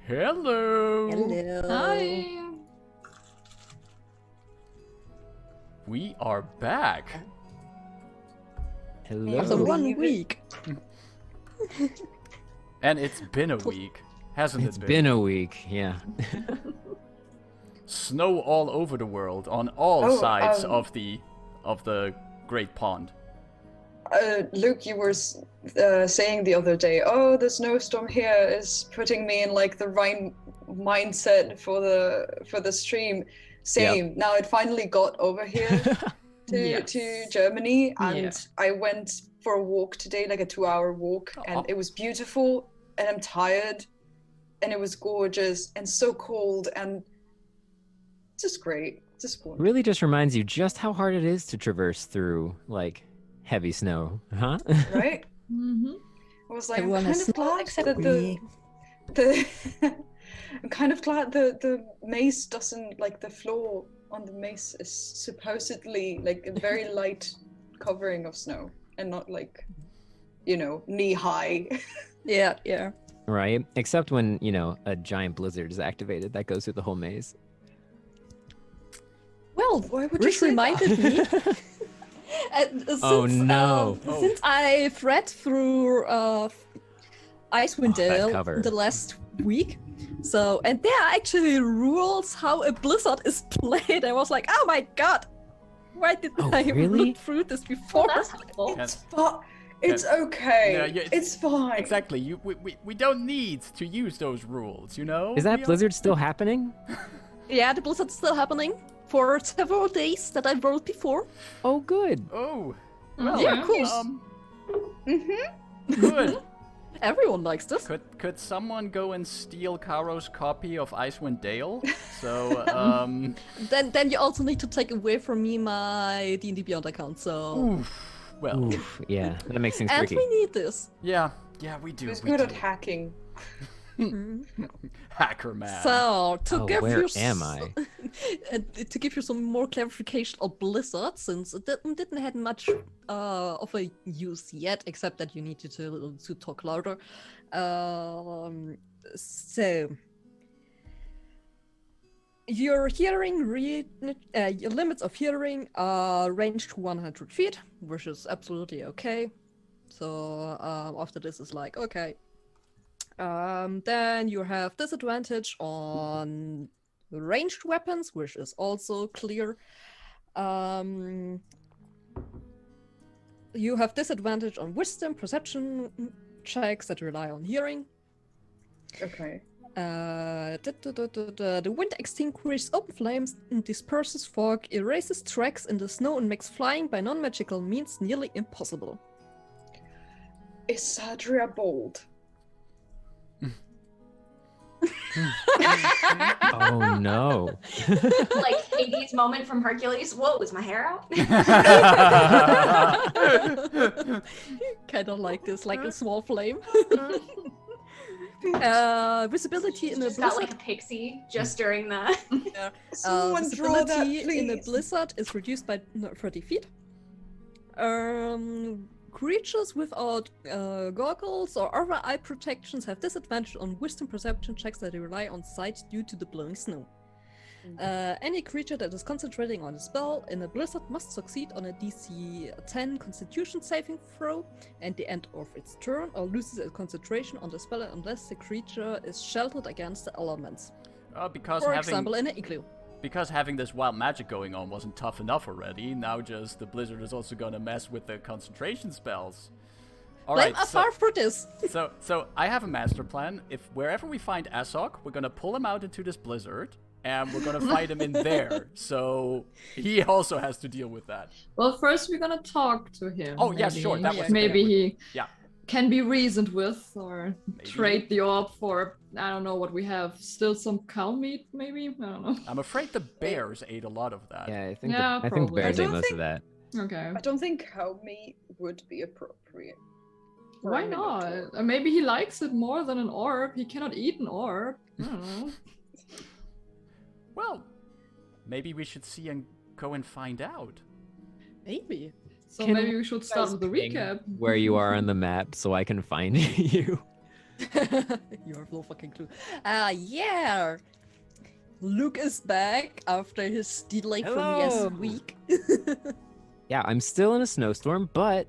Hello. Hello. Hi. We are back. After Hello. 1 week. And it's been a week, hasn't It's it been a week, yeah. Snow all over the world on all sides of the Great Pond. Luke, you were saying the other day, oh, the snowstorm here is putting me in like the right mindset for the stream. Same. Yep. Now it finally got over here to Germany, and I went for a walk today, like a 2-hour walk, and it was beautiful, and I'm tired, and it was gorgeous and so cold and just great. Just wonderful. Really just reminds you just how hard it is to traverse through, like, heavy snow, huh? Right? Mm-hmm. I was like, Everyone I'm has kind of snow glad except that me. I'm kind of glad the mace doesn't, like, the floor on the mace is supposedly like a very light covering of snow and not like, knee high. Yeah. Right? Except when, a giant blizzard is activated. That goes through the whole maze. Well, Why would you Rich say reminded me. Oh, no. Since I've read through Icewind that Dale cover. the last week, and there are actually rules how a blizzard is played. I was like, oh my god, why didn't I really? look through this before? Well, that's helpful. It's okay. Yeah, it's fine. Exactly. We don't need to use those rules, you know? Is that blizzard still happening? Yeah, the blizzard's still happening for several days that I wrote before. Oh, good. Oh. Well, Yeah, of course. Good. Everyone likes this. Could someone go and steal Caro's copy of Icewind Dale? So, Then you also need to take away from me my D&D Beyond account. So. Oof. Well. Oof, yeah, that makes things And tricky. we need this. Yeah, we do. Who's we good do. at hacking? Hacker man. So to give where you am I? To give you some more clarification on Blizzard, since it didn't have much of a use yet, except that you needed to talk louder. So your hearing your limits of hearing are ranged to 100 feet, which is absolutely okay. So after this is like okay. Then you have disadvantage on ranged weapons, which is also clear. You have disadvantage on wisdom, perception checks that rely on hearing. Okay. The wind extinguishes open flames and disperses fog, erases tracks in the snow, and makes flying by non-magical means nearly impossible. Is Sadria bold? Oh, no. Like Hades' moment from Hercules. Whoa, was my hair out? Kind of like this, like a small flame. Visibility in a Just got blizzard. like a pixie just during the. Someone draw that, Visibility in a please. blizzard is reduced by 30 feet. Creatures without goggles or other eye protections have disadvantage on wisdom perception checks that rely on sight due to the blowing snow. Any creature that is concentrating on a spell in a blizzard must succeed on a DC 10 Constitution saving throw at the end of its turn, or loses its concentration on the spell unless the creature is sheltered against the elements. For example, in an igloo. Because having this wild magic going on wasn't tough enough already, now just the blizzard is also gonna mess with the concentration spells. Blame Afar for this. So I have a master plan. If wherever we find Assok, we're gonna pull him out into this blizzard, and we're gonna fight him in there. So he also has to deal with that. Well, first we're gonna talk to him. Oh, yeah, sure, that was- maybe he Yeah. can be reasoned with, or Maybe. trade the orb for, I don't know what we have. Still some cow meat, maybe? I don't know. I'm afraid the bears ate a lot of that. Yeah, I think Yeah, the probably. bears I ate don't most think- of that. Okay. I don't think cow meat would be appropriate. for Why a Minotaur. not? Maybe he likes it more than an orb. He cannot eat an orb. I don't know. Well, maybe we should see and go and find out. Maybe. So Can maybe we should start with the recap. Where you are on the map so I can find you. You have no fucking clue. Yeah. Luke is back after his delay from last Hello. week. Yeah, I'm still in a snowstorm, but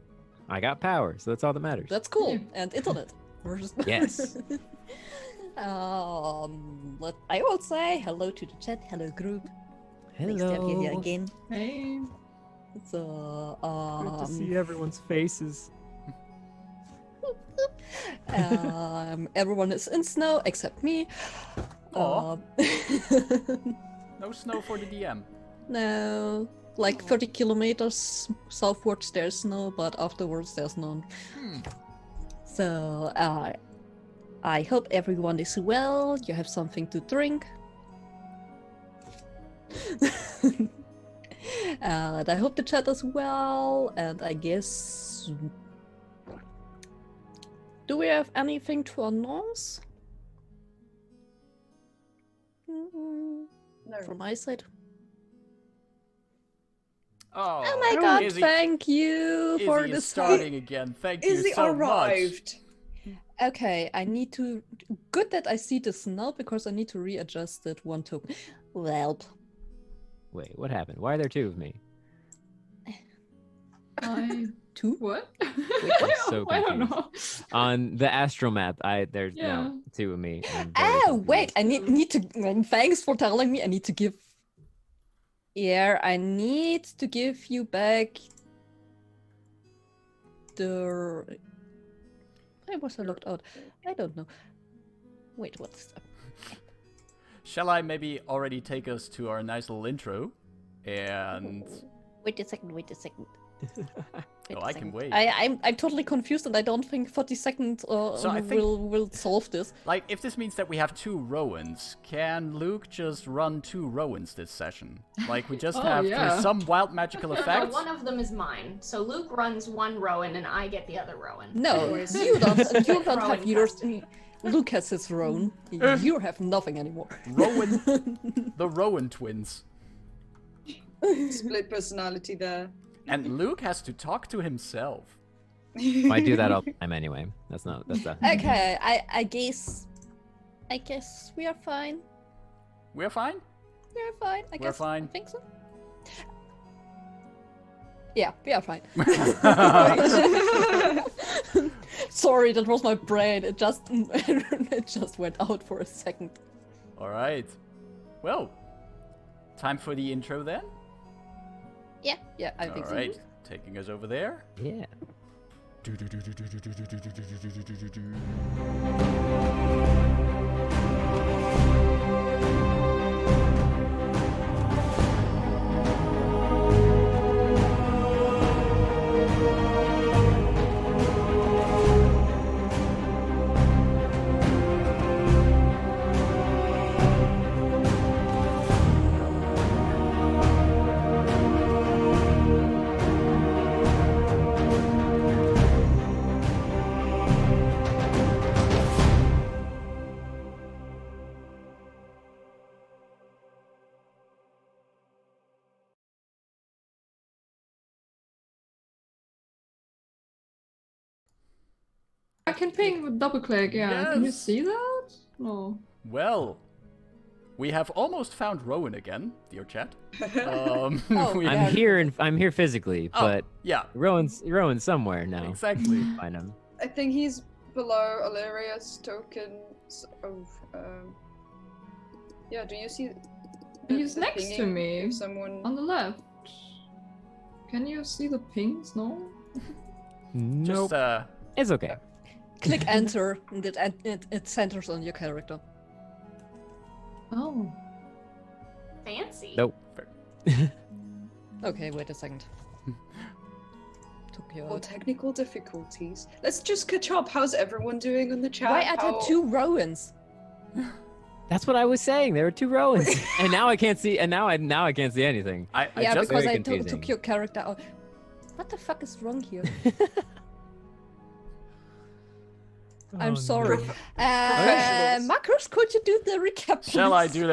I got power, so that's all that matters. That's cool. Yeah. And internet. Yes. I will say hello to the chat, hello group. Nice to have you here Hello. again. Hey. So, Good to see everyone's faces. everyone is in snow except me. Aw. No snow for the DM. No, like 30 kilometers southwards there's snow, but afterwards there's none. So, I hope everyone is well. You have something to drink. And I hope the chat is well. And I guess, do we have anything to announce? No. From my side. Oh, Oh my god, Izzy, thank you for Izzy the is starting again. Thank you Izzy so much. arrived. Okay, I need to. Good that I see this now because I need to readjust it one token. Well, Wait, what happened? Why are there two of me? I two? what? I'm so I don't confused. know. On the astromap, there's Yeah. no two of me. I'm very Oh wait, confused. I need to. Thanks for telling me. I need to give. Yeah, I need to give you back the. Why was I locked out? I don't know. Wait, what's that? Shall I maybe already take us to our nice little intro? And Wait a second. Wait a second. Wait Oh, a I can second. wait. I'm totally confused, and I don't think 40 seconds So I think- will solve this. like, if this means that we have two Rowans, can Luke just run two Rowans this session? Like, we just Oh, have yeah. through some wild magical No, effect. one of them is mine. So Luke runs one Rowan and I get the other Rowan. No, Or is you don't. You don't Rowan have yours. custody. Luke has his own. You have nothing anymore. Rowan, the Rowan twins. Split personality there. And Luke has to talk to himself. I do that all the time anyway. That's not. That's a. Okay, I guess we are fine. We're fine? We're fine. I We're guess. fine. I think so. Yeah, we are fine. Sorry, that was my brain. It just it just went out for a second. Alright. Well, time for the intro then? Yeah, I think Alright, taking us over there. Yeah. I can ping with double click, yeah. Can you Yes. see that? No. Well, we have almost found Rowan again, dear chat. Oh, we- yeah. I'm here physically, Oh, but yeah, Rowan's somewhere now. exactly. Find him. I think he's below Allyria's tokens of. Yeah, do you see? He's the next to pinging me. If someone. On the left. Can you see the pings? No? Nope. Just, It's okay. Click enter, and it centers on your character. Oh. Fancy. Nope. Okay, wait a second. Took you Or out. technical difficulties. Let's just catch up. How's everyone doing on the chat? Why are there How- two Rowans? That's what I was saying. There were two Rowans, and now I can't see. And now I can't see anything. I Yeah, just because very I confusing. took your character out. What the fuck is wrong here? I'm sorry. Professionals. Marcus, could you do the recap? Shall I please? do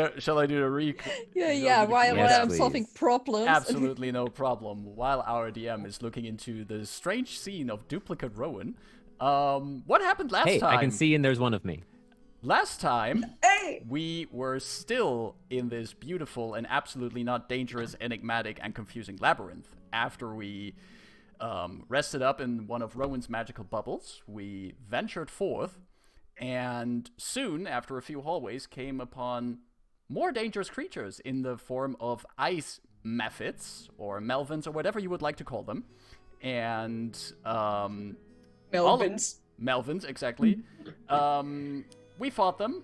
the rec? Yeah, while Yes, I'm please. solving problems. Absolutely no problem. While our DM is looking into the strange scene of duplicate Rowan, What happened last time? I can see, and there's one of me. Last time, Hey! we were still in this beautiful and absolutely not dangerous, enigmatic, and confusing labyrinth. After we rested up in one of Rowan's magical bubbles, we ventured forth, and soon, after a few hallways, came upon more dangerous creatures in the form of ice mephits, or melvins, or whatever you would like to call them. And Melvins. Melvins, exactly. We fought them.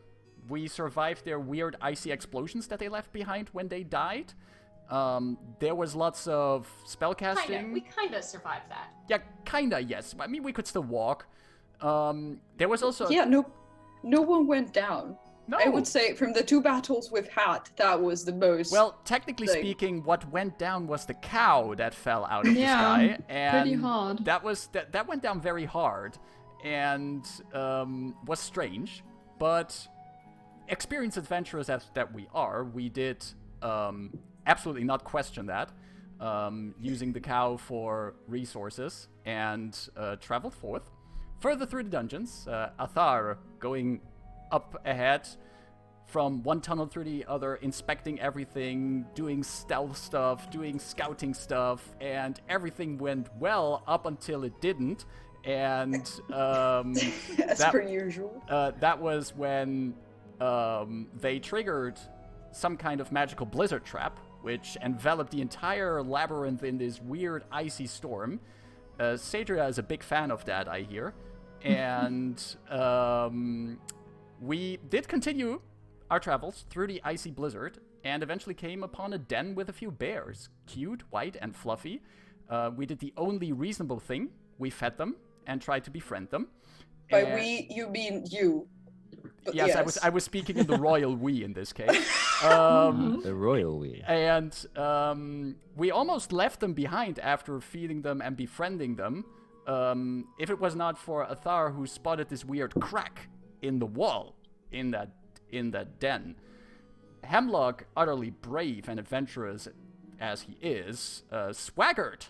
We survived their weird icy explosions that they left behind when they died. There was lots of spellcasting. We kinda survived that. Yeah, kinda, yes. I mean, we could still walk. There was also... Yeah, no one went down. No. I would say from the 2 battles we've had, that was the most. Well, technically Like- speaking, what went down was the cow that fell out of the Yeah, sky. And pretty hard. That went down very hard and was strange. But experienced adventurers as that we are, we did absolutely not question that. Using the cow for resources and traveled forth. Further through the dungeons, Athar going up ahead from one tunnel through the other, inspecting everything, doing stealth stuff, doing scouting stuff, and everything went well up until it didn't. And as per usual. that was when they triggered some kind of magical blizzard trap, which enveloped the entire labyrinth in this weird icy storm. Sadria is a big fan of that, I hear. And we did continue our travels through the icy blizzard and eventually came upon a den with a few bears, cute, white, and fluffy. We did the only reasonable thing. We fed them and tried to befriend them. By And- we, you mean you. But Yes, I was speaking in the royal we in this case. The royal we. And we almost left them behind after feeding them and befriending them. If it was not for Athar, who spotted this weird crack in the wall in that den. Hemlock, utterly brave and adventurous as he is, swaggered.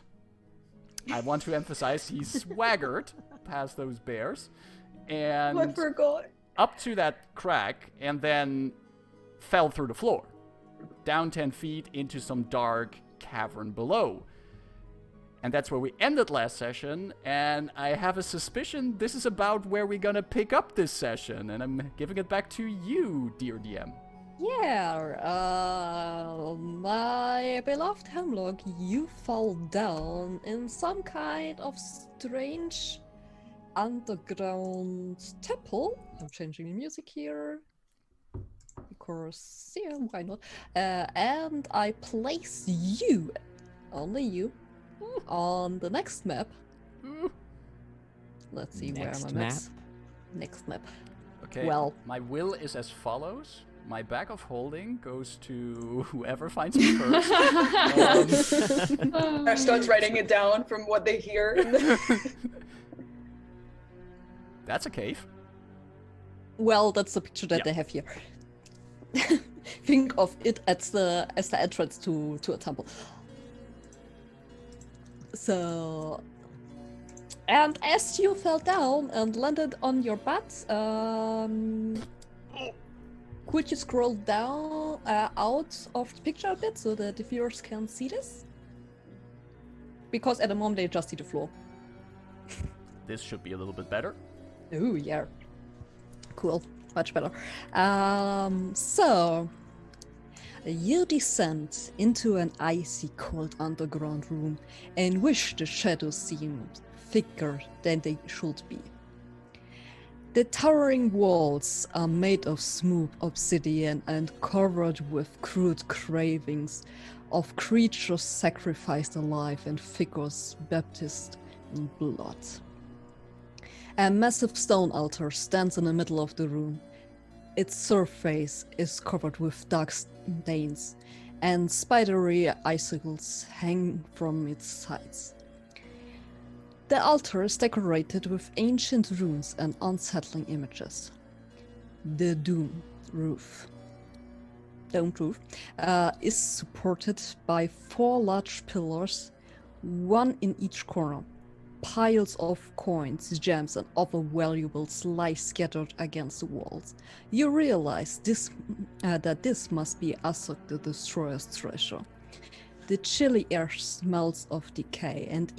I want to emphasize he swaggered past those bears and I forgot. up to that crack and then fell through the floor, down 10 feet into some dark cavern below. And that's where we ended last session, and I have a suspicion this is about where we're gonna pick up this session, and I'm giving it back to you, dear DM. Yeah, my beloved Hemlock, you fall down in some kind of strange underground temple. I'm changing the music here. Because, yeah, why not? And I place you, only you, on the next map. Let's see where Next my map? maps. Next map. Okay, Well. my will is as follows. My bag of holding goes to whoever finds me first. I starts writing it down from what they hear. And That's a cave. Well, that's the picture that Yeah. they have here. Think of it as the entrance to a temple. So, and as you fell down and landed on your butt, could you scroll down out of the picture a bit so that the viewers can see this? Because at the moment they just see the floor. This should be a little bit better. Oh yeah, cool, much better. So you descend into an icy cold underground room in which the shadows seem thicker than they should be. The towering walls are made of smooth obsidian and covered with crude carvings of creatures sacrificed alive and figures baptized in blood. A massive stone altar stands in the middle of the room. Its surface is covered with dark stains, and spidery icicles hang from its sides. The altar is decorated with ancient runes and unsettling images. The domed roof is supported by 4 large pillars, one in each corner, piles of coins, gems, and other valuables lie scattered against the walls. You realize that this must be Assok the Destroyer's treasure. The chilly air smells of decay, and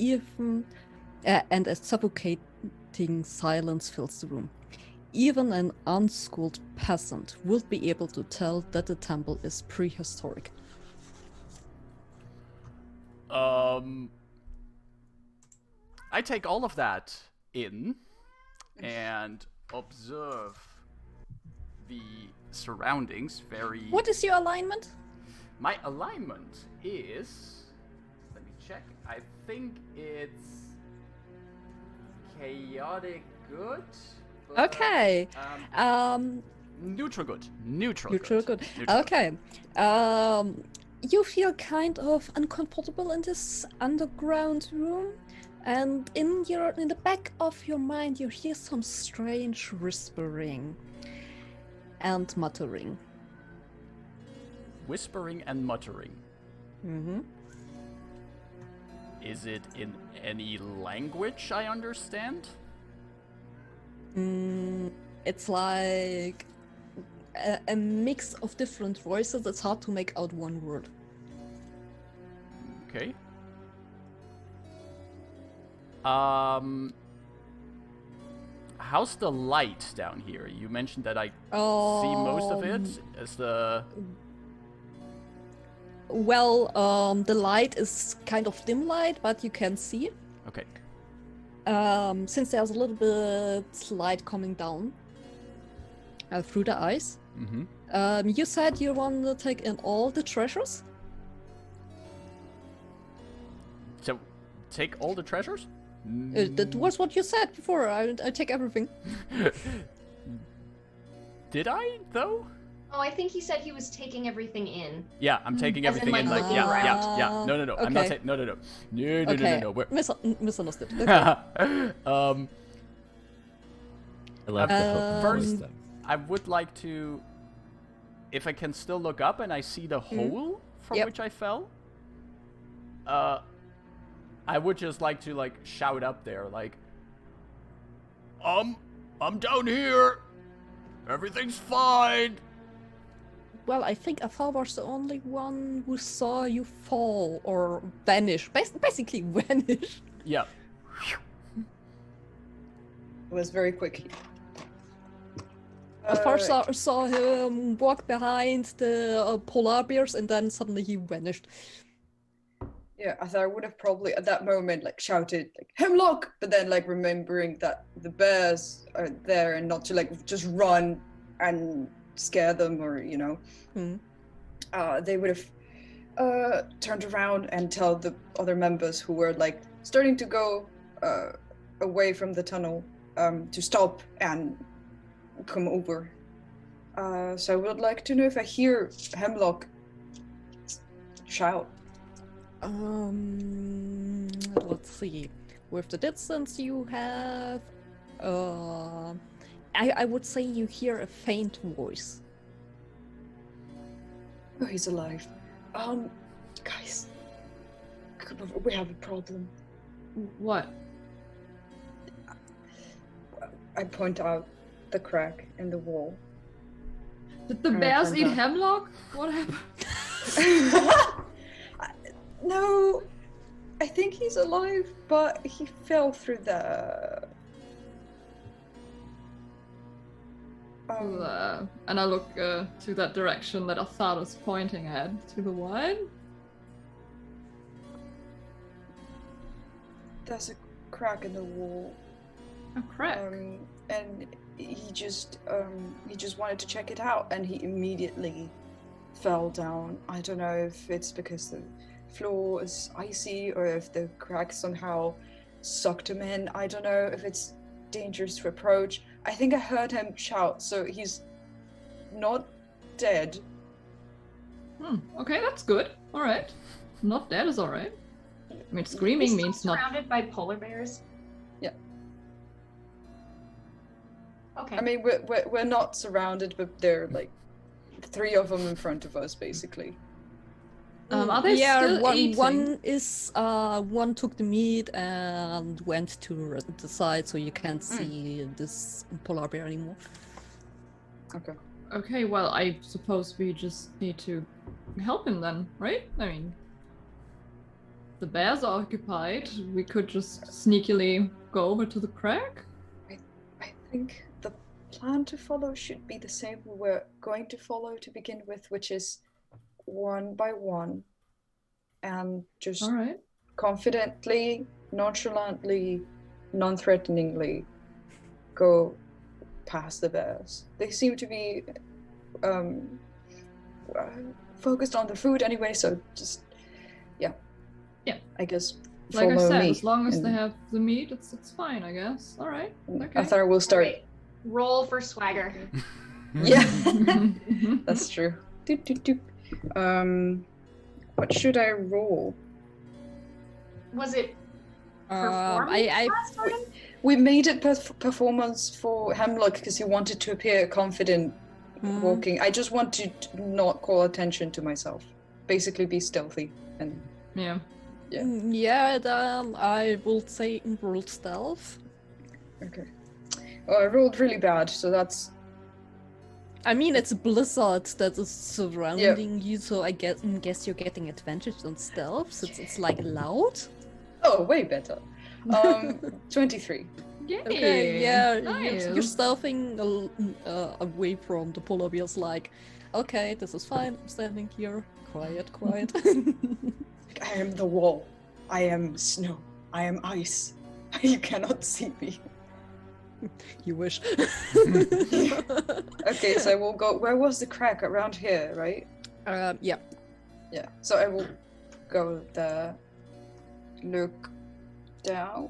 a suffocating silence fills the room. Even an unschooled peasant would be able to tell that the temple is prehistoric. I take all of that in and observe the surroundings very... What is your alignment? My alignment is... Let me check. I think it's... chaotic good? But, Okay. neutral good. Neutral Neutral good. good. Neutral Okay. You feel kind of uncomfortable in this underground room, and in the back of your mind you hear some strange whispering and muttering. Whispering and muttering. Mm-hmm. Is it in any language I understand? It's like a mix of different voices. It's hard to make out one word. Okay. How's the light down here? You mentioned that I see most of it. Is the... Well, the light is kind of dim light, but you can see. Okay. Since there's a little bit light coming down through the eyes. Mm-hmm. You said you want to take in all the treasures? So, take all the treasures? That was what you said before. I take everything. Did I, though? Oh, I think he said he was taking everything in. Yeah, I'm taking As in, everything in, like, like, yeah. looking No. I'm not okay. taking, no. No. We're... Misunderstood. Okay. I love the hope First, voice, I would like to, if I can still look up and I see the hole from Yep. which I fell, I would just like to, like, shout up there, like, I'm down here. Everything's fine. Well, I think Afar was the only one who saw you fall or vanish. Basically vanish. Yeah. It was very quick. Afar saw him walk behind the polar bears and then suddenly he vanished. Yeah, I thought I would have probably at that moment like shouted like Hemlock, but then like remembering that the bears are there and not to like just run and scare them or they would have turned around and tell the other members who were like starting to go away from the tunnel to stop and come over. So I would like to know if I hear Hemlock shout. Let's see. With the distance you have, I would say you hear a faint voice. Oh, he's alive. Guys, we have a problem. What? I point out the crack in the wall. Did the Alright, bears turns eat out. hemlock? What happened? No, I think he's alive, but he fell through the. And I look to that direction that I thought was pointing at, to the wine. There's a crack in the wall, A crack. and he just wanted to check it out, and he immediately fell down. I don't know if it's because the floor is icy or if the crack somehow sucked him in. I don't know if it's dangerous to approach. I think I heard him shout, so he's not dead. Okay, that's good. All right. Not dead is all right. I mean, screaming He's means not. surrounded by polar bears. Yeah. Okay. I mean, we're not surrounded, but there are like 3 of them in front of us, basically. Are they still eating? One took the meat and went to the side, so you can't see this polar bear anymore. Okay. Okay, well, I suppose we just need to help him then, right? I mean, the bears are occupied. We could just sneakily go over to the crack. I think the plan to follow should be the same we were going to follow to begin with, which is one by one and just All right. confidently, nonchalantly, non-threateningly go past the bears. They seem to be focused on the food anyway, so just I guess Like I follow said, me, as long as and they have the meat, it's fine, I guess. All right. Okay. Athar will start. Alright, roll for swagger. Yeah, that's true. Doop, doop, doop. What should I roll? Was it I last time? We made it performance for Hemlock because he wanted to appear confident walking. I just want to not call attention to myself. Basically, be stealthy and Yeah. I will say rolled stealth. okay. Well, I rolled really bad, so that's I mean, it's a blizzard that is surrounding you, so I guess you're getting advantage on stealth, since it's like loud. way better. 23. Yay. Okay, yeah, Nice. you're stealthing away from the polar bears. Like, okay, this is fine. I'm standing here, quiet. I am the wall. I am snow. I am ice. You cannot see me. You wish. Okay, so I will go. Where was the crack? Around here, right? Yeah. Yeah. So I will go there. Look down.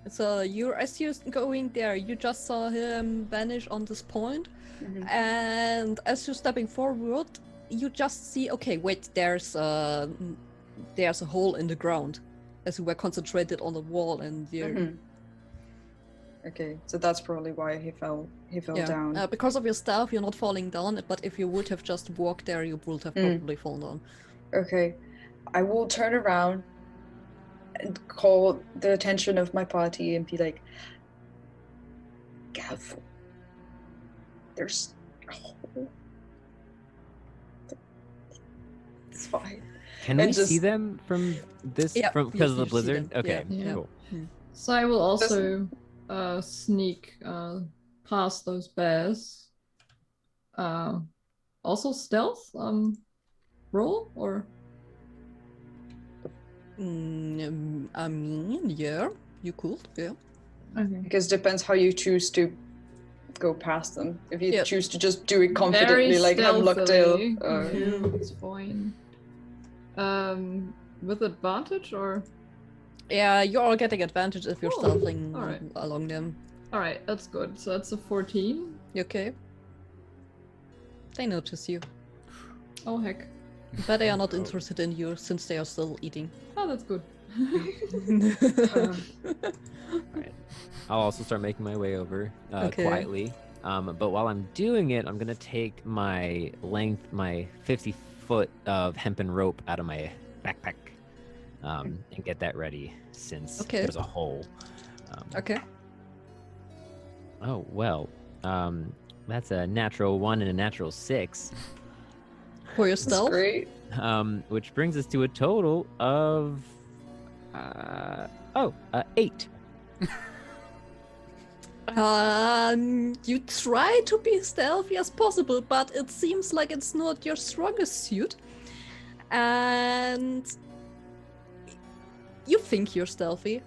So as you're going there, you just saw him vanish on this point, and as you're stepping forward, you just see. Okay, wait. There's a hole in the ground, as you were concentrated on the wall, and you. Okay, so that's probably why he fell down. Because of your stealth, you're not falling down. But if you would have just walked there, you would have probably fallen down. Okay, I will turn around and call the attention of my party and be like, careful. There's a hole. It's fine. Can And we just- see them from this? Yeah, because of you the see blizzard? them. Okay, Yeah. cool. So I will also sneak past those bears. Also stealth roll or I mean, yeah, you could, yeah. okay. Because depends how you choose to go past them. If you Yeah. choose to just do it confidently, like Hemlock Tail. Yeah, that's fine. With advantage or? Yeah, you're all getting advantage if you're Oh, stealthing alright. along them. All right, that's good. So that's a 14. You okay? They notice you, Oh heck. but they are not interested in you since they are still eating. Oh, that's good. Alright. I'll also start making my way over Okay. quietly. But while I'm doing it, I'm gonna take my 50 foot of hempen rope out of my backpack, and get that ready since Okay. there's a hole. Okay. Oh well, that's a natural 1 and a natural 6, For your That's stealth? great. which brings us to a total of 8. You try to be stealthy as possible, but it seems like it's not your strongest suit. And you think you're stealthy.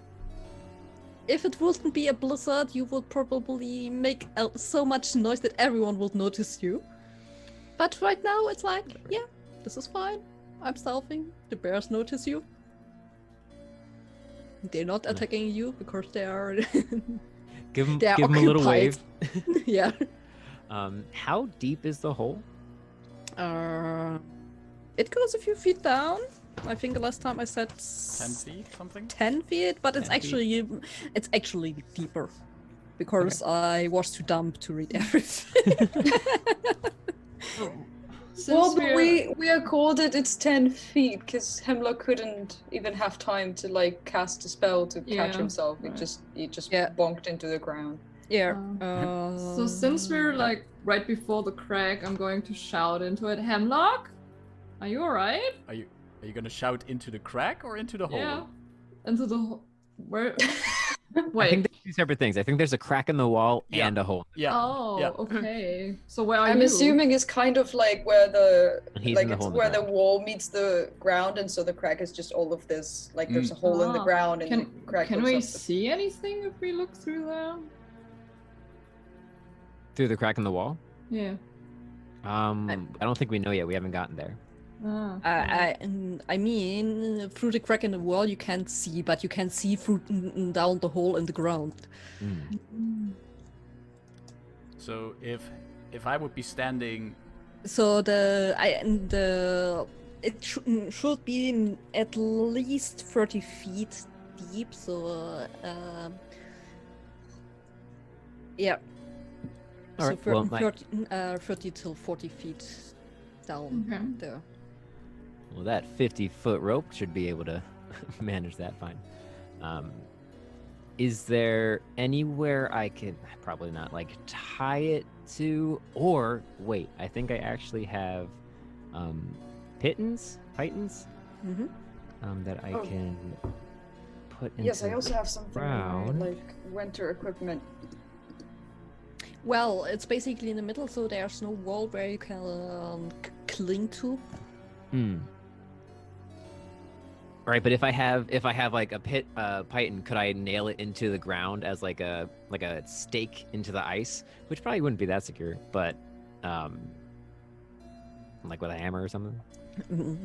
If it wouldn't be a blizzard, you would probably make so much noise that everyone would notice you. But right now, it's like, yeah, this is fine. I'm stealthing. The bears notice you. They're not attacking you because they are. Give him They are a little wave. occupied. Yeah. How deep is the hole? It goes a few feet down. I think the last time I said 10 feet, something? 10 feet, but 10 feet. it's actually deeper because I was too dumb to read everything. Well, but we are called it's 10 feet because Hemlock couldn't even have time to like cast a spell to catch himself. right. He just bonked into the ground. Yeah. So since we're like right before the crack, I'm going to shout into it. Hemlock, are you alright? Are you gonna shout into the crack or into the hole? Yeah, into the hole. Where? I Wait. think there's two separate things. I think there's a crack in the wall and a hole. Yeah. Oh, yeah. okay. So where are you? I'm assuming it's kind of like where the He's like in the it's hole in the where the ground. wall meets the ground, and so the crack is just all of this. Like there's a hole in the ground, and the crack. Can goes we up the- see anything if we look through there? Through the crack in the wall? Yeah. I don't think we know yet. We haven't gotten there. I mean, through the crack in the wall you can't see, but you can see through down the hole in the ground. So if I would be standing, So it should be at least 30 feet deep. So yeah. All right, well, 30 till 40 feet down there. Well, that 50-foot rope should be able to manage that fine. Is there anywhere I could, probably not, like tie it to, or wait, I think I actually have pitons that I can put into Yes, I also have something in my, ground. like winter equipment. Well, it's basically in the middle, so there's no wall where you can cling to. Right, but if I have like a python, could I nail it into the ground as like a stake into the ice, which probably wouldn't be that secure, but like with a hammer or something.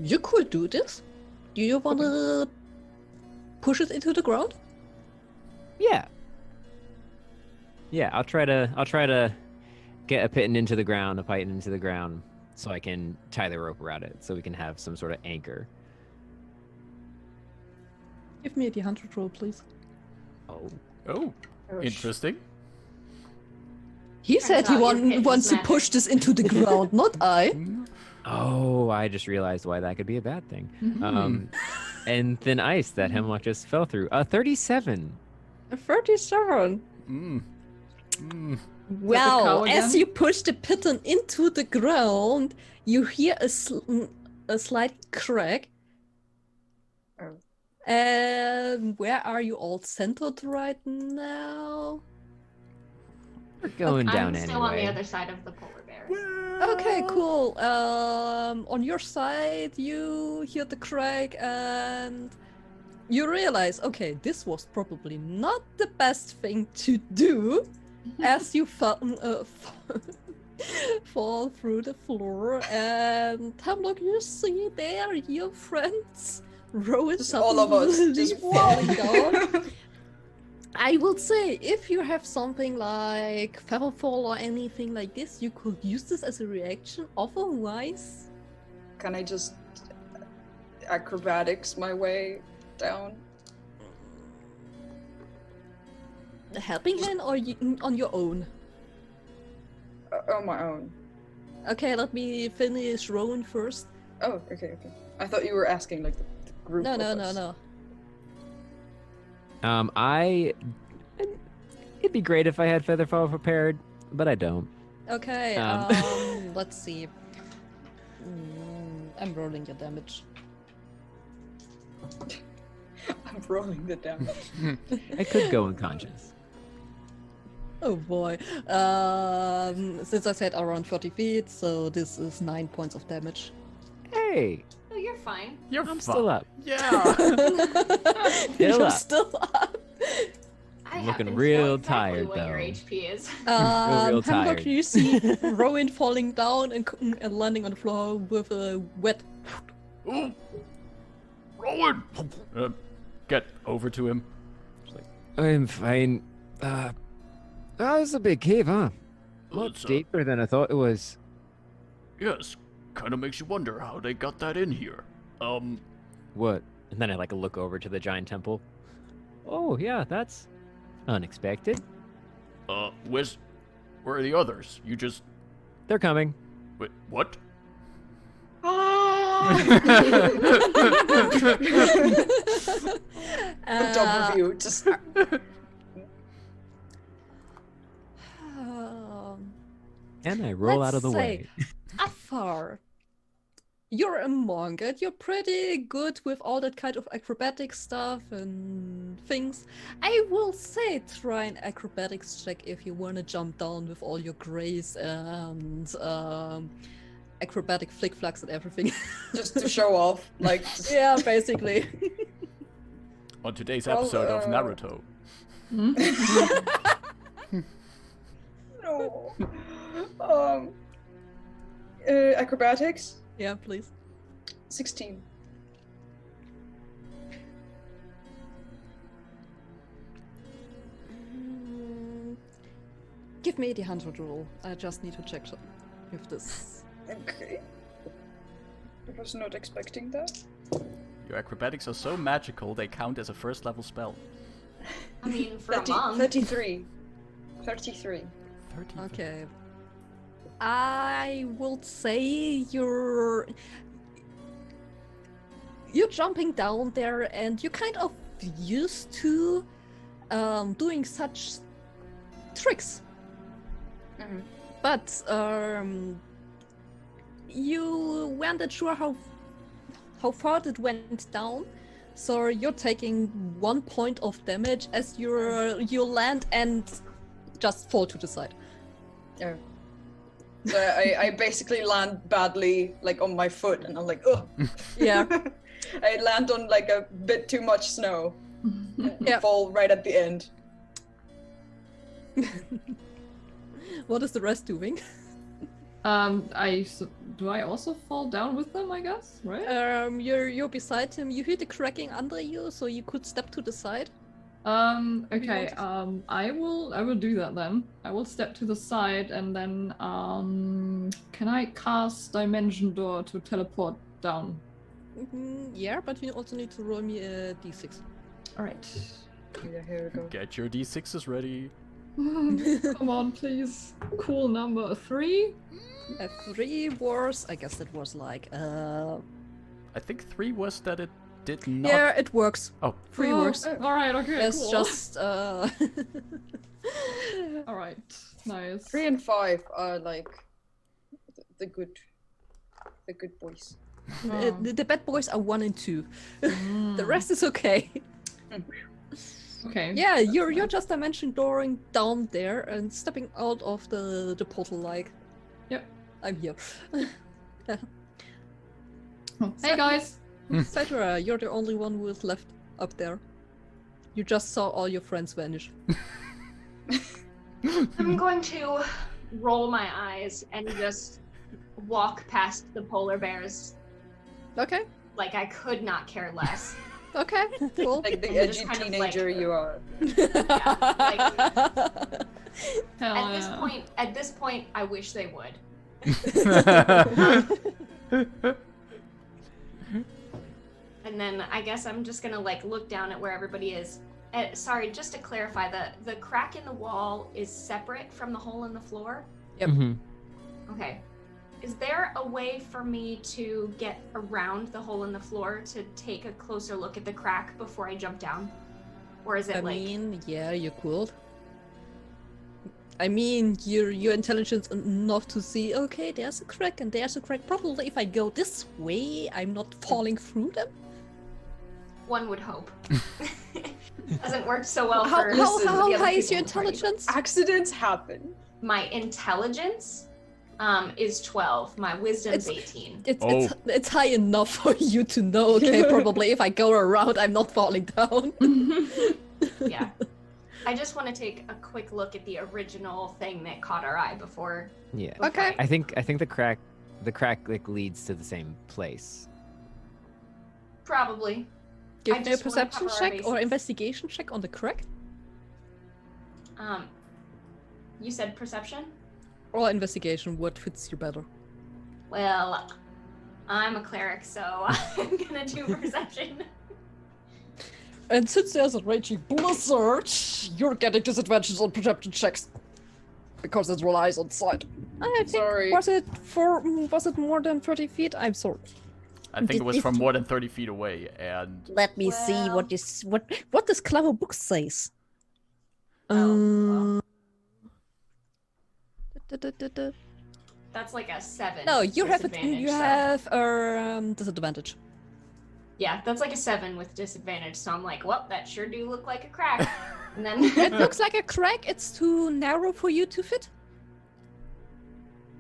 You could do this. Do you want to push it into the ground? Yeah, I'll try to get a python into the ground, so I can tie the rope around it, so we can have some sort of anchor. Give me a D100 roll, please. oh, interesting. He said he out your pit wants is to magic. push this into the ground, not I. Oh, I just realized why that could be a bad thing. And thin ice that Hemlock just fell through. 37. 37. Well, cow as again? you push the python into the ground, you hear a slight crack. Oh. And where are you all centered right now? We're going down I'm still on the anyway. other side of the polar bear. Okay, cool. On your side, you hear the crack and you realize, okay, this was probably not the best thing to do as you fall through the floor. And Hemlock, you see there your friends. Rowan Just all of us just falling down. I would say if you have something like Featherfall or anything like this, you could use this as a reaction. Otherwise, Can I just acrobatics my way down? a helping hand or on your own? On my own. Okay, let me finish Rowan first. Oh, okay. I thought you were asking like the group. No. It'd be great if I had Featherfall prepared, but I don't. Okay, let's see. I'm rolling your damage. I'm rolling the damage. I could go unconscious. Oh boy. Since I said around 30 feet, so this is 9 points of damage. Hey, Oh, you're fine. I'm still up. Yeah. Still You're up. still up. I Looking happen to know real exactly tired, what your though. HP is. real Hemlock, tired. you see Rowan falling down and landing on the floor with a wet. Ooh. Rowan! Get over to him. Just like, I'm fine. That was a big cave, huh? Much it's, deeper than I thought it was. yes, kind of makes you wonder how they got that in here. What? And then I like look over to the giant temple. Oh yeah, that's unexpected. Where are the others? You just... They're coming. Wait, what? On top of you, just And I roll out of the let's way. say, Afar, you're a monk and you're pretty good with all that kind of acrobatic stuff and things. I will say try an acrobatics check if you want to jump down with all your grace and acrobatic flick-flacks and everything. just to show off, like. Just... Yeah, basically. On today's Well, episode of Naruto. No. Acrobatics. Yeah, please. 16. Give me the 100 roll. I just need to check if this. Okay. I was not expecting that. Your acrobatics are so magical they count as a first level spell. I mean, for a 30, monk. 33. 33. 30. Okay. I will say you're jumping down there and you're kind of used to doing such tricks. Mhm. But you weren't sure how far it went down, so you're taking 1 point of damage as you land and just fall to the side. Yeah. So I basically land badly, like on my foot, and I'm like, ugh. Yeah. I land on like a bit too much snow, and Yeah. fall right at the end. What is the rest doing? Do I also fall down with them? I guess, right? You're beside him. You hear the cracking under you, so you could step to the side. Okay. I will do that then. I will step to the side and then can I cast Dimension Door to teleport down? Yeah, but you also need to roll me a d6. All right. Yeah, here we go. Get your d6s ready. Come on, please. Cool number 3. A 3 was, I guess that was like, I think 3 was that it did not. yeah, it works. Oh. 3 works. All right. Okay. It's cool. just, All right. Nice. 3 and 5 are like the good boys. the bad boys are 1 and 2. The Mm. rest is okay. Okay. Yeah, you're just dimension dooring down there and stepping out of the portal like. Yep. I'm here. Oh, hey guys. Citra, you're the only one who is left up there. You just saw all your friends vanish. I'm going to roll my eyes and just walk past the polar bears Okay, like I could not care less. okay, cool. Like the And edgy just kind of, teenager like- you are. Hell At yeah. this point, I wish they would. And then I guess I'm just gonna like look down at where everybody is. Sorry, just to clarify, the crack in the wall is separate from the hole in the floor? Yep. Mhm. Okay. Is there a way for me to get around the hole in the floor to take a closer look at the crack before I jump down? Or is it I like... mean, yeah, you could. I mean, your intelligence enough to see, okay, there's a crack and there's a crack. Probably if I go this way, I'm not falling through them. One would hope. Doesn't work so well How, for how, the how other high is people your in the party. intelligence? Accidents happen. My intelligence is 12. My wisdom's 18. It's high enough for you to know, okay, probably if I go around, I'm not falling down. Yeah. I just want to take a quick look at the original thing that caught our eye before. Yeah. Okay. I think the crack like leads to the same place. Probably. Give I me a just wanna perception cover our check or bases. investigation check on the crack. You said perception? Or investigation, what fits you better? Well, I'm a cleric, so I'm gonna do perception. And since there's a raging blizzard, you're getting disadvantages on perception checks. Because it relies on sight. I think, Sorry. was it more than 30 feet? I'm sorry. I think it was from more than 30 feet away, and... Let me see what this clever book says. Oh, Da-da-da-da. That's like a 7. No, with you have disadvantage, so- a disadvantage. Yeah, that's like a 7 with disadvantage. So I'm like, well, that sure do look like a crack. And then It looks like a crack. It's too narrow for you to fit.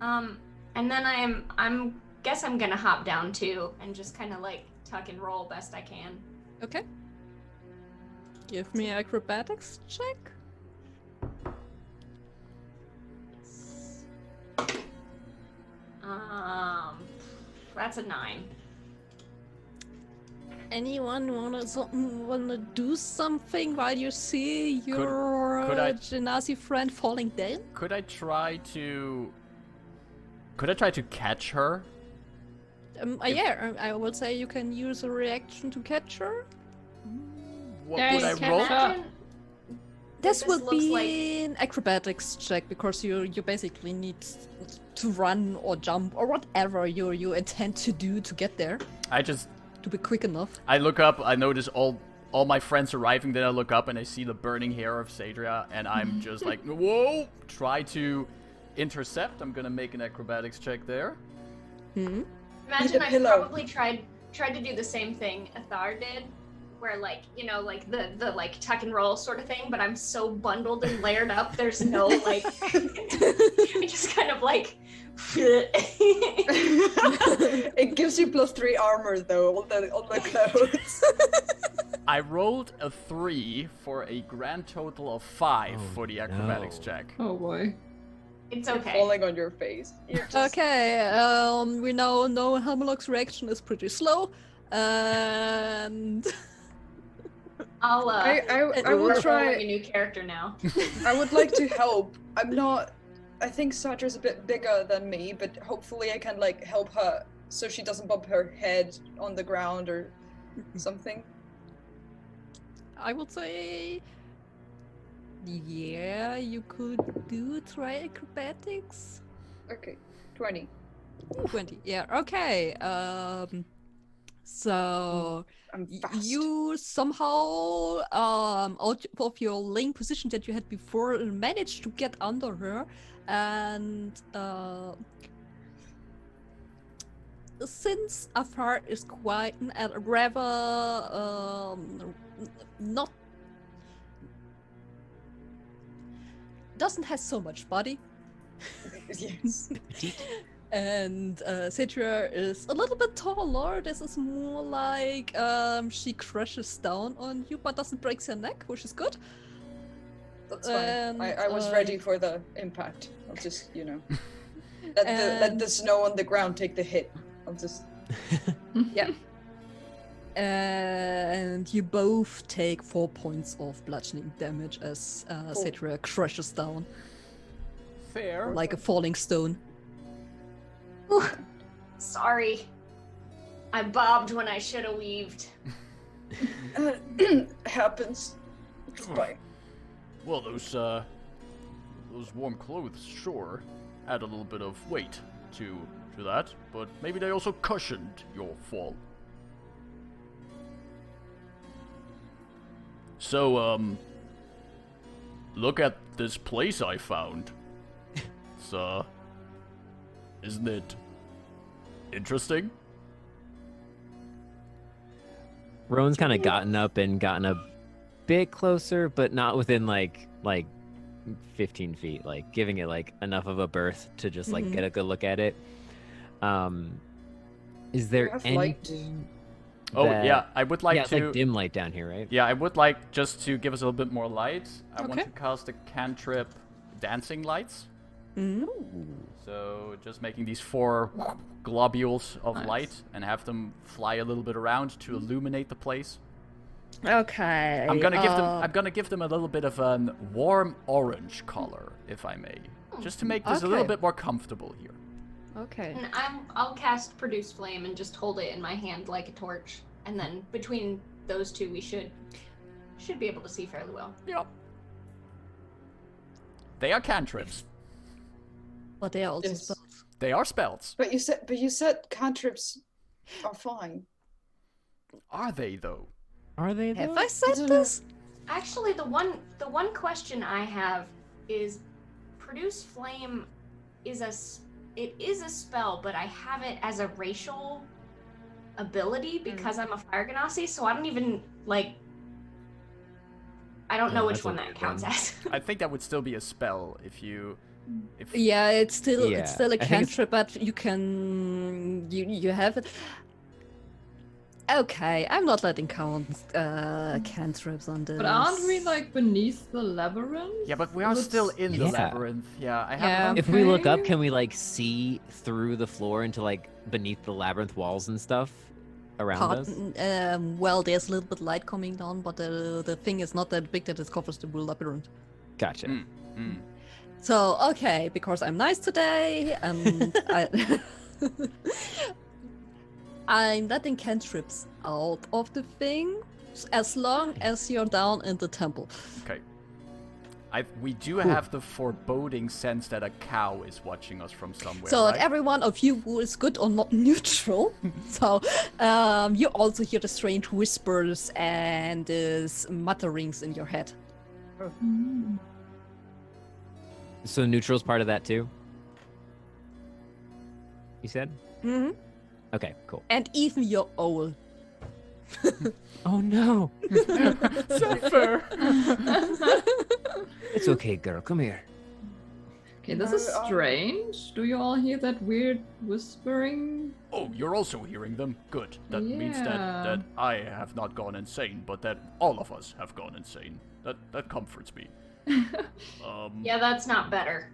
and then I'm guess I'm gonna hop down too and just kind of like tuck and roll best I can. Okay. Give me an acrobatics check. That's a 9. Anyone wanna do something while you see your could I- Genasi friend falling down? Could I try to catch her? Yeah, I would say you can use a reaction to catch her. What Yeah, would you I can roll? Imagine This this will looks be like- an acrobatics check because you basically need to run or jump or whatever you intend to do to get there to be quick enough. I look up, I notice all my friends arriving, then I look up and I see the burning hair of Sadria, and I'm just like, whoa! Try to intercept. I'm gonna make an acrobatics check there. Hmm. Imagine a I pillow. probably tried to do the same thing Athar did, where like, you know, like the like tuck and roll sort of thing, but I'm so bundled and layered up, there's no like I just kind of like It gives you +3 armor though on the clothes. I rolled a 3 for a grand total of 5 Oh, for the acrobatics no. check. Oh boy. It's You're okay. falling on your face. You're just... Okay, we now know Hammerlock's reaction is pretty slow, and I'll I we're will rolling try. a new character now. I would like to help. I'm not. I think Sadra's a bit bigger than me, but hopefully I can like help her so she doesn't bump her head on the ground or something. I would say, yeah, you could try acrobatics. Okay, 20. 20. Yeah. Okay. So I'm fast. you somehow out of your laying position that you had before managed to get under her, and since Afar is quite a rather not doesn't have so much body. Yes. And Citra is a little bit taller. This is more like she crashes down on you but doesn't break your neck, which is good. That's fine. And, I was ready for the impact. I'll just, let the snow on the ground take the hit. I'll just. Yeah. And you both take 4 points of bludgeoning damage as Citra crashes down Fair. like a falling stone. Sorry. I bobbed when I should have weaved. Happens. It's fine. Well, those warm clothes sure add a little bit of weight to that, but maybe they also cushioned your fall. So, look at this place I found. It's, isn't it interesting? Rowan's kind of gotten up and gotten a bit closer, but not within like 15 feet, like giving it like enough of a berth to just like get a good look at it. Is there have light. anything? Oh, that- yeah, I would like it's to... like dim light down here, right? Yeah, I would like, just to give us a little bit more light, I want Okay. to cast a cantrip Dancing Lights. Mm. So just making these 4 globules of Nice. light and have them fly a little bit around to illuminate the place. Okay. I'm gonna give them a little bit of a warm orange color, if I may, just to make this a little Okay. bit more comfortable here. Okay. And I'll cast Produce Flame and just hold it in my hand like a torch. And then between those two we should be able to see fairly well. Yep. They are cantrips. But they are also Yes. spells. They are spells. But you said cantrips are fine. Are they though? Are they? Have though? I said this? Actually, the one question I have is, produce flame is it is a spell, but I have it as a racial ability because I'm a fire genasi, so I don't even I don't know which that's a one that weird counts one. as. I think that would still be a spell if you. If Yeah, it's still Yeah, it's still a I think it's- cantrip, but you can you have it. Okay, I'm not letting count cantrips on this. But aren't we like beneath the labyrinth? Yeah, but we are Let's- still in the Yeah. labyrinth. Yeah, I Yeah. haven't. If we look up, Okay. can we like see through the floor into like beneath the labyrinth walls and stuff around us? Well, there's a little bit light coming down, but the thing is not that big that it covers the whole labyrinth. Gotcha. Mm. So okay, because I'm nice today, and I'm letting cantrips out of the thing as long as you're down in the temple. Okay. We do have the foreboding sense that a cow is watching us from somewhere. So right? every one of you who is good or not neutral. So you also hear the strange whispers and mutterings in your head. Mm. So neutral's part of that too. You said? Hmm. Okay, cool. And even your owl. Oh no! Zephyr! It's okay, girl. Come here. Okay, this is No, strange. Do you all hear that weird whispering? Oh, you're also hearing them? Good. That means that Yeah. I have not gone insane, but that all of us have gone insane. That comforts me. Yeah, that's not better.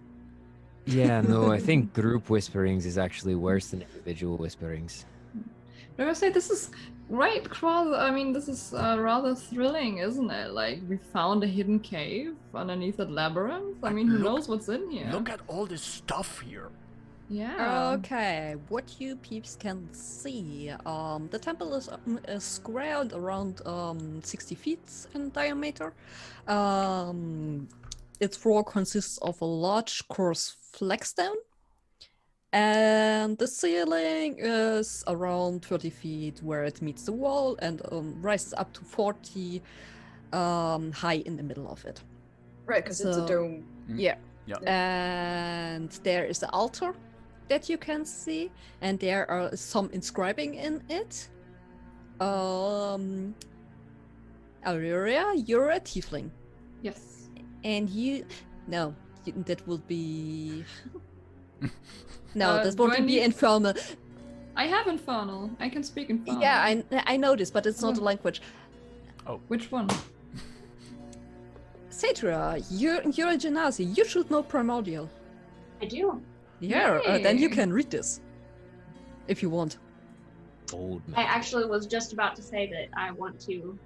Yeah, no, I think group whisperings is actually worse than individual whisperings. But I say this is right, rather. I mean, this is rather thrilling, isn't it? Like we found a hidden cave underneath that labyrinth. I mean, who Look- knows what's in here? Look at all this stuff here. Yeah. Okay, what you peeps can see, the temple is squared around 60 feet in diameter. Its floor consists of a large coarse flagstone, and the ceiling is around 30 feet where it meets the wall and rises up to 40 high in the middle of it. Right, because it's a So- dome. Yeah. Yeah. And there is the altar that you can see, and there are some inscribing in it. Allyria, you're a tiefling, Yes. and that will be no, this do I won't be need- infernal. I have infernal. I can speak infernal. Yeah, I know this, but it's not a Oh. language. Which one? Satra, you're a genasi. You should know primordial. I do. Yeah, then you Yay. can read this if you want. Old I man. actually was just about to say that I want to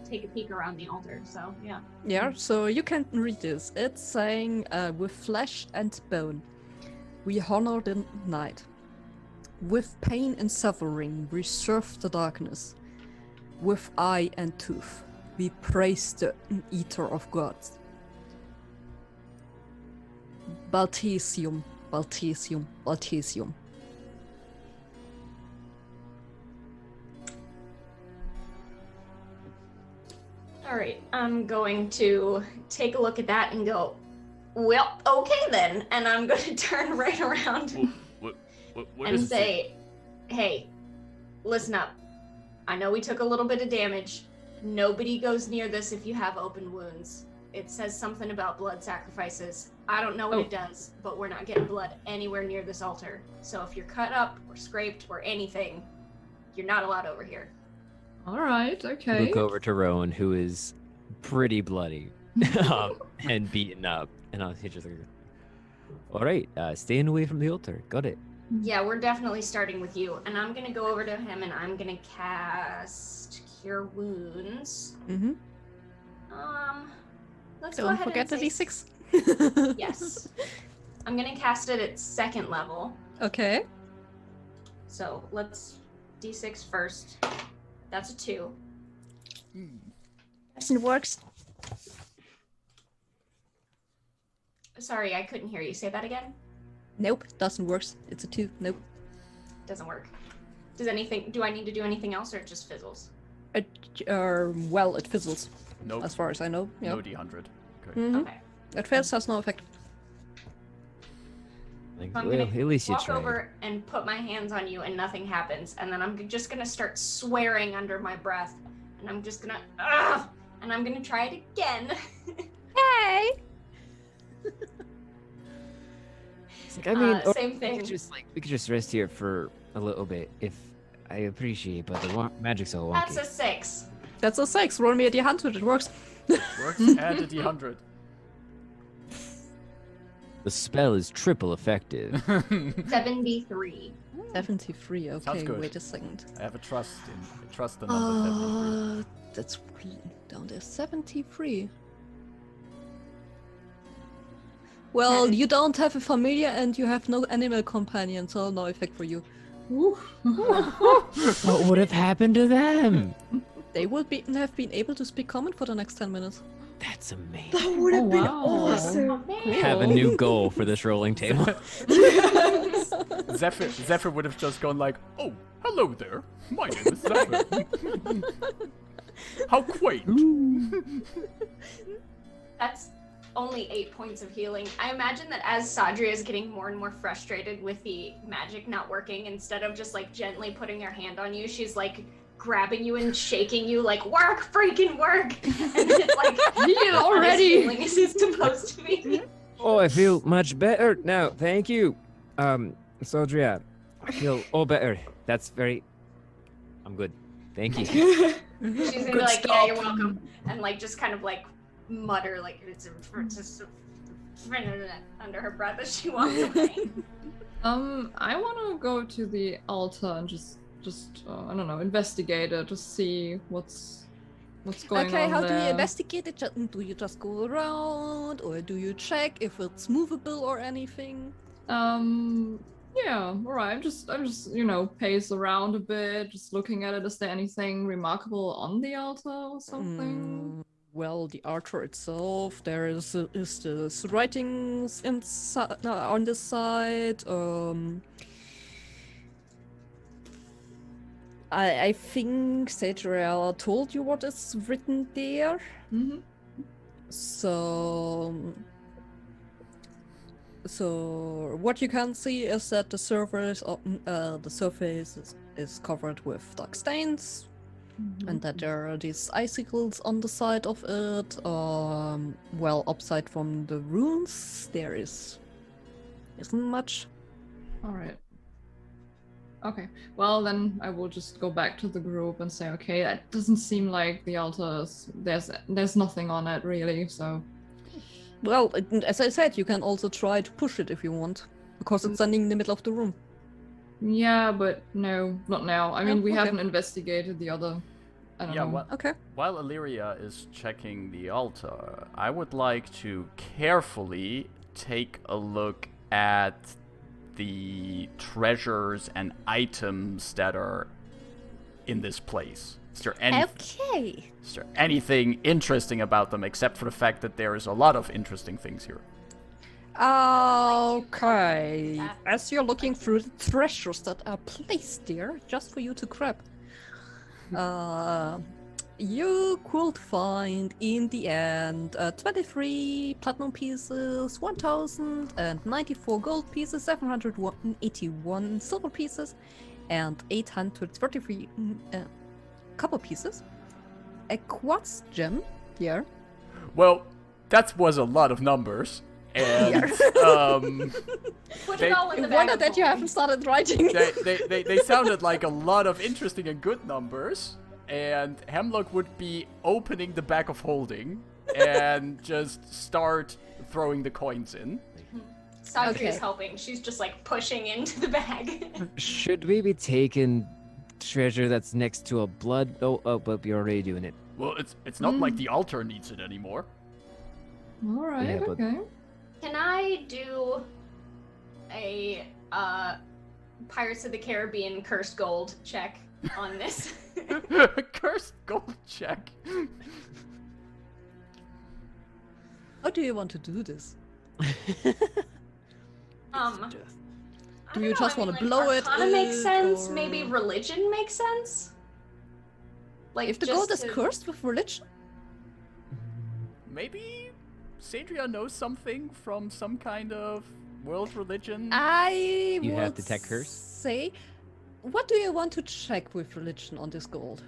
take a peek around the altar. So yeah. Yeah, so you can read this. It's saying, with flesh and bone, we honor the night. With pain and suffering, we serve the darkness. With eye and tooth, we praise the eater of gods. Baltesium, Baltesium, Baltesium. All right, I'm going to take a look at that and go, well, okay then. And I'm going to turn right around What and is it? say, hey, listen up. I know we took a little bit of damage. Nobody goes near this if you have open wounds. It says something about blood sacrifices. I don't know what it does, but we're not getting blood anywhere near this altar. So if you're cut up or scraped or anything, you're not allowed over here. All right. Okay. Look over to Rowan, who is pretty bloody and beaten up, and I'll just like, all right, staying away from the altar. Got it. Yeah, we're definitely starting with you. And I'm going to go over to him and I'm going to cast Cure Wounds. Mm-hmm. Let's go Don't ahead forget and the say d6. yes. I'm going to cast it at second level. Okay. So let's d6 first. That's a 2. It works. Sorry, I couldn't hear you. Say that again. Nope, doesn't work. It's a 2. Nope. Doesn't work. Do I need to do anything else, or it just fizzles? Well, it fizzles, Nope. as far as I know. Yeah. No D100. Okay. Mhm. Okay. It fails, has no effect. Like, I'm well, gonna at least you walk tried. over and put my hands on you, and nothing happens. And then I'm just gonna start swearing under my breath, and I'm just gonna, and I'm gonna try it again. Hey! It's like, I mean, or same thing. we could just rest here for a little bit. If I appreciate, but the magic's so wonky. That's a 6. That's a 6. Roll me a d100. It works. Works. Add a D100. The spell is triple effective. 73. 73. Sounds Okay, good. wait a second. I have a trust the number 73. That's down there. 73. Well, you don't have a familiar and you have no animal companion, so no effect for you. What would have happened to them? They will have been able to speak common for the next 10 minutes. That's amazing. That would have been wow. awesome. Have a new goal for this rolling table. Zephyr would have just gone like, "Oh, hello there. My name is Zephyr." How quaint. That's only 8 points of healing. I imagine that as Sadria is getting more and more frustrated with the magic not working, instead of just like gently putting her hand on you, she's like grabbing you and shaking you like, work, freaking work! And it's like, Heal already! Healing as it's supposed to be. Oh, I feel much better now. Thank you. Sodria, I feel all better. That's very... I'm good. Thank you. She's gonna be Good like, yeah, you're stop. welcome. And like just kind of like mutter like it's under her breath as she walks away. I want to go to the altar and just I don't know, investigate it, just see what's going on Okay, how do you there. investigate it? Do you just go around, or do you check if it's movable or anything? Yeah, alright. I'm just, pace around a bit, just looking at it. Is there anything remarkable on the altar or something? Well, the altar itself, there is the writings inside, on the side. I think Sadriel told you what is written there. Mm-hmm. So what you can see is that the surface is covered with dark stains, and that there are these icicles on the side of it. Well, upside from the runes, there isn't much. Alright. Okay. Well, then I will just go back to the group and say, okay, that doesn't seem like the altar is... There's nothing on it, really, so... Well, as I said, you can also try to push it if you want, because it's standing in the middle of the room. Yeah, but no, not now. I mean, we okay. haven't investigated the other... I don't know. Well, Okay. while Allyria is checking the altar, I would like to carefully take a look at the treasures and items that are in this place. Is there anything interesting about them, except for the fact that there is a lot of interesting things here? Okay. As you're looking through the treasures that are placed there, just for you to grab, you could find in the end 23 platinum pieces, 1094 gold pieces, 781 silver pieces, and 833 copper pieces. A quartz gem here. Well, that was a lot of numbers, and Put it all in the bag Wonder of that you holding. haven't started writing. they sounded like a lot of interesting and good numbers, and Hemlock would be opening the bag of holding and just start throwing the coins in. Sadria Okay. is helping. She's just like pushing into the bag. Should we be taking treasure that's next to a blood? Oh, but you're already doing it. Well, it's not like the altar needs it anymore. Alright, Yeah, but- okay. Can I do a Pirates of the Caribbean cursed gold check on this? Cursed gold check. How do you want to do this? Do you just want to blow it? Arcana makes sense. or- Maybe religion makes sense. Like If the just gold is to- cursed with religion? Maybe Sadria knows something from some kind of world religion. I You have would detect curse? say, what do you want to check with religion on this gold?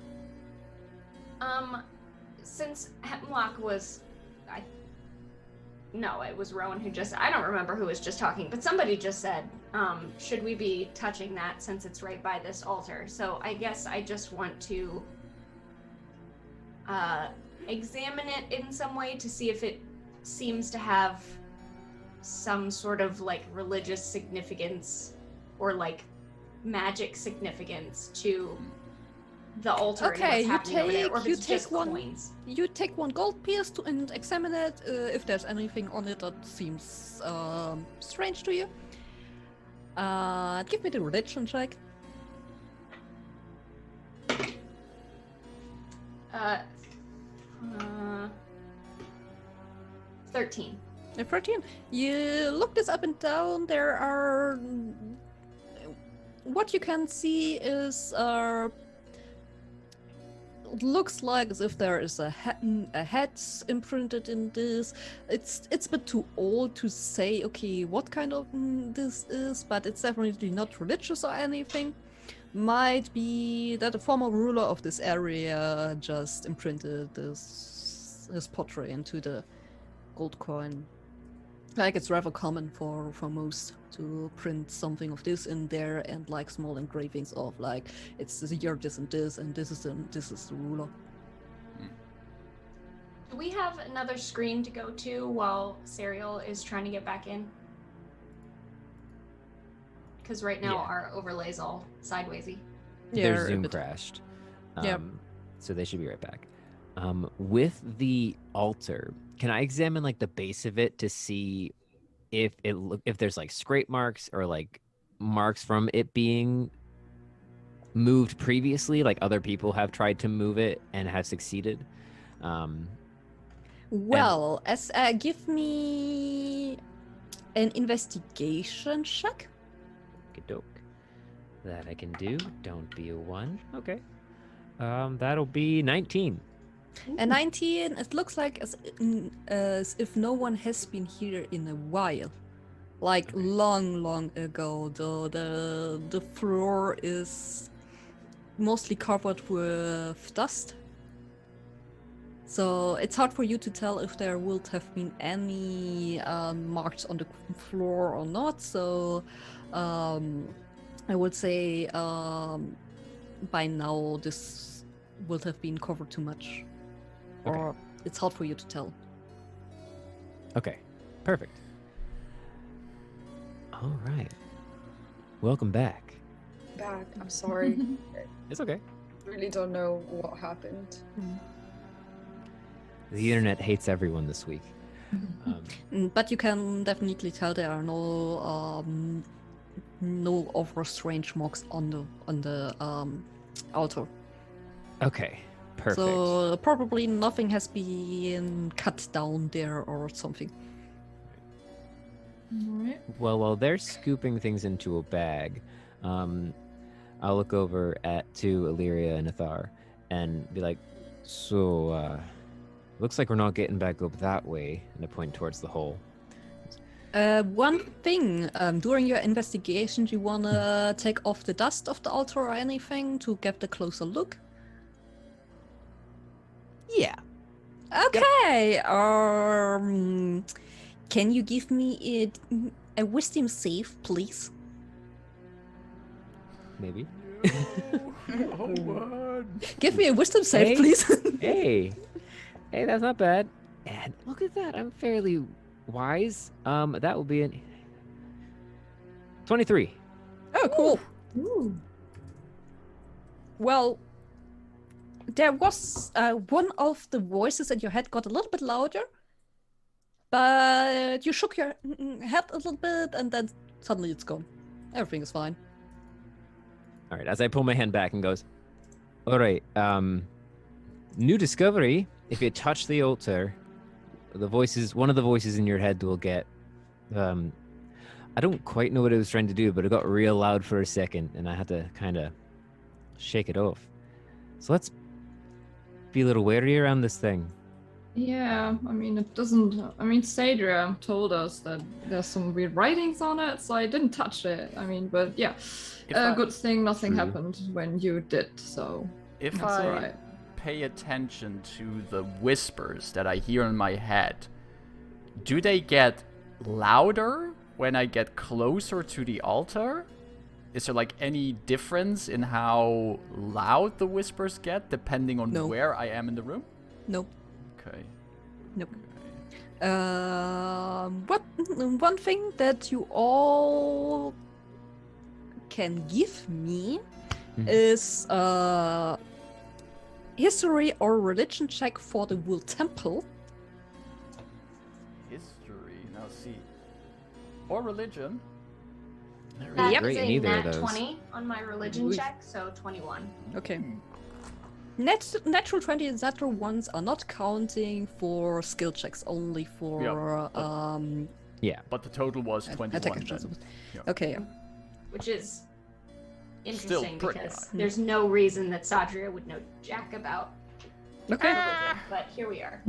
Since Hemlock was, no, it was Rowan who just, I don't remember who was just talking, but somebody just said, should we be touching that since it's right by this altar? So I guess I just want to examine it in some way to see if it seems to have some sort of like religious significance or like magic significance to the altar Okay, and what's you happening over there, or if take- you it's just take one- coins. You take one gold piece and examine it. If there's anything on it that seems strange to you, give me the religion check. 13. 13. You look this up and down. There are. What you can see is. Looks like as if there is a head imprinted in this. It's a bit too old to say, okay, what kind of this is, but it's definitely not religious or anything. Might be that a former ruler of this area just imprinted his portrait into the gold coin. Like it's rather common for most to print something of this in there, and like small engravings of like it's the year this and this is the ruler. Do we have another screen to go to while Serial is trying to get back in? Because right now Yeah. our overlay's all sidewaysy. Their a Zoom bit. crashed. Yep. So they should be right back. With the altar, can I examine like the base of it to see if there's like scrape marks or like marks from it being moved previously, like other people have tried to move it and have succeeded? Well, as give me an investigation check. Okey-doke. That I can do. Don't be a one. Okay. That'll be 19. A 19. It looks like as if no one has been here in a while, like long ago. Though the floor is mostly covered with dust, so it's hard for you to tell if there would have been any marks on the floor or not. So I would say by now this would have been covered too much. Okay. Or it's hard for you to tell. Okay. Perfect. All right. Welcome back. Back. I'm sorry. It's okay. Really don't know what happened. The internet hates everyone this week. But you can definitely tell there are no other strange marks on the altar. Okay. Perfect. So probably nothing has been cut down there or something. Alright. Well, while they're scooping things into a bag, I'll look over to Allyria and Athar and be like, so, looks like we're not getting back up that way, and I point towards the hole. One thing, during your investigation, do you wanna take off the dust of the altar or anything to get a closer look? Yeah. Okay. Can you give me a wisdom save, please? Maybe. Give me a wisdom save, Hey. please. Hey, that's not bad. And look at that, I'm fairly wise. That will be an 23. Oh, cool. Ooh. Well, there was one of the voices in your head got a little bit louder, but you shook your head a little bit, and then suddenly it's gone. Everything is fine. All right, as I pull my hand back and goes, all right, new discovery. If you touch the altar, one of the voices in your head will get I don't quite know what it was trying to do, but it got real loud for a second, and I had to kind of shake it off. So let's be a little wary around this thing. Yeah, I mean, it doesn't. I mean, Sadria told us that there's some weird writings on it, so I didn't touch it. I mean, but yeah, good thing nothing True. happened when you did, so If that's I alright. pay attention to the whispers that I hear in my head, do they get louder when I get closer to the altar? Is there like any difference in how loud the whispers get depending on No. where I am in the room? Nope. Okay. Nope. One thing that you all can give me is history or religion check for the Wool Temple. History. Now see. Or religion. Not really That is great in a either of nat those. 20 on my religion check, so 21. Okay. Natural 20 and natural ones are not counting for skill checks, only for Yeah, but the total was 21 attack then. actions. Yeah. Okay. Which is Still interesting pretty because high. there's no reason that Sadria would know jack about Okay. religion, but here we are.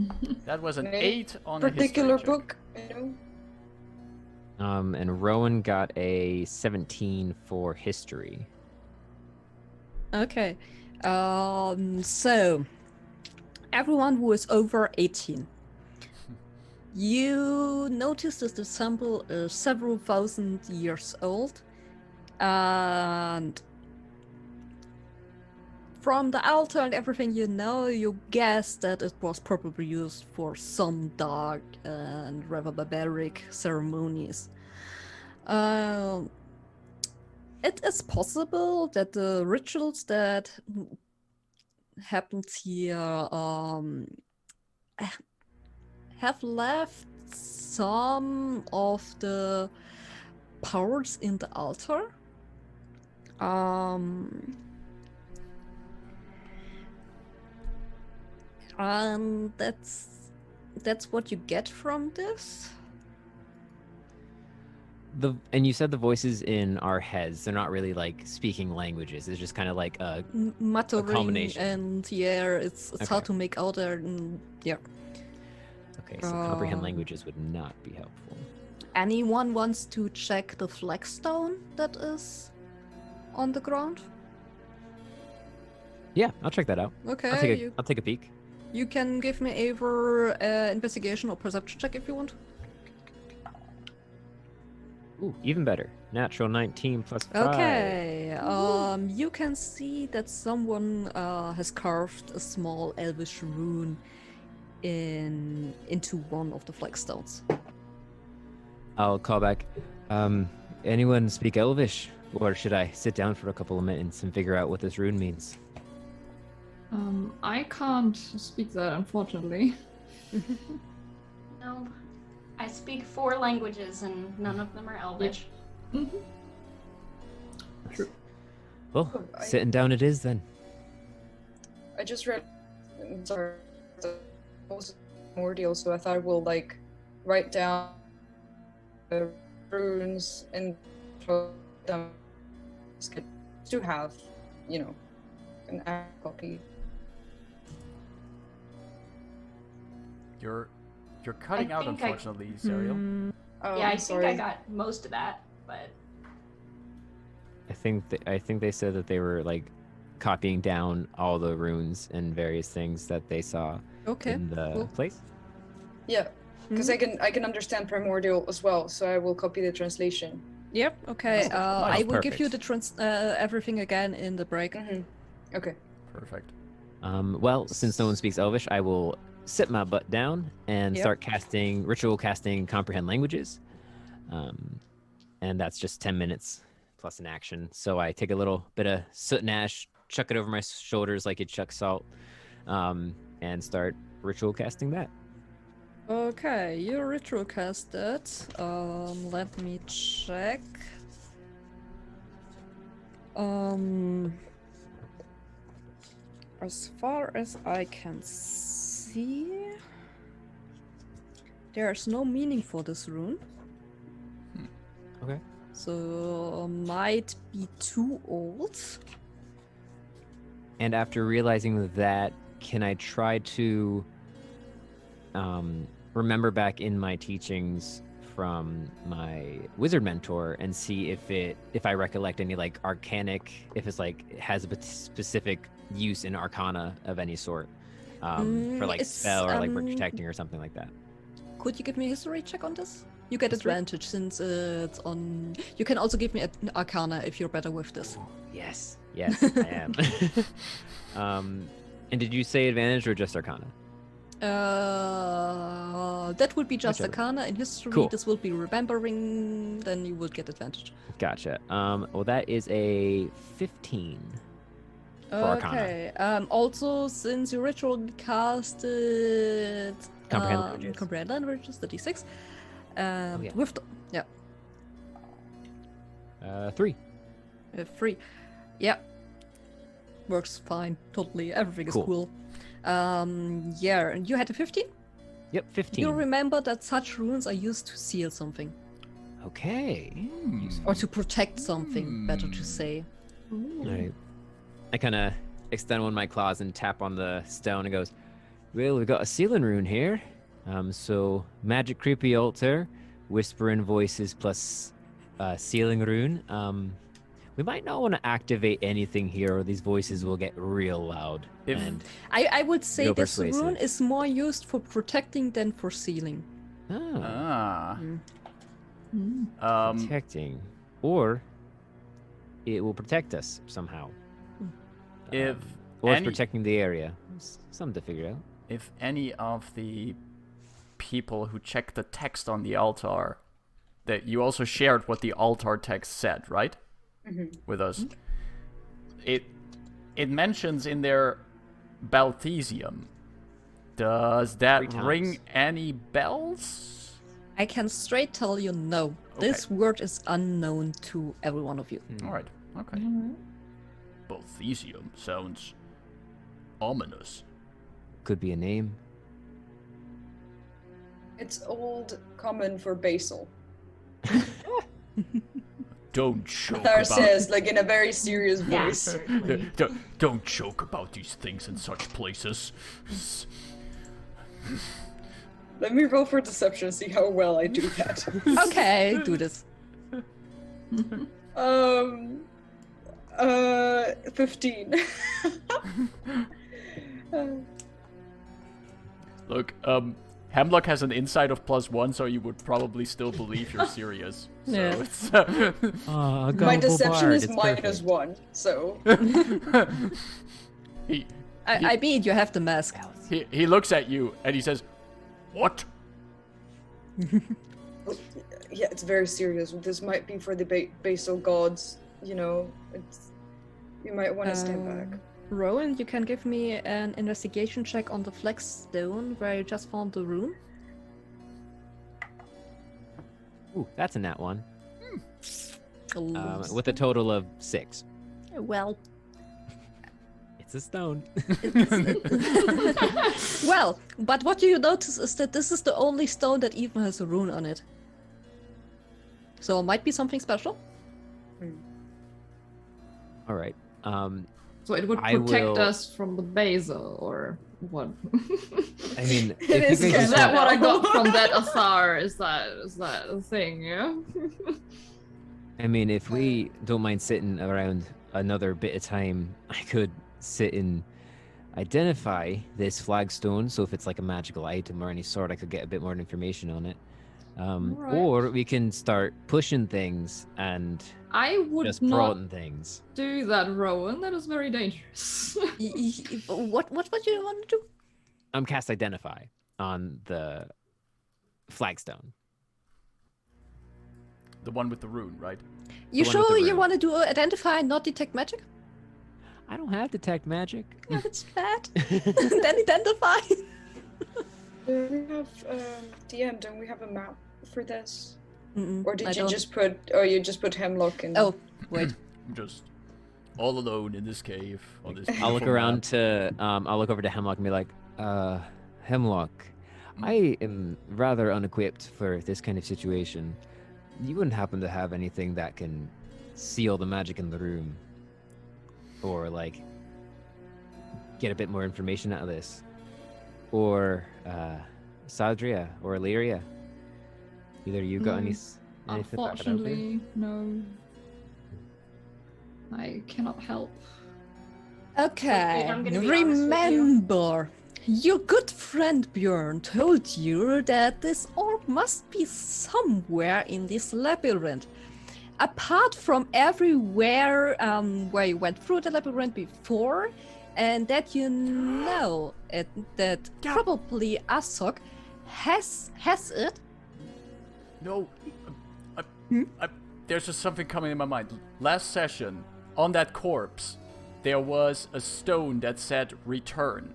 That was an Maybe 8 on a Particular history check. book, you know. And Rowan got a 17 for history. Okay. So everyone who is over 18. You notice that the temple is several thousand years old, and from the altar and everything you know, you guess that it was probably used for some dark and rather barbaric ceremonies. It is possible that the rituals that happened here have left some of the powers in the altar. And that's what you get from this. And you said the voices in our heads, they're not really like speaking languages. It's just kind of like a Muttering combination. and yeah, it's Okay. hard to make out there. And, yeah. okay, so comprehend languages would not be helpful. Anyone wants to check the flagstone that is on the ground? Yeah, I'll check that out. Okay, I'll take a peek. you can give me either investigation or perception check if you want. Ooh, even better. Natural 19 plus 5. Okay, you can see that someone has carved a small elvish rune into one of the flagstones. I'll call back. Anyone speak Elvish? Or should I sit down for a couple of minutes and figure out what this rune means? I can't speak that, unfortunately. No, I speak 4 languages and none of them are Elvish. Well, Oh, sitting down it is then. I just read. Sorry, was more deal, so I thought I will like write down the runes and put them to have, you know, an actual copy. You're cutting out, think unfortunately, Serial. Oh, Yeah, I I'm think sorry. I got most of that, but I think they said that they were like copying down all the runes and various things that they saw Okay, in the cool. place. Yeah, because I can understand primordial as well, so I will copy the translation. Yep. Okay. I will give you perfect. the everything again in the break. Okay. Perfect. Well, since no one speaks Elvish, I will sit my butt down and Yep. start ritual casting comprehend languages. And that's just 10 minutes plus an action. So I take a little bit of soot and ash, chuck it over my shoulders like you chuck salt, and start ritual casting that. Okay, you ritual cast it. Let me check. As far as I can see, there's no meaning for this rune. Okay. So might be too old. And after realizing that, can I try to remember back in my teachings from my wizard mentor and see if I recollect any like arcanic, if it's like it has a specific use in arcana of any sort, for like spell or like protecting or something like that. Could you give me a history check on this? You get History? advantage since it's on. You can also give me an arcana if you're better with this. Yes, I am. And did you say advantage or just arcana? That would be just Whichever. arcana. In history, Cool. this will be remembering. Then you would get advantage. Gotcha. Well, that is a 15 for arcana. Okay. Also, since you ritually casted Comprehend languages. comprehend languages, the D6. yeah. With the, 3. 3. Yeah. Works fine. Totally. Everything Cool. is cool. Yeah. And you had a 15? Yep, 15. You remember that such runes are used to seal something. Okay. Or to protect something, better to say. All right. I kind of extend one of my claws and tap on the stone and goes, well, we've got a sealing rune here. So magic creepy altar, whispering voices plus sealing rune. We might not want to activate anything here or these voices will get real loud. If- And I would say Real this persuasive. rune is more used for protecting than for sealing. Ah. Protecting. Or it will protect us somehow. If Or it's any- protecting the area. Something to figure out. if any of the people who checked the text on the altar, that you also shared what the altar text said, right? With us. It mentions in there Balthesium. Does that 3 ring times. any bells? I can straight tell you no. This word is unknown to every one of you. All right. Okay. Balthesium sounds ominous. Could be a name. It's old common for basil. Don't joke Thar about says, like in a very serious Yeah, voice. certainly. don't joke about these things in such places. Let me roll for deception, see how well I do that. Okay, do this. 15. Look, Hemlock has an insight of +1, so you would probably still believe you're serious. So Yeah. it's My deception is -1, so. I mean, you have the mask. he looks at you and he says, "What?" Yeah, it's very serious. This might be for the basil gods, you know. You might want to stand back. Rowan, you can give me an investigation check on the flagstone where you just found the rune. Ooh, that's a nat 1. Lose. With a total of 6. Well, It's a stone. well, but what you notice is that this is the only stone that even has a rune on it. So it might be something special. All right. So it would I protect will- us from the basil, or what? I mean, It if is you guys Is just that want- what I got from that Athar? Is that a thing? Yeah. I mean, if we don't mind sitting around another bit of time, I could sit and identify this flagstone. So if it's like a magical item or any sort, I could get a bit more information on it. Alright. Or we can start pushing things and I would just not prodding things. do that, Rowan. That is very dangerous. What do you want to do? Cast Identify on the flagstone. The one with the rune, right? You The one with sure the you rune. want to do identify and not detect magic? I don't have detect magic. Yeah, that's bad. Then identify. Do we have, DM, don't we have a map for this? Or did I you don't. just put Hemlock in? Oh, wait. I'm just all alone in this cave on this. I'll look beautiful around map. to I'll look over to Hemlock and be like, Hemlock, I am rather unequipped for this kind of situation. you wouldn't happen to have anything that can seal the magic in the room, or like get a bit more information out of this, or Sadria or Allyria? Either you got anything to back it up with? Unfortunately, no. I cannot help. Okay, I'm gonna be honest with you. remember, your good friend Björn told you that this orb must be somewhere in this labyrinth. Apart from everywhere where you went through the labyrinth before, and that you know that probably Assok has it. No, there's just something coming in my mind. Last session, on that corpse, there was a stone that said return.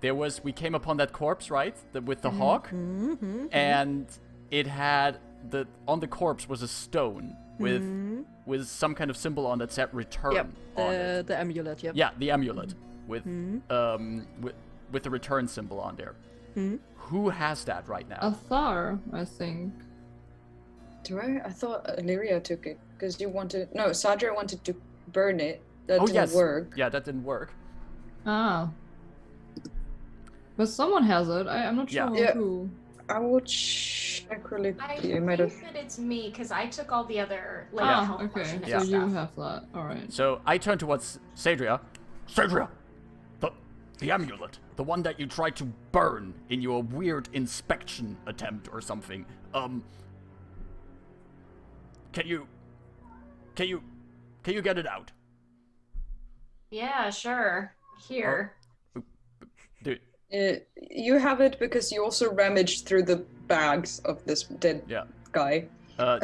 We came upon that corpse, right? With the hawk? And it had, on the corpse was a stone with some kind of symbol on that said return on it. The amulet, yep. Yeah, the amulet with the return symbol on there. Who has that right now? Athar, I think. Do I? I thought Allyria took it because you wanted. No, Sadra wanted to burn it. That didn't work. Yeah, that didn't work. Ah. But someone has it. I'm not sure who. I will check really I quickly. I think might have. that it's me because I took all the other like Ah, health okay. potion So and you stuff. have that. All right. So I turn towards Sadria. Sadria! The amulet. The one that you tried to burn in your weird inspection attempt or something. Can you get it out? Yeah, sure. Here. Dude. You have it because you also rummaged through the bags of this dead guy. Does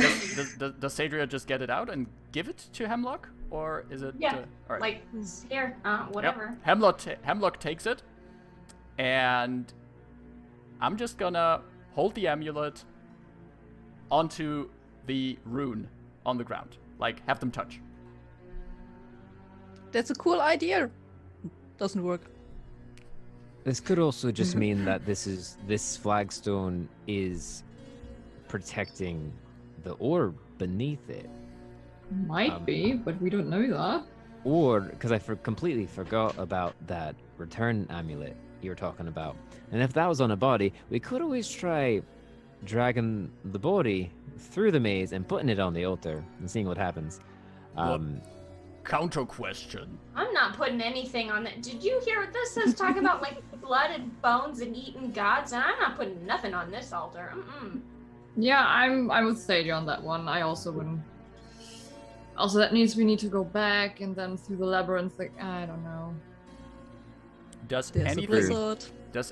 Sadria just get it out and give it to Hemlock, or is it? Yeah. All right. Like here, whatever. Yep. Hemlock takes it, and I'm just gonna hold the amulet onto the rune on the ground, like have them touch. That's a cool idea. Doesn't work. This could also just mean that this flagstone is protecting the orb beneath it. Might be, but we don't know that. Or, because I completely forgot about that return amulet you were talking about. And if that was on a body, we could always try dragging the body through the maze and putting it on the altar and seeing what happens. Counter question. I'm not putting anything on that. Did you hear what this says? Talk about like blood and bones and eating gods, and I'm not putting nothing on this altar. Yeah, I would stay on that one. I also wouldn't. Also, that means we need to go back and then through the labyrinth. Like, I don't know. Does There's a blizzard.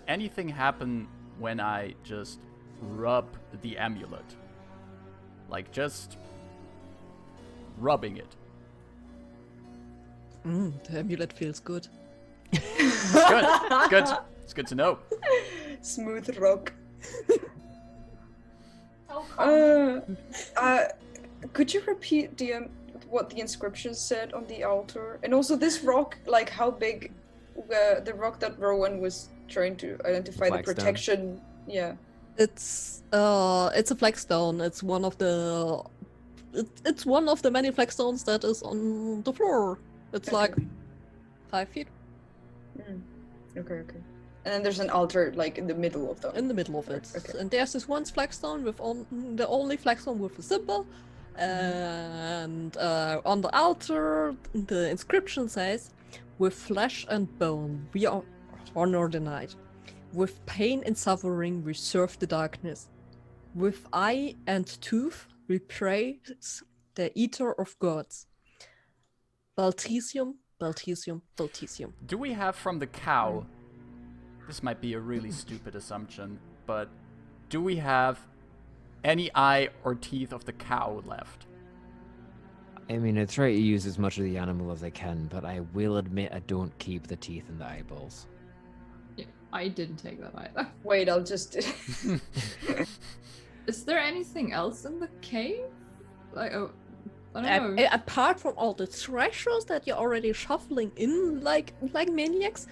anything happen when I just rub the amulet? Like just rubbing it. The amulet feels good. Good. Good. It's good to know. Smooth rock. So cool. Could you repeat what the inscription said on the altar? And also this rock, like how big, the rock that Rowan was trying to identify the Flagstone. protection. Yeah. It's a flagstone. It's one of the many flagstones that is on the floor. It's Okay. like 5 feet Okay. And then there's an altar like in the middle of them. in the middle of it. Okay. And there's this one flagstone with the only flagstone with a symbol. And on the altar, the inscription says, "With flesh and bone, we are honor the night. With pain and suffering, we serve the darkness. With eye and tooth, we praise the eater of gods. Baltesium, Baltesium, Baltesium." Do we have from the cow? This might be a really stupid assumption, but do we have any eye or teeth of the cow left? I mean, I try to use as much of the animal as I can, but I will admit I don't keep the teeth and the eyeballs. Yeah, I didn't take that either. Wait, I'll just. Is there anything else in the cave? Like, I don't know. Apart from all the treasures that you're already shuffling in like maniacs.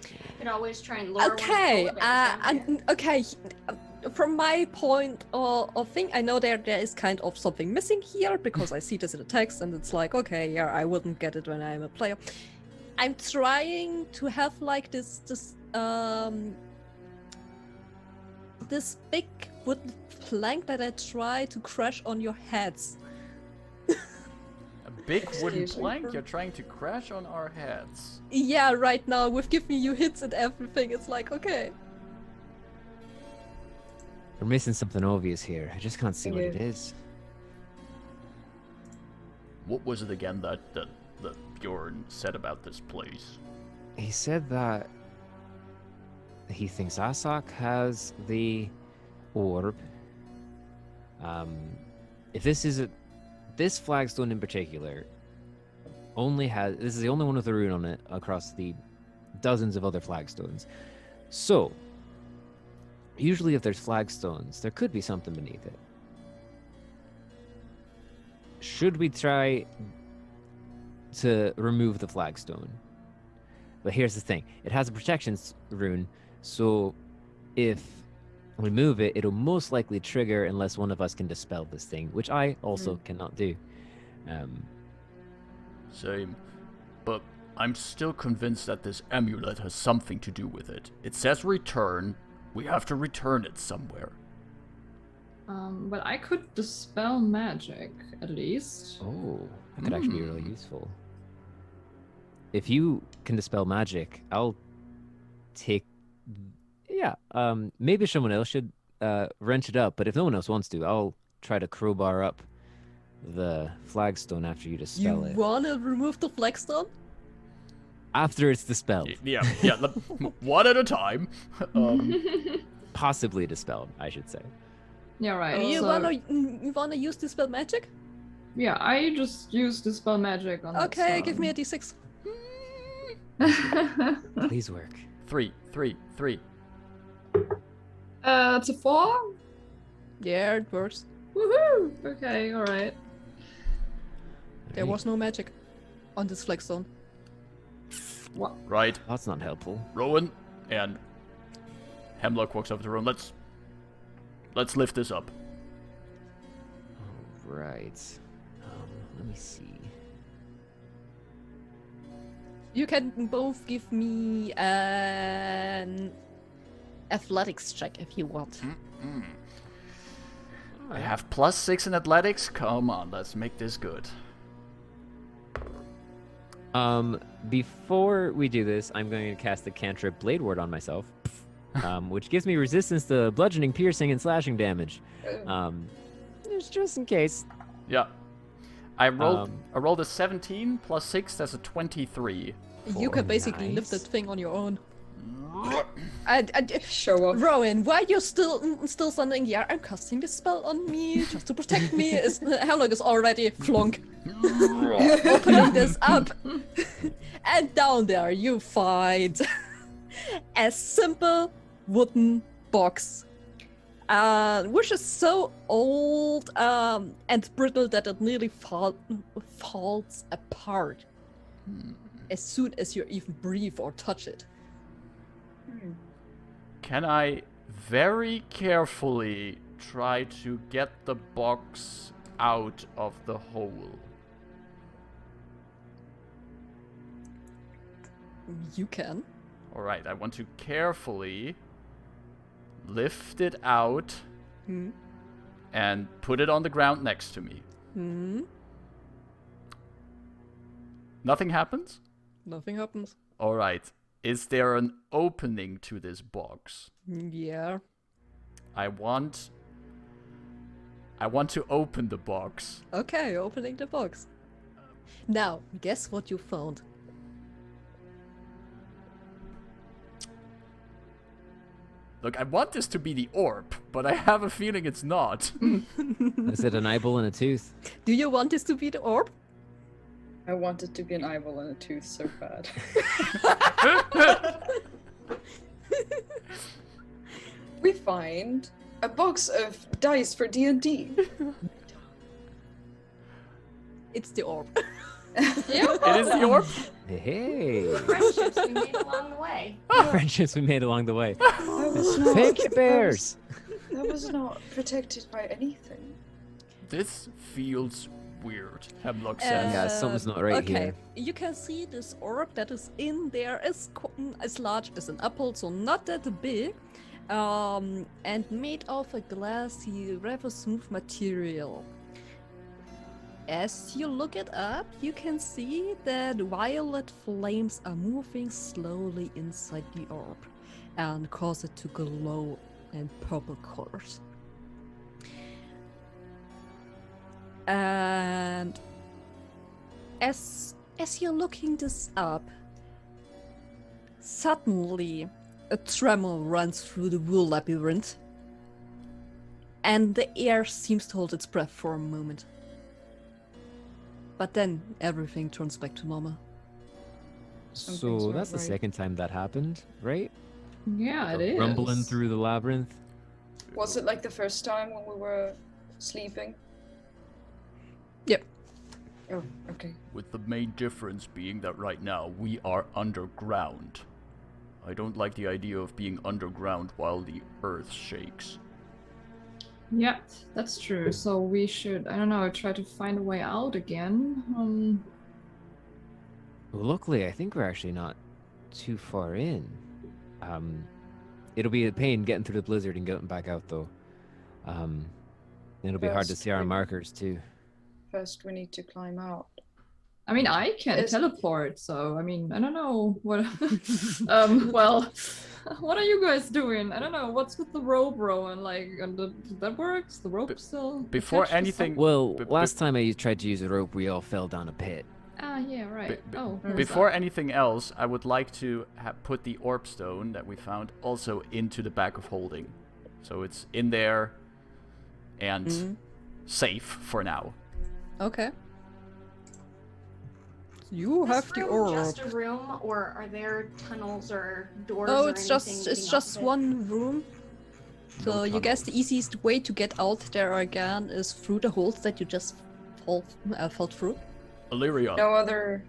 You could always try and lure Okay, one of the okay. from my point of thing, I know there is kind of something missing here because I see this in the text and it's like, okay, yeah, I wouldn't get it when I'm a player. I'm trying to have like this big wooden plank that I try to crash on your heads. A big wooden Excuse me? plank you're trying to crash on our heads. Yeah, right now with giving you hits and everything, it's like, okay. We're missing something obvious here. I just can't see what it Yeah. is. What was it again that Bjorn said about this place? He said that he thinks Assok has the orb. If this flagstone in particular this is the only one with a rune on it across the dozens of other flagstones. So, usually if there's flagstones, there could be something beneath it. Should we try to remove the flagstone? But here's the thing. It has a protection rune, so if we move it, it'll most likely trigger unless one of us can dispel this thing, which I also cannot do. Same. But I'm still convinced that this amulet has something to do with it. It says return. We have to return it somewhere. But I could dispel magic, at least. Oh, that could actually be really useful. If you can dispel magic, I'll take... Yeah, maybe someone else should wrench it up, but if no one else wants to, I'll try to crowbar up the flagstone after you dispel it. Wanna remove the flagstone? After it's dispelled. Yeah, one at a time. Possibly dispelled, I should say. Yeah, right. You so- wanna use dispel magic? Yeah, I just used dispel magic on Okay, that give me a d6. Please work. 3. It's a 4? Yeah, it works. Woohoo! Okay, alright. There was no magic on this flagstone. What? Right. That's not helpful. Rowan and Hemlock walks over to Rowan. Let's lift this up. Right. Let me see. You can both give me an athletics check if you want. I have +6 in athletics. Come on, let's make this good. Before we do this, I'm going to cast the cantrip Blade Ward on myself, which gives me resistance to bludgeoning, piercing, and slashing damage. Just in case. Yeah. I rolled a 17 +6. That's a 23. You can basically lift that Nice. thing on your own. Show off. Rowan, why you're still standing here? I'm casting this spell on me just to protect me. Hemlock is already flunk. Opening this up, and down there you find a simple wooden box, which is so old and brittle that it nearly falls apart as soon as you even breathe or touch it. Can I very carefully try to get the box out of the hole? You can. Alright, I want to carefully lift it out and put it on the ground next to me. Nothing happens? Nothing happens. Alright. Is there an opening to this box? Yeah. I want to open the box. Okay, opening the box. Now, guess what you found? Look, I want this to be the orb, but I have a feeling it's not. Is it an eyeball and a tooth? Do you want this to be the orb? I want it to be an eyeball and a tooth so bad. We find a box of dice for D&D. It's the orb. It is the orb? Hey. Friendships we made along the way. Friendships we made along the way. Thank you, bears. That was not protected by anything. This feels weird, Hemlock says. Yeah, something's not right okay. here. You can see this orb that is in there is as large as an apple, so not that big, and made of a glassy, rather smooth material. As you look it up, you can see that violet flames are moving slowly inside the orb and cause it to glow in purple colors. And as you're looking this up, suddenly a tremor runs through the wool labyrinth, and the air seems to hold its breath for a moment. But then everything turns back to normal. Something's So not that's the right. second time that happened, right? Yeah, it The is. rumbling through the labyrinth. Was it like the first time when we were sleeping? Yep. Oh, okay. With the main difference being that right now we are underground. I don't like the idea of being underground while the earth shakes. Yeah, that's true. So we should, I don't know, try to find a way out again. Well, luckily, I think we're actually not too far in. It'll be a pain getting through the blizzard and getting back out, though. It'll be hard to First, see our we- markers, too. First, we need to climb out. I mean, I can Is- teleport, so I mean, I don't know what. Well, what are you guys doing? I don't know. What's with the rope, Rowan? Like, that works. The rope still. Before attached to anything- Well, b- last time I tried to use a rope, we all fell down a pit. Ah, yeah, right. Oh, where is Before that? anything else, I would like to put the orb stone that we found also into the bag of holding. So it's in there and safe for now. Okay. You have Is the room orb. just a room, or are there tunnels or doors? Oh, or it's anything just leading up to it? one room. So No you guess the tunnels. easiest way to get out there again is through the holes that you just fell through. Allyria, No other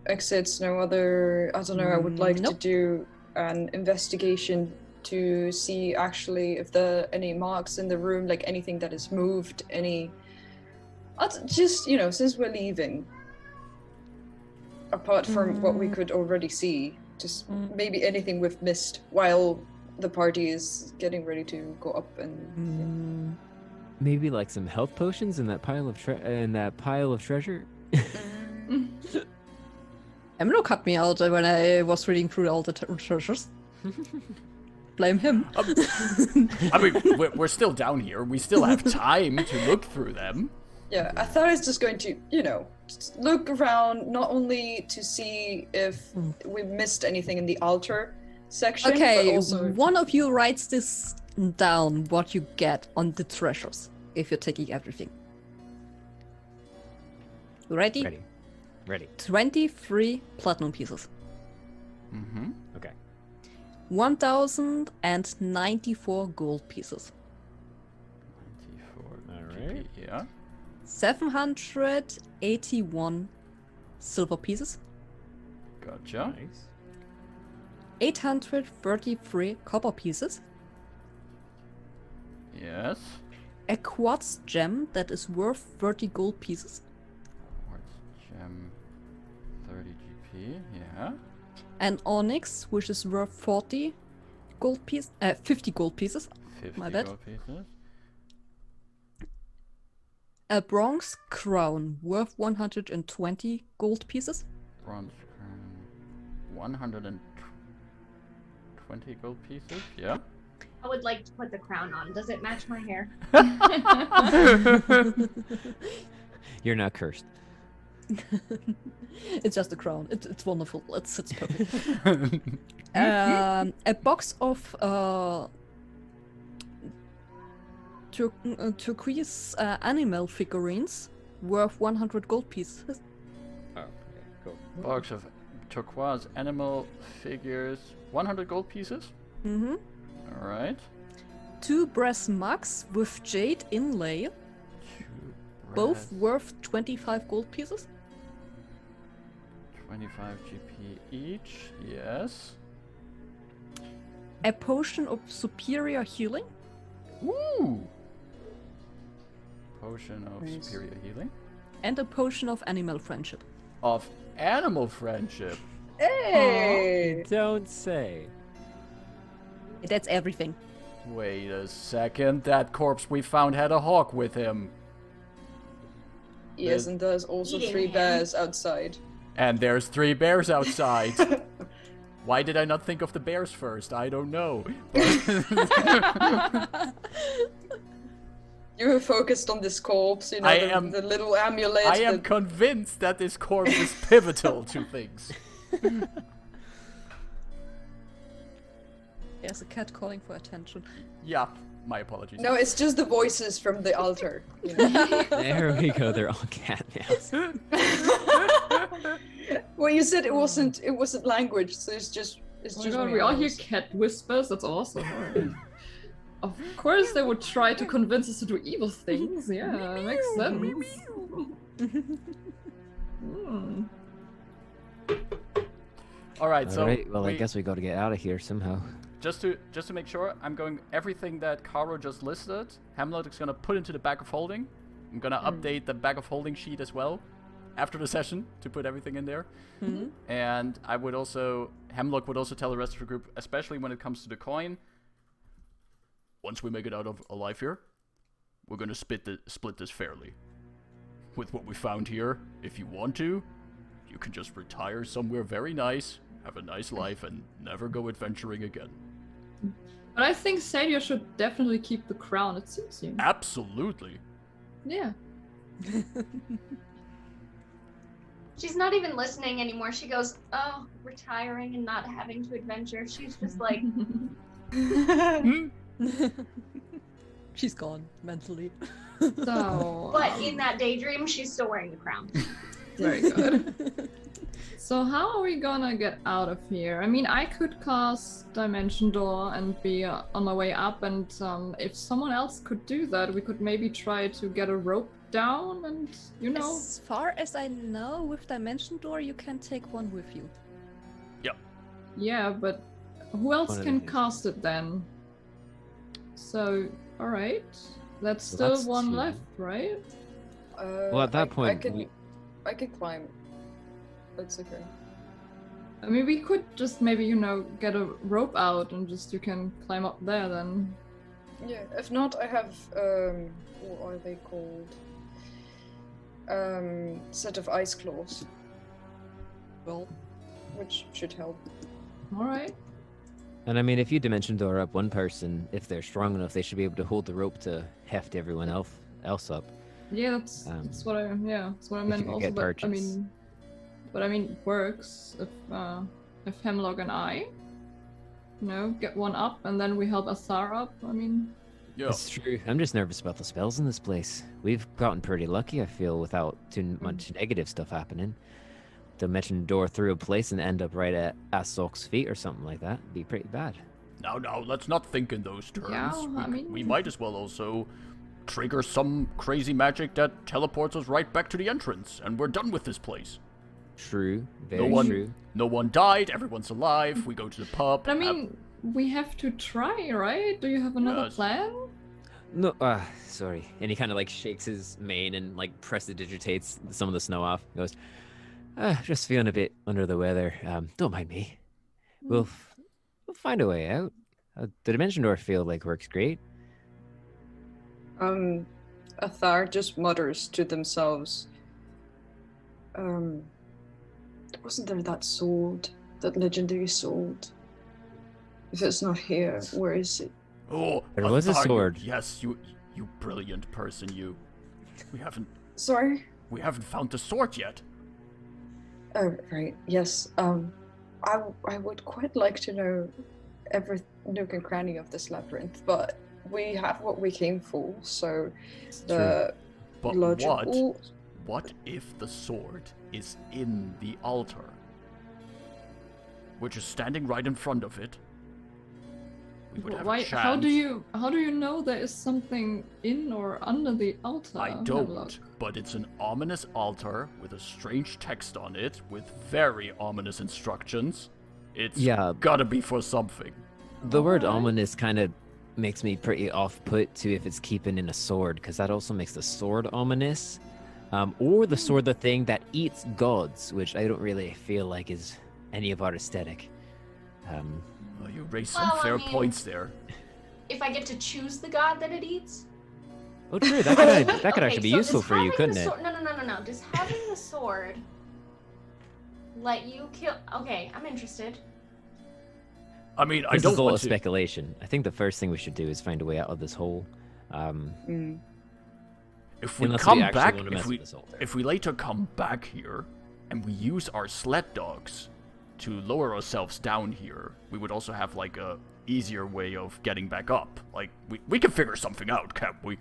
exits, no other. I don't know. I would like to Nope. do an investigation to see actually if there are any marks in the room, like anything that is moved, any. Just, since we're leaving, apart from what we could already see, just maybe anything we've missed while the party is getting ready to go up and. Maybe like some health potions in that pile of treasure. Emlo cut me out when I was reading through all the treasures. Blame him. I mean, we're still down here. We still have time to look through them. Yeah, I thought I was just going to, just look around, not only to see if we missed anything in the altar section, Okay, but also. one of you writes this down, what you get on the treasures, if you're taking everything. Ready? Ready. 23 platinum pieces. Mm-hmm. Okay. 1,094 gold pieces. 94. All GP, right. yeah. 781 silver pieces. Gotcha. Nice. 833 copper pieces. Yes. A quartz gem that is worth 30 gold pieces. Quartz gem. 30 GP, yeah. An onyx, which is worth 50 gold pieces. 50 My bad. gold pieces. A bronze crown worth 120 gold pieces. Bronze crown. 120 gold pieces, yeah. I would like to put the crown on. Does it match my hair? You're not cursed. It's just a crown. It's wonderful. It's perfect. A box of turquoise animal figurines worth 100 gold pieces. Oh, okay, cool. Box of turquoise animal figures. 100 gold pieces? Mm-hmm. Alright. 2 brass mugs with jade inlay, both worth 25 gold pieces. 25 GP each, yes. A potion of superior healing, Woo! Potion of Nice. superior healing. And a potion of animal friendship. Of animal friendship. Hey! Don't say. That's everything. Wait a second. That corpse we found had a hawk with him. Yes, and there's also Eating 3 him. bears outside. And there's 3 bears outside. Why did I not think of the bears first? I don't know. You were focused on this corpse, you know, the little amulet. I am convinced that this corpse is pivotal to things. There's a cat calling for attention. Yeah, my apologies. No, it's just the voices from the altar. You know? There we go. They're all cat meows. Well, you said it wasn't language, so it's Oh just my god, we all hear meows. cat whispers. That's awesome. Of course, they would try to convince us to do evil things. Yeah, makes sense. Hmm. All right, so Alright, well, I guess we gotta get out of here somehow. just to make sure, I'm going everything that Caro just listed. Hemlock is gonna put into the bag of holding. I'm gonna update the bag of holding sheet as well after the session to put everything in there. And I would also Hemlock would also tell the rest of the group, especially when it comes to the coin. Once we make it out of alive here, we're gonna split this fairly. With what we found here, if you want to, you can just retire somewhere very nice, have a nice life, and never go adventuring again. But I think Sadia should definitely keep the crown. It suits you. Absolutely. Yeah. She's not even listening anymore. She goes, oh, retiring and not having to adventure. She's just like, She's gone mentally. So. but in that daydream, she's still wearing the crown. Very good. So how are we gonna get out of here? I mean, I could cast Dimension Door and be on my way up, and if someone else could do that, we could maybe try to get a rope down and, you know... As far as I know, with Dimension Door, you can take one with you. Yeah, but who else One of can the- cast it then? So, alright. That's So still that's one 2. left, right? Well, at that point, I can climb. That's okay. I mean, we could just maybe, you know, get a rope out and just you can climb up there then. Yeah. If not, I have what are they called? Set of ice claws, Well, which should help. Alright. And I mean, if you dimension door up one person, if they're strong enough, they should be able to hold the rope to heft everyone else up. Yeah, that's what I that's what I if meant you could also. get But I mean, it works if Hemlock and I, you know, get one up and then we help Asar up. I mean, Yeah. That's true. I'm just nervous about the spells in this place. We've gotten pretty lucky, I feel, without too much negative stuff happening. Dimension door through a place and end up right at Assok's feet or something like that. It'd be pretty bad. Now, let's not think in those terms. Yeah, I mean- we might as well also trigger some crazy magic that teleports us right back to the entrance, and we're done with this place. True. No Very one, true. no one died. Everyone's alive. We go to the pub. but I mean, we have to try, right? Do you have another Yes. plan? No, sorry. And he kind of like shakes his mane and like prestidigitates some of the snow off. He goes, just feeling a bit under the weather. Don't mind me. We'll find a way out. The dimension door field like works great. Athar just mutters to themselves. Wasn't there that sword, that legendary sword? If it's not here, where is it? Oh, There was a Athar, sword. Yes, you brilliant person. We Sorry. haven't found the sword yet. Oh, right. Yes. I would quite like to know every nook and cranny of this labyrinth, but we have what we came for. So the But logical. what if the sword is in the altar? We're just standing right in front of it. We would have a chance. How do you know there is something in or under the altar? I Hemlock? don't, but it's an ominous altar with a strange text on it with very ominous instructions. It's Yeah. gotta be for something. The word Alright. ominous kind of makes me pretty off-put to if it's keeping in a sword, because that also makes the sword ominous. Or the sword, the thing that eats gods, which I don't really feel like is any of our aesthetic. Well, you raised some Well, I fair mean- points there. If I get to choose the god that it eats. Oh, true. That could Okay, actually be so useful does for you, having couldn't the it? sword- No. Does having the sword let you kill? Okay, I'm interested. I mean, I This don't is a lot want of to. speculation. I think the first thing we should do is find a way out of this hole. If we Unless come we actually back, want to mess with this altar. if we later come back here, and we use our sled dogs to lower ourselves down here, we would also have like a easier way of getting back up. Like we can figure something out, can't we?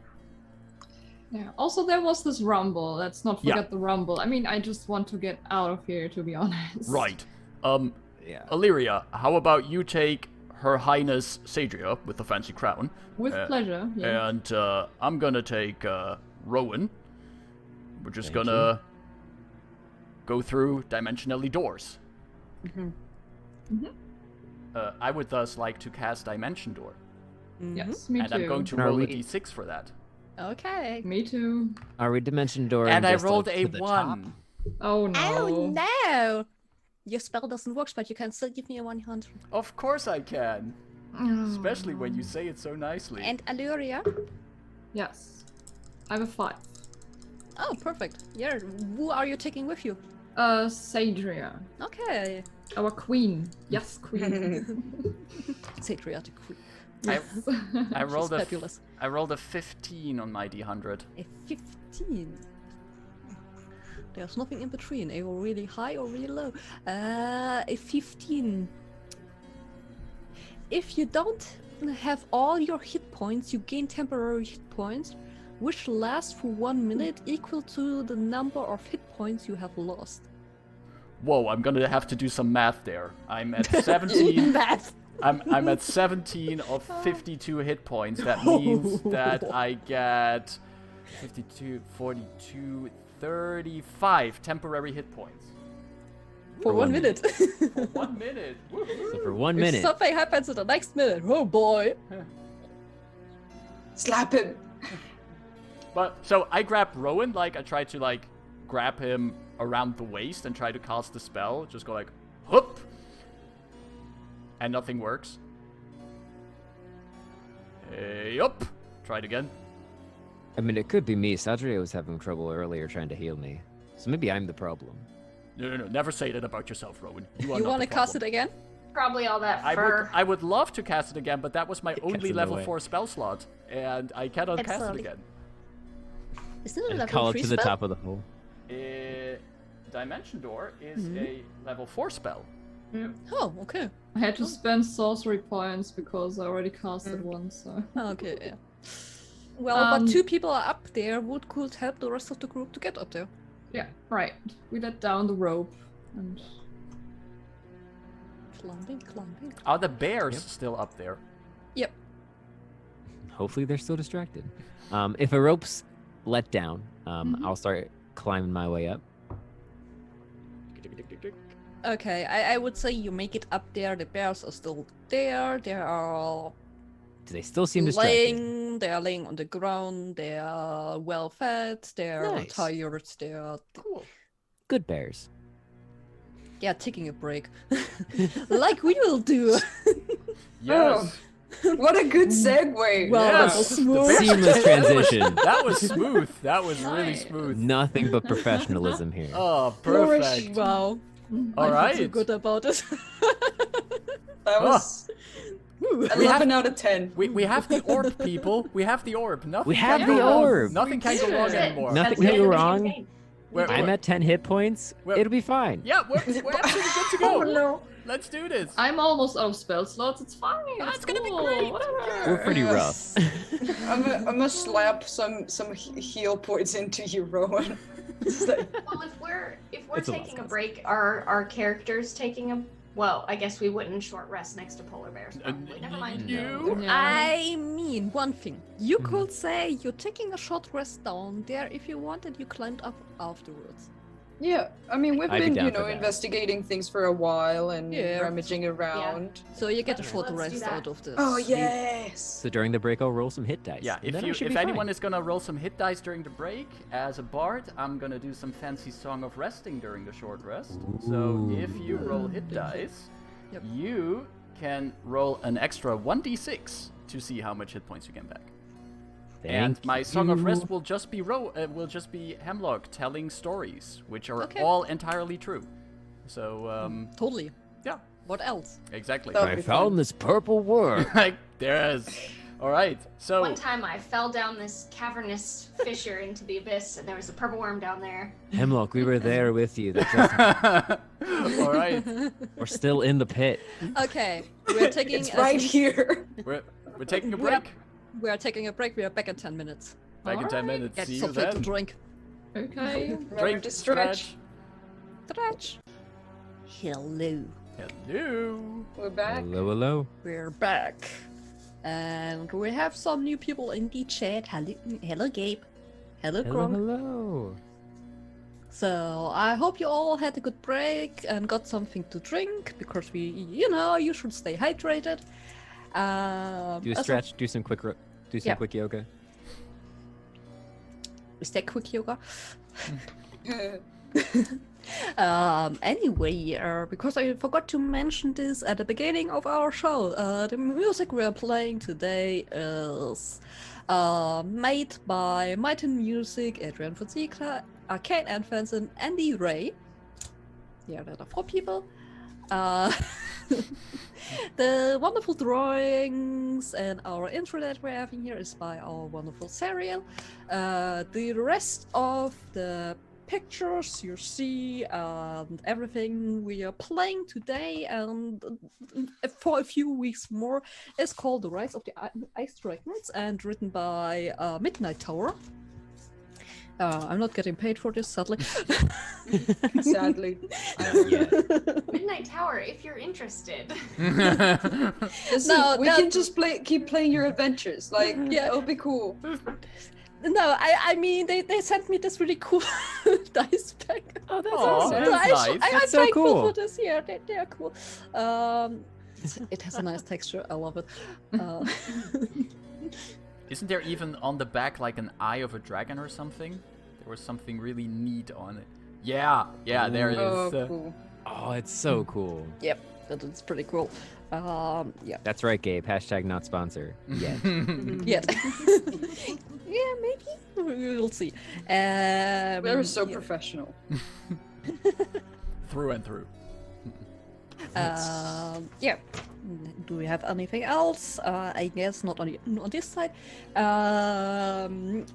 Yeah. Also, there was this rumble. Let's not Yeah. forget the rumble. I mean, I just want to get out of here, to be honest. Right. Yeah. Allyria, how about you take Her Highness Sadria with the fancy crown, With pleasure. Yeah. and I'm gonna take Rowan. We're just Thank gonna go through dimensionally doors. I would thus like to cast Dimension Door, Yes, me and too. I'm going to And are roll a we- d6 for that. Okay. Me too. Are we dimension door? And I just, rolled like, a to the top? 1. Oh no. Oh no! Your spell doesn't work, but you can still give me a 100. Of course I can, Oh. especially when you say it so nicely. And Allyria? Yes. I have a 5. Oh, perfect. Yeah, who are you taking with you? Sadria. Okay. Our queen. Yes, queen. Satriatic queen. I rolled a fabulous. I rolled a 15 on my d100. A 15. There's nothing in between, a really high or really low. A 15. If you don't have all your hit points, you gain temporary hit points, which last for 1 minute, equal to the number of hit points you have lost. Whoa, I'm gonna have to do some math there. I'm at 17. Math. I'm at 17 of 52 hit points. That means that I get 52, 42, 35 temporary hit points. For 1 minute. For 1 minute. So for 1 If minute. something happens in the next minute, oh boy. Slap him. But so I grabbed Rowan, like I tried to like grab him around the waist and try to cast the spell. Just go like, whoop, and nothing works. Hey, up. Try it again. I mean, it could be me. Sadria was having trouble earlier trying to heal me. So maybe I'm the problem. No. Never say that about yourself, Rowan. You You want to cast it again? Probably all that I fur. would love to cast it again, but that was my It gets only in the level way. 4 spell slot, and I cannot It's cast it slowly. again. Isn't it a And level call up 3 to the spell? top of the hole. Dimension Door is a level 4 spell. Oh, okay. I had to spend sorcery points because I already casted one, so. Okay, yeah. Well, but 2 people are up there. Would could help the rest of the group to get up there. Yeah, right. We let down the rope and. Climbing. Are the bears Yep. still up there? Yep. Hopefully they're still distracted. If a rope's let down, I'll start climbing my way up. Okay, I would say you make it up there. The bears are still there. They are Do they still seem distracted? They are laying on the ground. They are well fed. They are Nice. tired. They are Good bears. taking a break, like we will do. Yes. What a good segue. Well, Yes. that was The smooth. bears- Seamless transition. That was smooth. That was really Nice. smooth. Nothing but professionalism here. Oh, Flourish. perfect. Wow. All I feel so right. good about it. That was Woo. 11 out of 10. We have the orb, people. We have the orb. Nothing We have can the go wrong. orb. Nothing can go did wrong it. anymore. Nothing That's can the go end of the wrong. campaign. We're- I'm we're- at 10 hit points. Well- It'll be fine. Yeah, we're absolutely good to go. Let's do this. I'm almost out of spell slots. It's fine. It's gonna be cool, great. Whatever. We're pretty Yes. rough. I'm gonna slap some heal points into you, Rowan. It's like, Well, if we're It's a lot taking a less. break, are our characters taking a? Well, I guess we wouldn't short rest next to polar bears. Probably. Never mind. No. Yeah. I mean, one thing. You could say you're taking a short rest down there. If you wanted, you climbed up afterwards. Yeah, I mean, we've I'd be been, down you for know, that. investigating things for a while and Yeah. rummaging around. So you get a Okay, short let's do rest that. out of this. Oh, yes! So during the break, I'll roll some hit dice. Yeah, and then I should if be anyone fine. is gonna roll some hit dice during the break, as a bard, I'm gonna do some fancy Song of Resting during the short rest. So if you roll hit dice, Yep. you can roll an extra 1d6 to see how much hit points you get back. And Thank my Song of you. Rest will just be Hemlock telling stories, which are Okay. all entirely true. So Totally. yeah, What else? exactly. That'll I be found fun. this purple worm. Like there's. All right. So One time I fell down this cavernous fissure into the abyss, and there was a purple worm down there. Hemlock, we were there with you. That just, all right. we're still in the pit. Okay, we're taking It's right here. We're taking a break. We are taking a break. We are back in 10 minutes. Back in 10 minutes. Get See you something to then. drink. Okay. Remember Drink, to stretch. Stretch. Hello. Hello. We're back. Hello, hello. We're back. And we have some new people in the chat. Hello Gabe. Hello, Hello, Grom. hello. So I hope you all had a good break and got something to drink because you should stay hydrated. Do a as stretch. Do some quick. Do some Yeah. quick yoga. Is that quick yoga? Anyway, because I forgot to mention this at the beginning of our show, the music we are playing today is made by Might and Music, Adrian Fonseca, Arcane Anfans, and Andy Ray. Yeah, there are 4 people. The wonderful drawings and our intro that we're having here is by our wonderful Serial. The rest of the pictures you see and everything we are playing today and for a few weeks more is called The Rise of the Ice Dragons and written by Minotaur. I'm not getting paid for this, sadly. Sadly. Yeah. Midnight Tower, if you're interested. Listen, No, we no. can just keep playing your adventures. Like, Yeah. it'll be cool. No, I mean they sent me this really cool dice pack. Oh, that's Aw, awesome. that's nice. I'm That's so thankful cool. for this. Yeah, they are cool. It has a nice texture. I love it. Isn't there even on the back like an eye of a dragon or something? There was something really neat on it. Yeah, there it Oh, is. cool. Oh, it's so cool. Yep, that's pretty cool. Yeah. That's right, Gabe. Hashtag not sponsor. Yeah. Yeah. Yeah, maybe we'll see. They're so yeah. professional. Through and through. Yeah. Do we have anything else? I guess not on this side.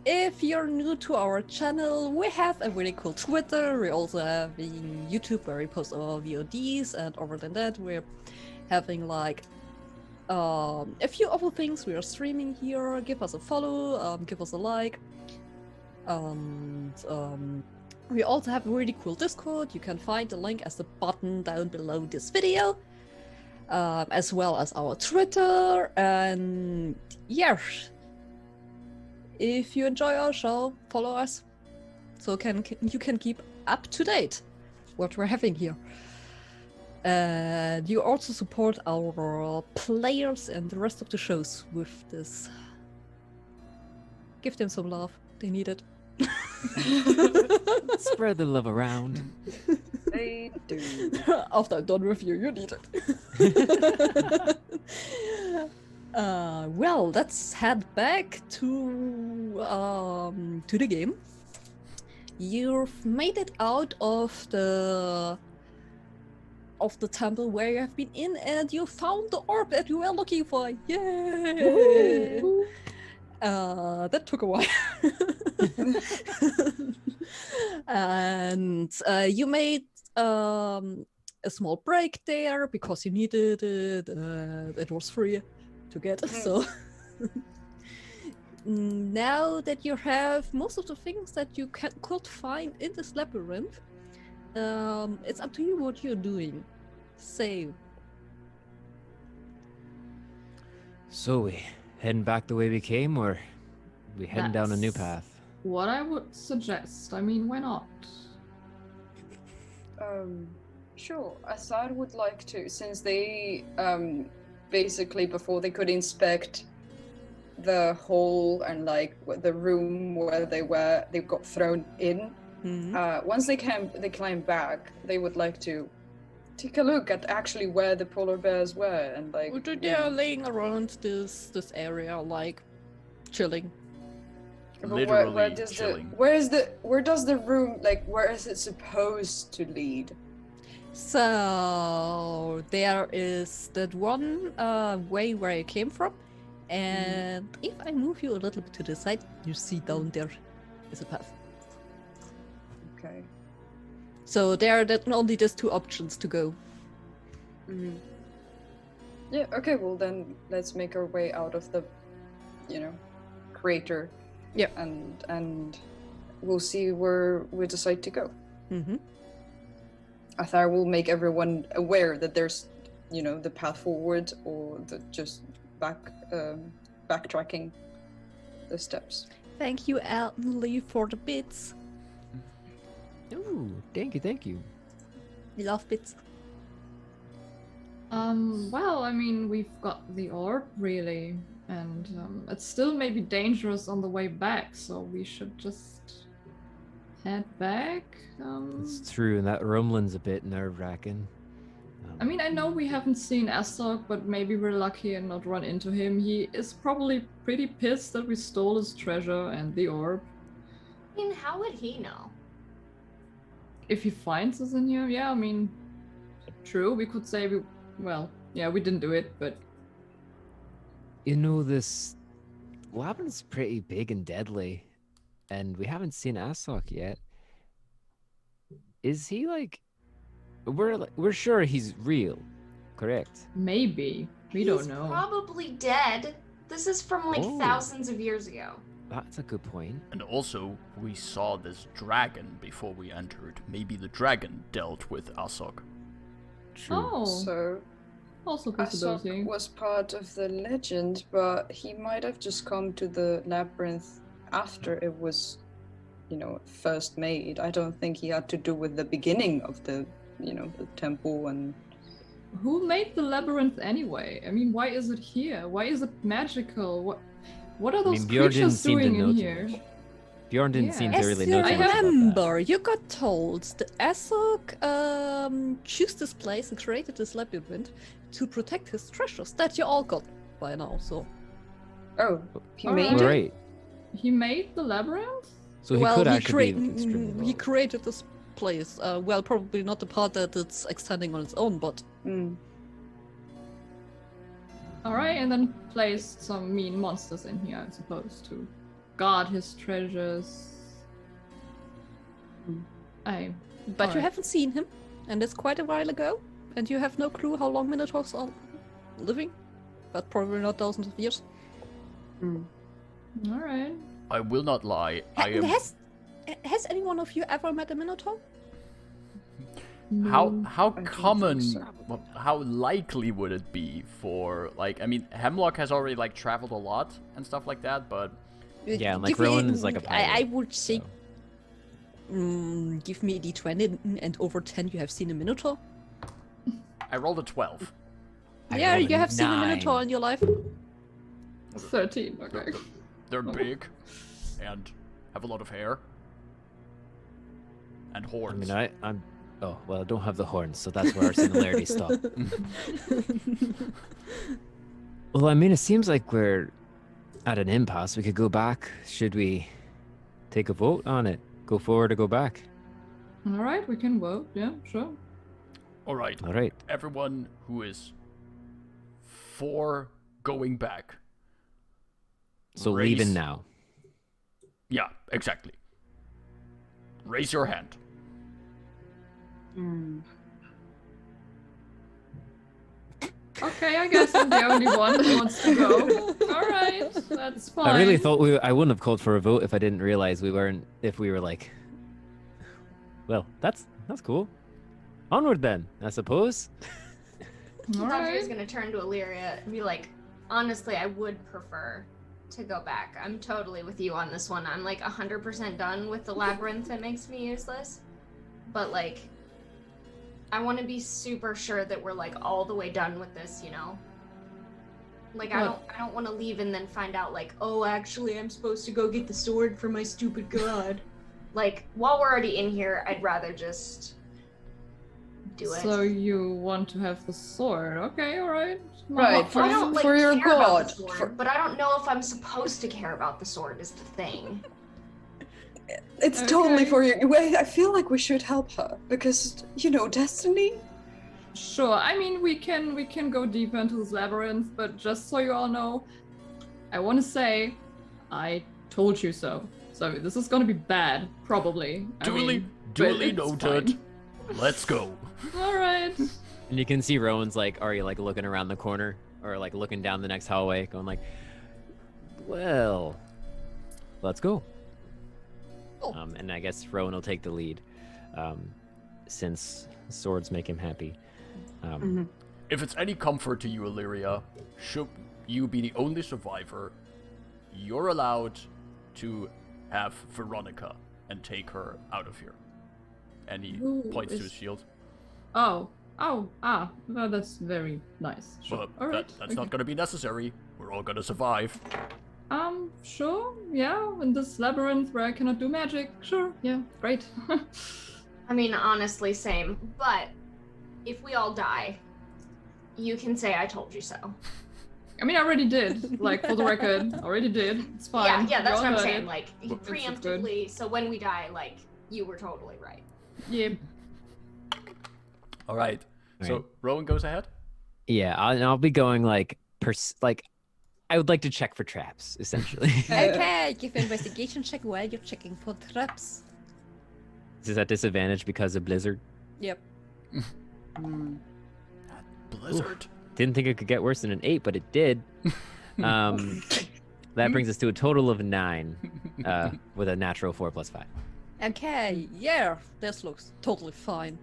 If you're new to our channel, we have a really cool Twitter. We also have a YouTube where we post our VODs, and other than that, we're having like a few other things. We are streaming here. Give us a follow. Give us a like. We also have a really cool Discord. You can find the link as the button down below this video, as well as our Twitter. And yeah, if you enjoy our show, follow us so you can keep up to date what we're having here. And you also support our players and the rest of the shows with this. Give them some love. They need it. Spread the love around. They do. After I'm done with you, you need it. Well, let's head back to the game. You've made it out of the temple where you have been in, and you found the orb that you were looking for. Yay! That took a while. And you made a small break there because you needed it. It was free to get. So now that you have most of the things that you could find in this labyrinth, it's up to you what you're doing. Say. So we heading back the way we came, or we heading down a new That's- path? What I would suggest, I mean, why not? Sure. Assad would like to, since they basically before they could inspect the hole and like the room where they got thrown in. Once they climb back, they would like to take a look at actually where the polar bears were and like. They're laying around this area, like chilling. Literally where does chilling. where does the room, like, where is it supposed to lead? So there is that one way where I came from, and if I move you a little bit to the side, you see down there is a path. Okay. So there are only just 2 options to go. Yeah. Okay. Well, then let's make our way out of the, crater. Yeah. And we'll see where we decide to go. Athar will make everyone aware that there's, the path forward or just backtracking the steps. Thank you, Allie, for the bits. Ooh, thank you. We love bits. Well, I mean, we've got the orb, really, and it's still maybe dangerous on the way back, so we should just head back. It's true, and that rumbling's a bit nerve-wracking. I mean, I know we haven't seen Assok, but maybe we're lucky and not run into him. He is probably pretty pissed that we stole his treasure and the orb. I mean, how would he know? If he finds us in here, yeah, I mean, true, we could say we didn't do it, but... This labyrinth's pretty big and deadly, and we haven't seen Assok yet. Is he, like... We're sure he's real, correct? Maybe. We don't know. He's probably dead. This is from, like, thousands of years ago. That's a good point. And also, we saw this dragon before we entered. Maybe the dragon dealt with Assok. True. Oh, So also possibility. Assok was part of the legend, but he might have just come to the labyrinth after it was, first made. I don't think he had to do with the beginning of the, the temple and... Who made the labyrinth anyway? I mean, why is it here? Why is it magical? What are those Bjorn didn't creatures seem to doing know in too here? much. Bjorn didn't seem to As really you know too much about that. remember, you got told that Assok chose this place and created this labyrinth to protect his treasures that you all got by now, so... Oh, he Alright. made it? Right. He made the labyrinth? So he could actually be extremely he involved. created this place. Probably not the part that it's extending on its own, but... Alright, and then placed some mean monsters in here, I suppose, to guard his treasures. But you Alright. haven't seen him, and it's quite a while ago, and you have no clue how long Minotaurs are living, but probably not thousands of years. Alright. I will not lie. Has any one of you ever met a Minotaur? How don't common, think so. well, how likely would it be for, like, I mean, Hemlock has already, like, traveled a lot and stuff like that, but... Yeah, and, like, Give me- Rowan is like a pilot, I would say, so. give me a d20, and over 10 you have seen a Minotaur. I rolled a 12. I Yeah, rolled a you have seen a 9. Minotaur in your life. 13, okay. They're big and have a lot of hair and I horns. mean, I'm... Oh, well, I don't have the horns, so that's where our similarities stop. Well, I mean, it seems like we're at an impasse. We could go back. Should we take a vote on it? Go forward or go back? Alright, we can vote, yeah, sure. All right, All right. everyone who is for going back. So raise- leaving now. Yeah, exactly. Raise your hand. Okay, I guess I'm the only one who wants to go. Alright, that's fine. I really thought I wouldn't have called for a vote if I didn't realize we weren't. If we were like, well, that's cool. Onward then, I suppose. I thought he was Alright. gonna turn to Allyria and be like, honestly, I would prefer to go back. I'm totally with you on this one. I'm like 100% done with the labyrinth that makes me useless. But like, I want to be super sure that we're like all the way done with this, you know? Like I don't want to leave and then find out like, oh, actually I'm supposed to go get the sword for my stupid god. Like while we're already in here, I'd rather just do it. So you want to have the sword? Okay, all right. Right, I don't like for your care about god. the sword, but I don't know if I'm supposed to care about the sword is the thing. It's totally for you. Wait, I feel like we should help her because destiny. Sure. I mean, we can go deeper into this labyrinth, but just so you all know, I want to say, I told you so. So this is gonna be bad, probably. Duly noted. Fine. Let's go. All right. And you can see Rowan's like already like looking around the corner or like looking down the next hallway, going like, "Well, let's go." And I guess Rowan will take the lead, since swords make him happy. If it's any comfort to you, Allyria, should you be the only survivor, you're allowed to have Veronica and take her out of here. And he points to his shield. Well, that's very nice. Sure. But All right. that's not going to be necessary. We're all going to survive. Sure. Yeah, in this labyrinth where I cannot do magic. Sure. Yeah. Great. I mean, honestly, same. But if we all die, you can say I told you so. I mean, I already did. Like, for the record, already did. It's fine. Yeah, that's You what I'm all saying. heard Like, It's good. preemptively, so when we die, like, you were totally right. Yeah. All right. So Rowan goes ahead. Yeah, I'll be going like I would like to check for traps, essentially. Okay, give an investigation check while you're checking for traps. Is that disadvantage because of Blizzard? Yep. Blizzard. Didn't think it could get worse than an 8, but it did. That brings us to a total of 9, with a natural 4 plus 5. Okay, yeah, this looks totally fine.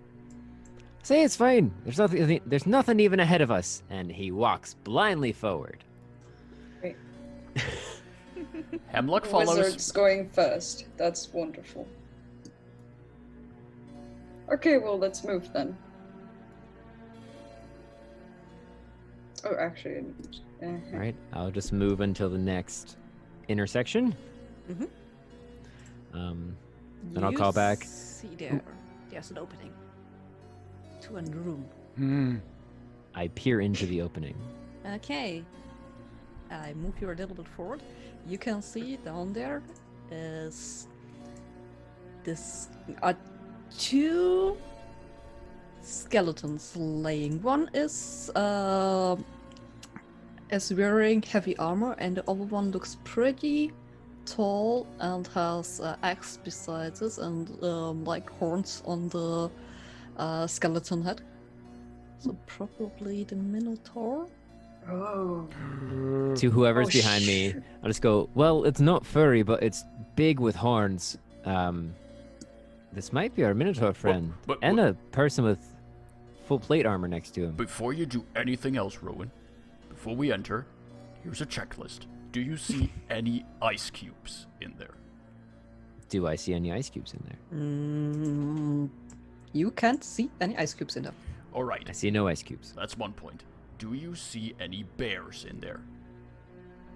Say it's fine. There's nothing even ahead of us. And he walks blindly forward. Great. Hemlock follows. Wizard's going first. That's wonderful. Okay, well, let's move then. Oh, actually, All right, I'll just move until the next intersection. Then I'll call back. See there's an opening to a room. I peer into the opening. Okay. I move you a little bit forward. You can see down there is this two skeletons laying. One is wearing heavy armor, and the other one looks pretty tall and has axe beside it and like horns on the skeleton head. So probably the Minotaur. Oh. To whoever's behind me, I'll just go, well, it's not furry, but it's big with horns. This might be our Minotaur friend. And a person with full plate armor next to him. Before you do anything else, Rowan, before we enter, here's a checklist. Do you see any ice cubes in there? Do I see any ice cubes in there? You can't see any ice cubes in there. All right. I see no ice cubes. That's one point. Do you see any bears in there?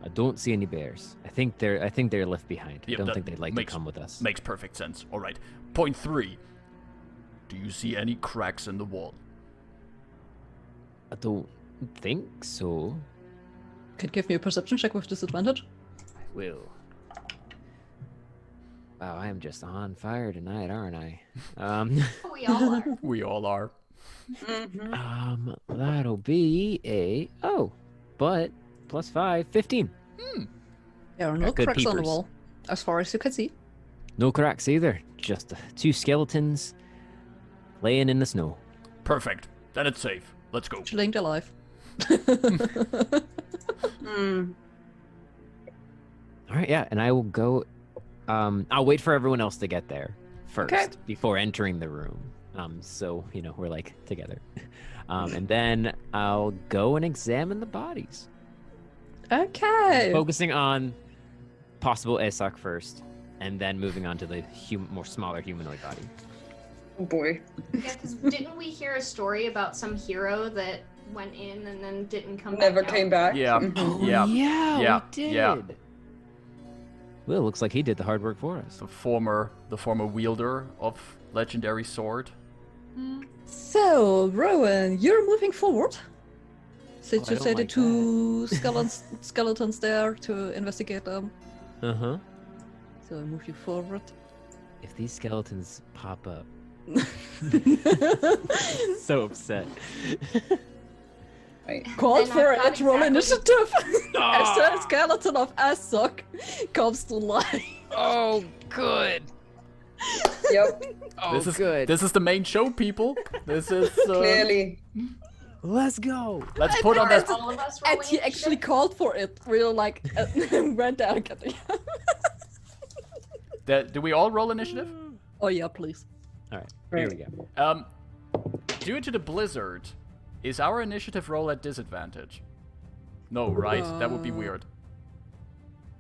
I don't see any bears. I think they're left behind. Yeah, I don't that think they'd like to come with us. Makes perfect sense. All right. Point 3. Do you see any cracks in the wall? I don't think so. Could give me a perception check with disadvantage. I will. Wow, I am just on fire tonight, aren't I? We all are. We all are. That'll be but plus 5, 15. There are no Good cracks on the peepers. wall, as far as you can see. No cracks either. Just 2 skeletons laying in the snow. Perfect. Then it's safe. Let's go. Chilling alive. All right, yeah, and I will go. I'll wait for everyone else to get there first Okay. before entering the room. So we're like together, and then I'll go and examine the bodies, Okay. focusing on possible Assok first, and then moving on to the more smaller humanoid body. Oh boy. Yeah, because didn't we hear a story about some hero that went in and then didn't come Never back came out? back. Yeah. Mhm. Oh, Yeah. yeah, Yeah. we did. Yeah. Well, looks like he did the hard work for us. The former wielder of legendary sword. So, Rowan, you're moving forward. Since Oh, I you don't said the like two skeletons there to investigate them. Uh-huh. So I move you forward. If these skeletons pop up, so upset. Right. Called Then for I've got it, roll exactly- initiative! As the skeleton of Assok comes to life. Oh, good. Yep. Oh, This is good. This is the main show, people. This is Clearly. Let's go. Let's put on Are that. all of us And rolling he actually initiative? called for it. We were like, went down and got the Do we all roll initiative? Oh yeah, please. All right, here we go. Due to the blizzard, is our initiative roll at disadvantage? No, right? That would be weird.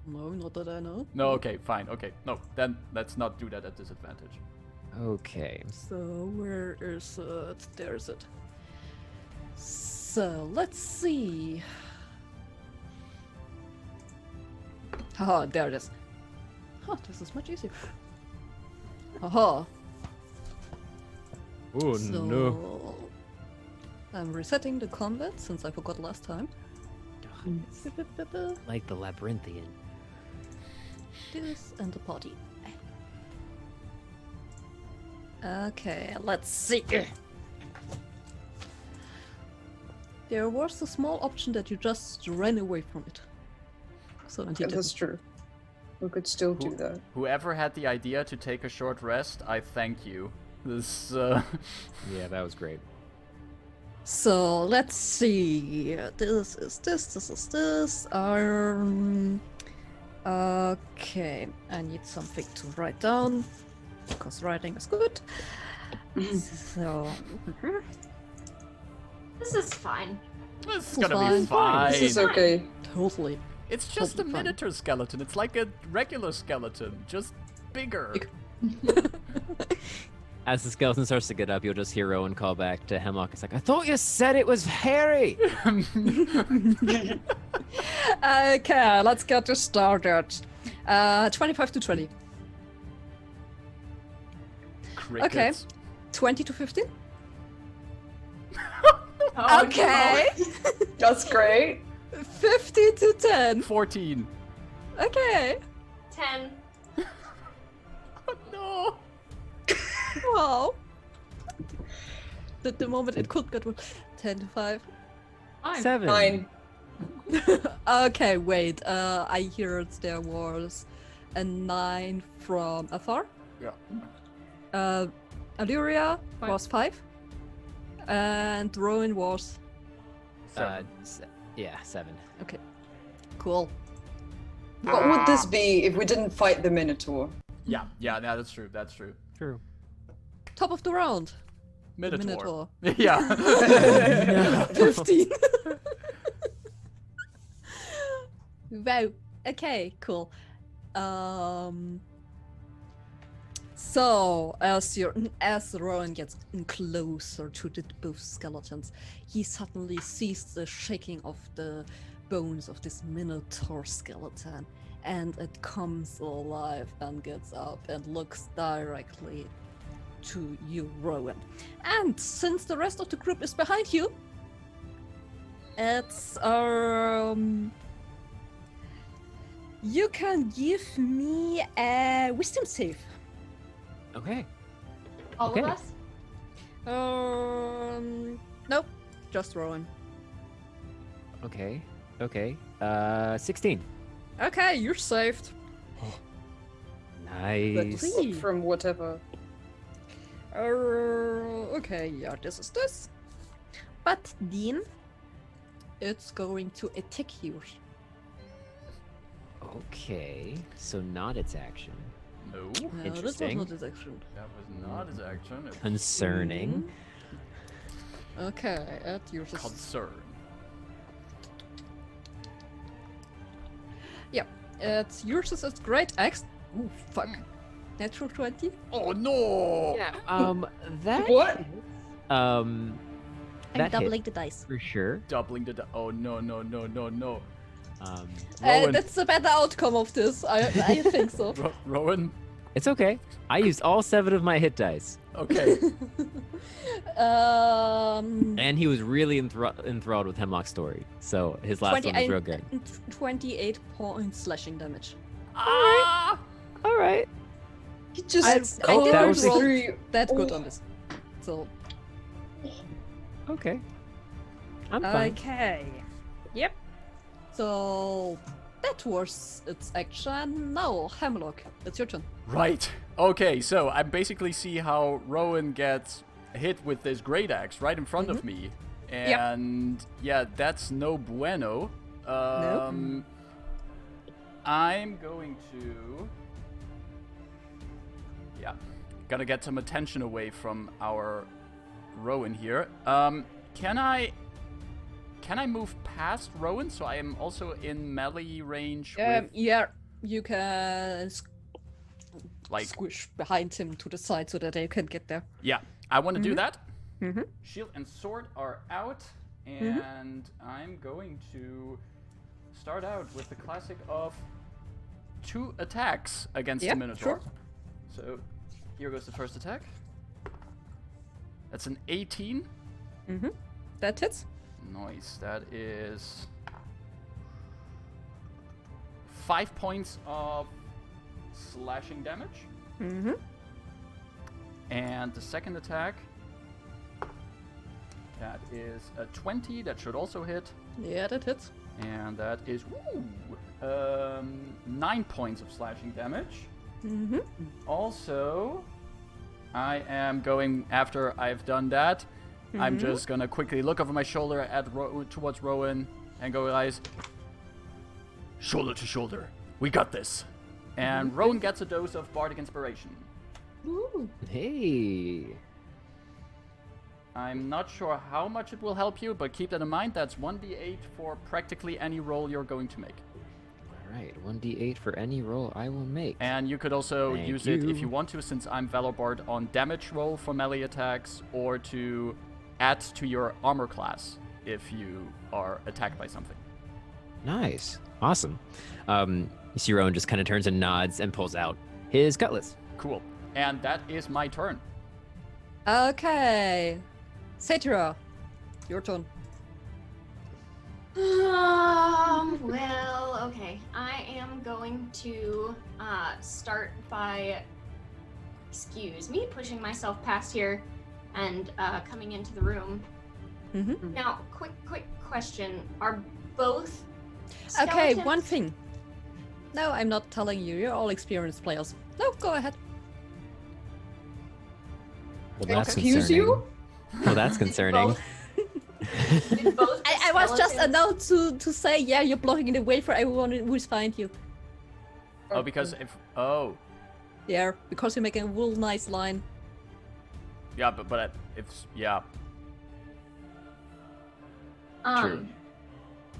No, not that I know. No, okay, fine, okay. No, then let's not do that at disadvantage. Okay. So where is it? There's it. So let's see. Haha, there it is. Huh, this is much easier. Haha. Oh So I'm resetting the combat since I forgot last time. Like the labyrinthian. This and the party. Okay, let's see. There was a small option that you just ran away from it. So and you That's didn't. true. We could still do that. Whoever had the idea to take a short rest, I thank you. This, Yeah, that was great. So let's see. This is this. This is this. Okay, I need something to write down because writing is good. So This is fine. this is It's gonna be fine. fine. This is okay. totally. It's just a totally fine. Minotaur skeleton. It's like a regular skeleton, just bigger. Big. As the skeleton starts to get up, you'll just hear Rowan call back to Hemlock. It's like, I thought you said it was hairy. Okay, let's get this started. 25 to 20. Crickets. 20 to 15. Oh, Okay. That's great. 50 to 10. 14. Okay. 10. Oh, no. Wow. The moment it could get 10 to 5. 7. 9. Okay, wait. I heard there was a 9 from Athar. Yeah. Allyria Five. was 5. And Rowan was. Yeah, 7. Okay. Cool. What would this be if we didn't fight the Minotaur? Yeah, that's true. That's true. True. Top of the round. The Minotaur. Minotaur. Yeah. 15. Wow. Okay, cool. So as Rowan gets closer to the both skeletons, he suddenly sees the shaking of the bones of this Minotaur skeleton, and it comes alive and gets up and looks directly to you, Rowan. And since the rest of the group is behind you, it's you can give me a wisdom save. Okay. All Okay. of us? Nope, just Rowan. Okay. 16. Okay, you're saved. Nice. Please. From whatever. Okay, yeah, this is this. But then it's going to attack you. Okay. So not its action. No, No, this was Interesting. not his action. that was not his action. It Concerning. Okay, at yours was is concern. it's yours is a great axe. Oh fuck. Natural 20. Oh no! Yeah. That. What? Um. I'm That doubling hit the dice. for sure. Doubling the. Oh no. Um. Rowan. That's the better outcome of this. I think so. Rowan. It's okay. I used all 7 of my hit dice, Okay. and he was really enthralled with Hemlock's story. So his last one was real good. 28 points slashing damage. Ah! All right. He just I that didn't was roll through that good all- on this. So Okay. I'm fine. okay. Yep. So that was its action. Now, Hemlock, it's your turn. Right. Okay, so I basically see how Rowan gets hit with this great axe right in front of me. And yeah, that's no bueno. I'm going to... Yeah, gotta get some attention away from our Rowan here. Can I move past Rowan so I am also in melee range with... Yeah, you can Like, squish behind him to the side so that they can get there. yeah, I want to do that. Mm-hmm. Shield and sword are out, and I'm going to start out with the classic of 2 attacks against the Minotaur. Sure. So here goes the first attack. That's an 18. Mm-hmm. That hits. Nice. That is 5 points of slashing damage. Mm-hmm. And the second attack, that is a 20. That should also hit. Yeah, that hits. And that is 9 points of slashing damage. Mm-hmm. Also, I am going, after I've done that, I'm just gonna quickly look over my shoulder at towards Rowan and go, guys, shoulder to shoulder. We got this. And Rowan gets a dose of Bardic Inspiration. Ooh. Hey. I'm not sure how much it will help you, but keep that in mind. That's 1d8 for practically any roll you're going to make. All right. 1d8 for any roll I will make. And you could also Thank use it if you. you want to, since I'm Valor-Bard, on damage roll for melee attacks, or to add to your armor class if you are attacked by something. Nice. Awesome. You see Rowan just kind of turns and nods and pulls out his cutlass. Cool. And that is my turn. Okay. Satyra, your turn. Well, okay. I am going to start by, excuse me, pushing myself past here and coming into the room. Mm-hmm. Now, quick question. Are both Okay, skeletons- one thing. No, I'm not telling you. You're all experienced players. No, go ahead. Well, that's Excuse concerning. you? Well, that's concerning. Did both the I was just skeletons- announced to say, yeah, you're blocking the way for everyone who's behind you. Oh, because if... Oh. Yeah, because you're making a real nice line. Yeah, but if... Yeah. True.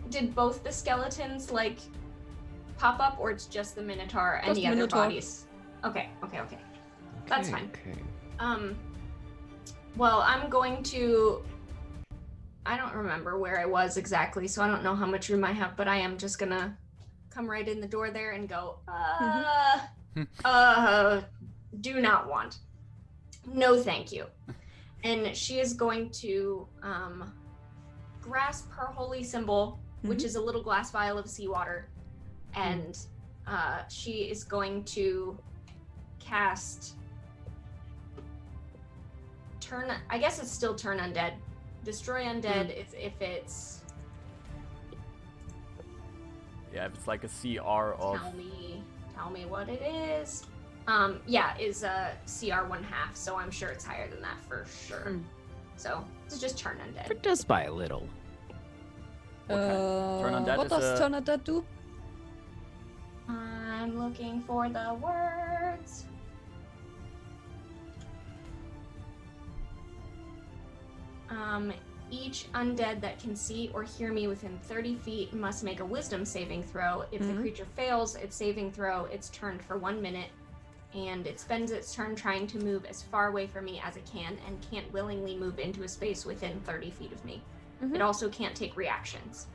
Did both the skeletons, like, pop up, or it's just the Minotaur and Just the other Minotaur. bodies? Okay. That's fine. Okay. Well, I'm going to... I don't remember where I was exactly, so I don't know how much room I have, but I am just gonna come right in the door there and go, do not want. No, thank you. And she is going to grasp her holy symbol, which is a little glass vial of seawater, and she is going to cast I guess it's still turn undead. Destroy undead if it's... Yeah, if it's like a CR of... Tell me what it is. Yeah, is a CR 1/2, so I'm sure it's higher than that for sure. So it's just turn undead. But just by a little. Turn undead What is does turn undead do? I'm looking for the words. Each undead that can see or hear me within 30 feet must make a wisdom saving throw. If the creature fails its saving throw, it's turned for 1 minute, and it spends its turn trying to move as far away from me as it can, and can't willingly move into a space within 30 feet of me. It also can't take reactions.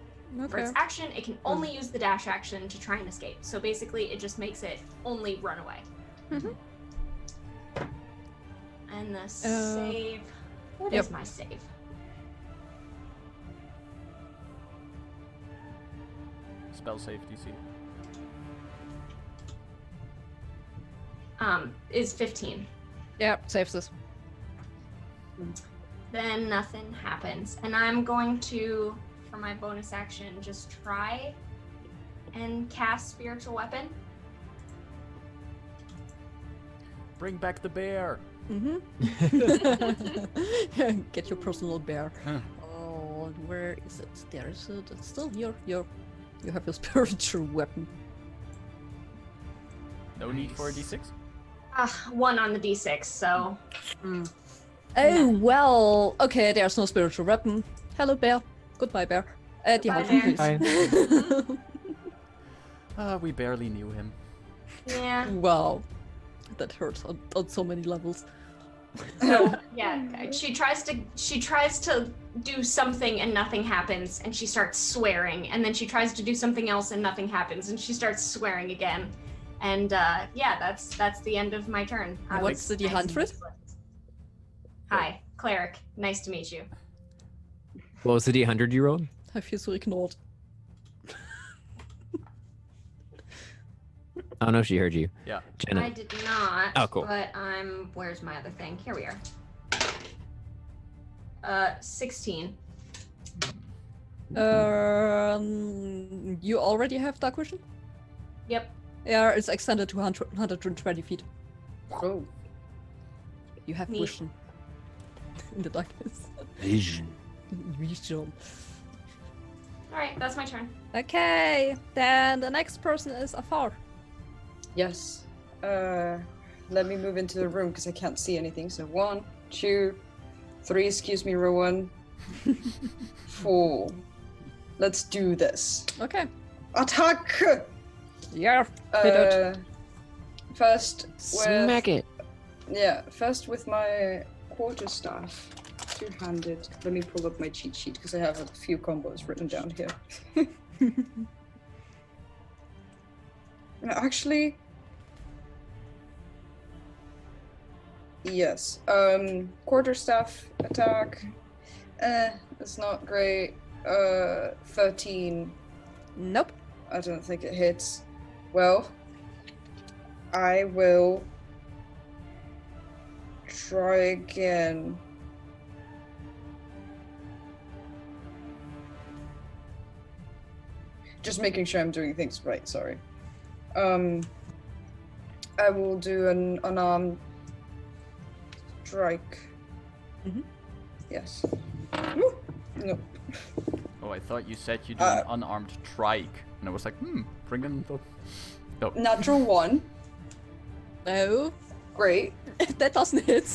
For its action, it can only use the dash action to try and escape. So basically, it just makes it only run away. And the save... What is my save? Spell save DC. Is 15. Yeah, saves this. Then nothing happens. And I'm going to, for my bonus action, just try and cast Spiritual Weapon. Bring back the bear. Get your personal bear. Oh, and where is it? There is it. It's still here. You have your spiritual weapon. No need for a D6? 1 on the d6, so... Oh, well. Okay, there's no spiritual weapon. Hello, bear. Goodbye, bear. Goodbye, bear. We barely knew him. Yeah. Wow. That hurts on so many levels. So, yeah, she tries to do something and nothing happens, and she starts swearing, and then she tries to do something else and nothing happens, and she starts swearing again. And yeah, that's the end of my turn. What's the D100? Hi, cleric. Nice to meet you. What was the D100 you rolled? I feel so ignored. I don't know if she heard you. Yeah. Jenna. I did not. Oh, cool. But where's my other thing? Here we are. 16. You already have dark vision? Yep. Yeah, it's extended to 120 feet. Oh. You have Neat. vision. In the darkness. Vision. Vision. Alright, that's my turn. Okay, then the next person is Afar. Yes. Let me move into the room because I can't see anything. So 1, 2, 3, excuse me, Rowan. 4. Let's do this. Okay. Attack! Yeah, hit it. First with... Smack it. Yeah, first with my quarterstaff. Two-handed. Let me pull up my cheat sheet because I have a few combos written down here. Actually... Yes. Quarterstaff attack. It's not great. 13. Nope. I don't think it hits. Well, I will try again. Just making sure I'm doing things right, sorry. I will do an unarmed strike. Yes. Woo! No. Oh, I thought you said you do an unarmed trike. And I was like, bring in the... No. Natural 1. No. Great. That doesn't hit.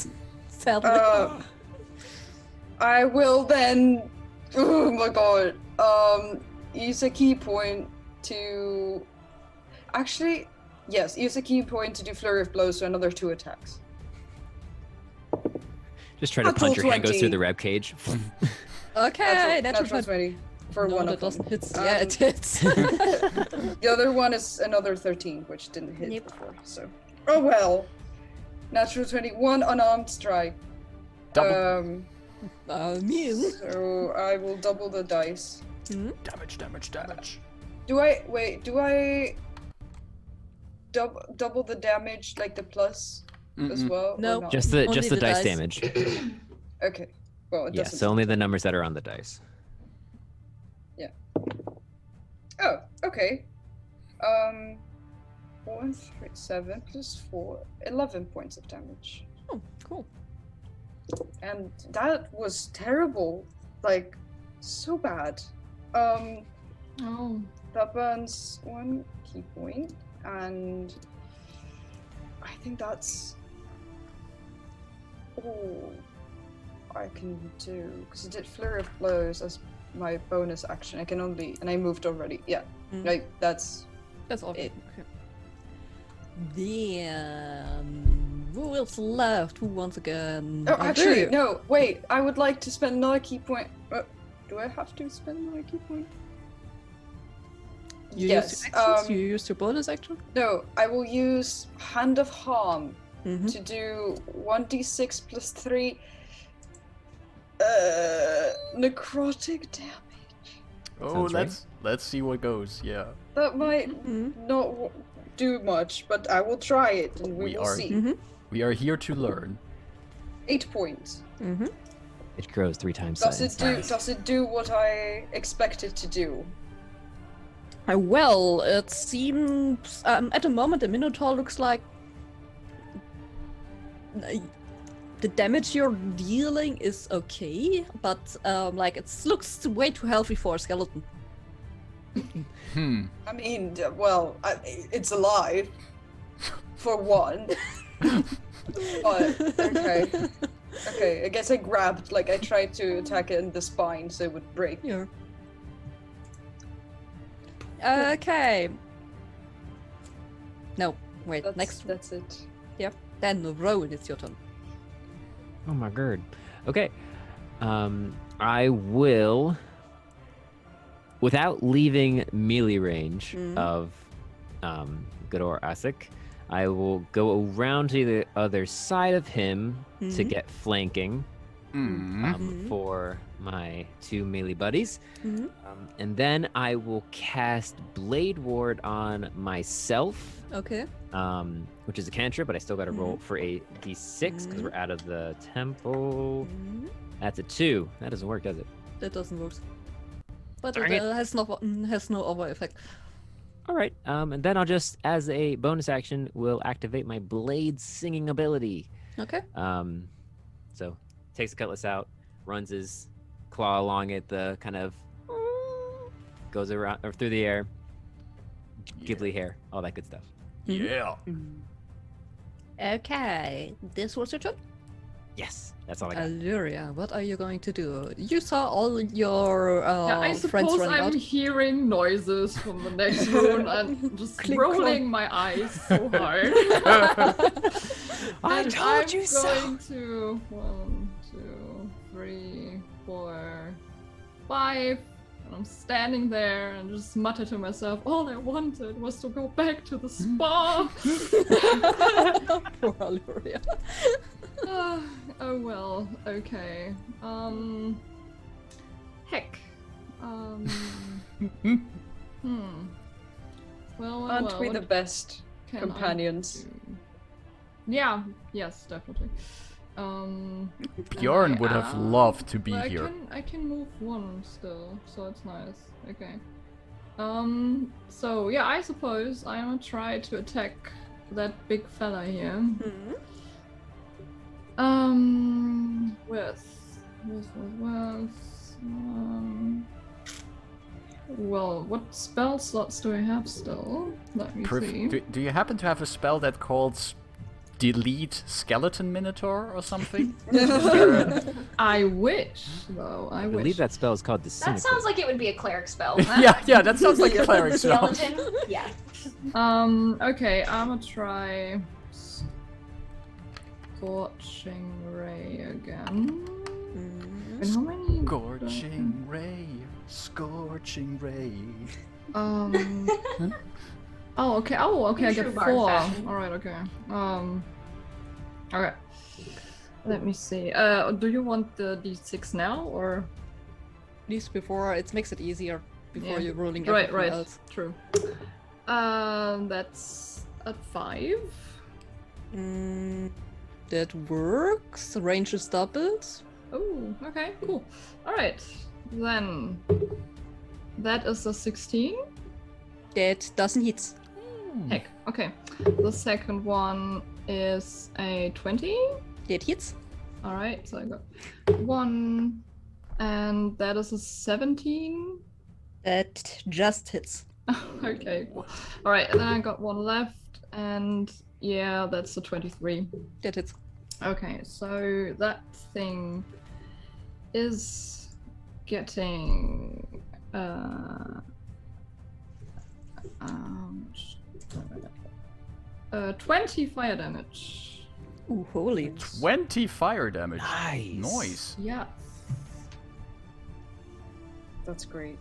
Sadly. I will then... Oh my god. Use a key point to... Actually, yes, use a key point to do Flurry of Blows, so another 2 attacks. Just try to Natural punch your hand goes 20. through the rib cage. Okay, Natural 20 for no, one that of them. doesn't hit. Yeah, it hits. The other one is another 13, which didn't hit Yep. before, so... Oh well. Natural 21 unarmed strike. Double. Mean. So I will double the dice. Damage. Do I double the damage, like the plus as well? or No. not? Just the Only the dice dice. damage. Okay. Well, it Yeah, doesn't. so only the numbers that are on the dice. Oh, okay. 4, 3, 7 plus 4, 11 points of damage. Oh, cool. And that was terrible. Like, so bad. That burns 1 key point, and I think that's all I can do, because I did Flurry of Blows as my bonus action. I can only, and I moved already. Yeah, like that's That's all. it. Okay. Then who is left? Who wants again? Oh, actually, no. Wait. I would like to spend another key point. Do I have to spend another key point? You Yes. used your actions? You used your bonus action? No, I will use Hand of Harm Mhm. to do 1d6 plus 3 necrotic damage. Oh, Sounds right. let's see what goes. Yeah. That might not do much, but I will try it and we We will are- see. Mhm. We are here to learn. 8 points. Mhm. It grows 3 times Does size. Does it do what I expect it to do? Well, it seems at the moment the Minotaur looks like the damage you're dealing is okay, but like it looks way too healthy for a skeleton. I mean, well, it's alive, for one. But okay, I guess I grabbed, like, I tried to attack it in the spine so it would break. Yeah. Okay. No, wait. Next. That's it. Then roll. It's your turn. Oh my god. Okay. I will, without leaving melee range of good old Assok, I will go around to the other side of him to get flanking for my 2 melee buddies. And then I will cast Blade Ward on myself, Okay. which is a cantrip, but I still got to roll for a d6 because we're out of the temple. That's a 2. That doesn't work, does it? That doesn't work. But Darn it it. has no other effect. All right. And then I'll just, as a bonus action, will activate my blade singing ability. Okay. So takes the cutlass out, runs his claw along it, the kind of goes around or through the air, ghibli hair, all that good stuff. Yeah. Okay. This was your turn. Yes, that's all I got. Allyria, what are you going to do? You saw all your Yeah, I friends suppose running I'm out. hearing noises from the next room and just Clink, rolling my eyes so hard. I And told you so. I'm going to 1, 2, 3, 4, 5. And I'm standing there and just mutter to myself, all I wanted was to go back to the spa. Poor Allyria. Oh well, okay. Heck. Well, Aren't we what the best can I companions? do? Yeah, yes, definitely. Bjorn would have loved to be Well, here. I can move 1 still, so it's nice. Okay. So yeah, I suppose I'm gonna try to attack that big fella here. Well, what spell slots do I have still? Let me see. Do you happen to have a spell that calls delete skeleton minotaur or something? I wish, though. I I wish. believe that spell is called That Disintegrate. sounds like it would be a cleric spell. yeah, that sounds like a cleric spell. Skeleton? Yeah. Okay, I'm gonna try Scorching Ray again. And how many? Scorching ray, scorching ray. Oh, okay. Oh, okay. I True get bard 4. fashion. All right. Okay. Okay. Let me see. Do you want the d6 now or? At least before it makes it easier before Yeah. you're rolling Right. everything Right. else. True. That's a 5. That works. Range is doubled. Oh, okay, cool. All right, then that is a 16. That doesn't hit. Heck, okay. The second one is a 20. That hits. All right, so I got 1, and that is a 17. That just hits. Okay. All right, and then I got 1 left, and yeah, that's a 23. That hits. Okay, so that thing is getting 20 fire damage. Ooh, holy. 20 fire damage. Nice. Nice. Yeah. That's great.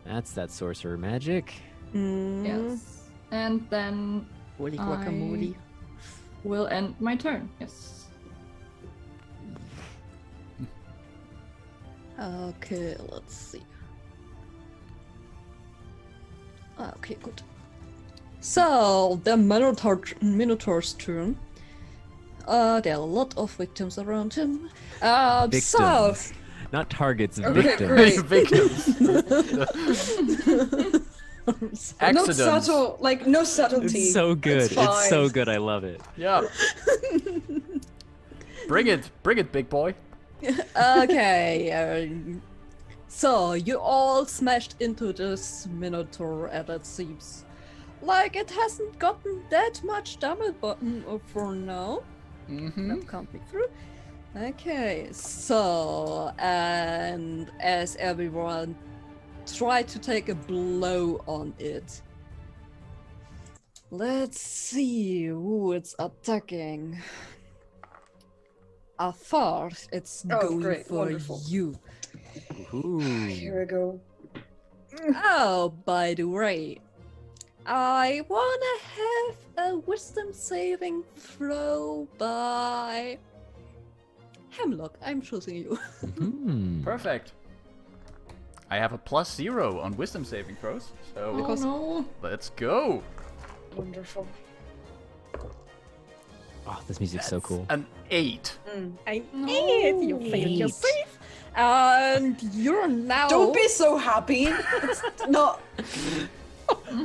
That's that sorcerer magic. Yes. And then Holy guacamole. will end my turn. Yes. Okay, let's see. Okay, good. So, the Minotaur's turn. There are a lot of victims around him. So, Victims. Not targets, Okay, victims. great. Victims. No Accidents. subtle, like no subtlety. It's so good. It's It's so fine. good. I love it. Yeah. Bring it, big boy. Okay, so you all smashed into this Minotaur, and it seems like it hasn't gotten that much damage for now. Mm-hmm. That can't be through. Okay, so, and as everyone tried to take a blow on it, let's see who it's attacking. Afar, it's Oh, going great, for wonderful. you. Ooh. Here we go. Oh, by the way, I wanna have a wisdom saving throw by Hemlock. I'm choosing you. Hmm. Perfect. I have a +0 on wisdom saving throws, so Oh no. let's go. Wonderful. Oh, this music's so cool. An 8. I No. hate you failed your save. And you're now. Don't be so happy. It's not.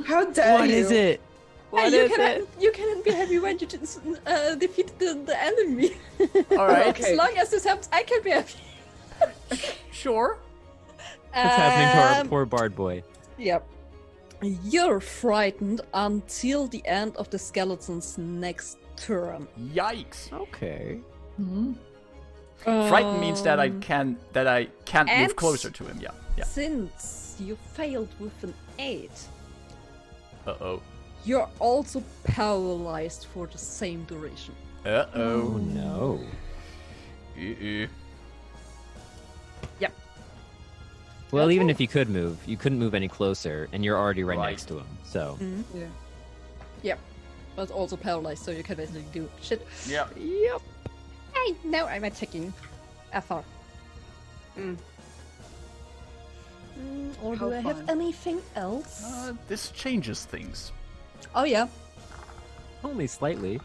How dare What you? is it? What you is can it? you can be happy when you just defeat the enemy. All right. Okay. As long as this happens, I can be happy. Sure. What's happening to our Um, poor bard boy? Yep. You're frightened until the end of the skeleton's next turn. Yikes. Okay. Hmm. Frightened means that I can't move and- closer to him. Yeah. Yeah. Since you failed with an 8, Uh-oh. you're also paralyzed for the same duration. Oh Uh-oh. no. Uh-uh. Well, Okay. even if you could move, you couldn't move any closer, and you're already right Right. next to him. So. Yeah. Yep. But also paralyzed, so you can basically do shit. Yeah. Yep. Hey, now I'm attacking Afar. Mm. Or How do I have fun. anything else? This changes things. Oh yeah. Only slightly.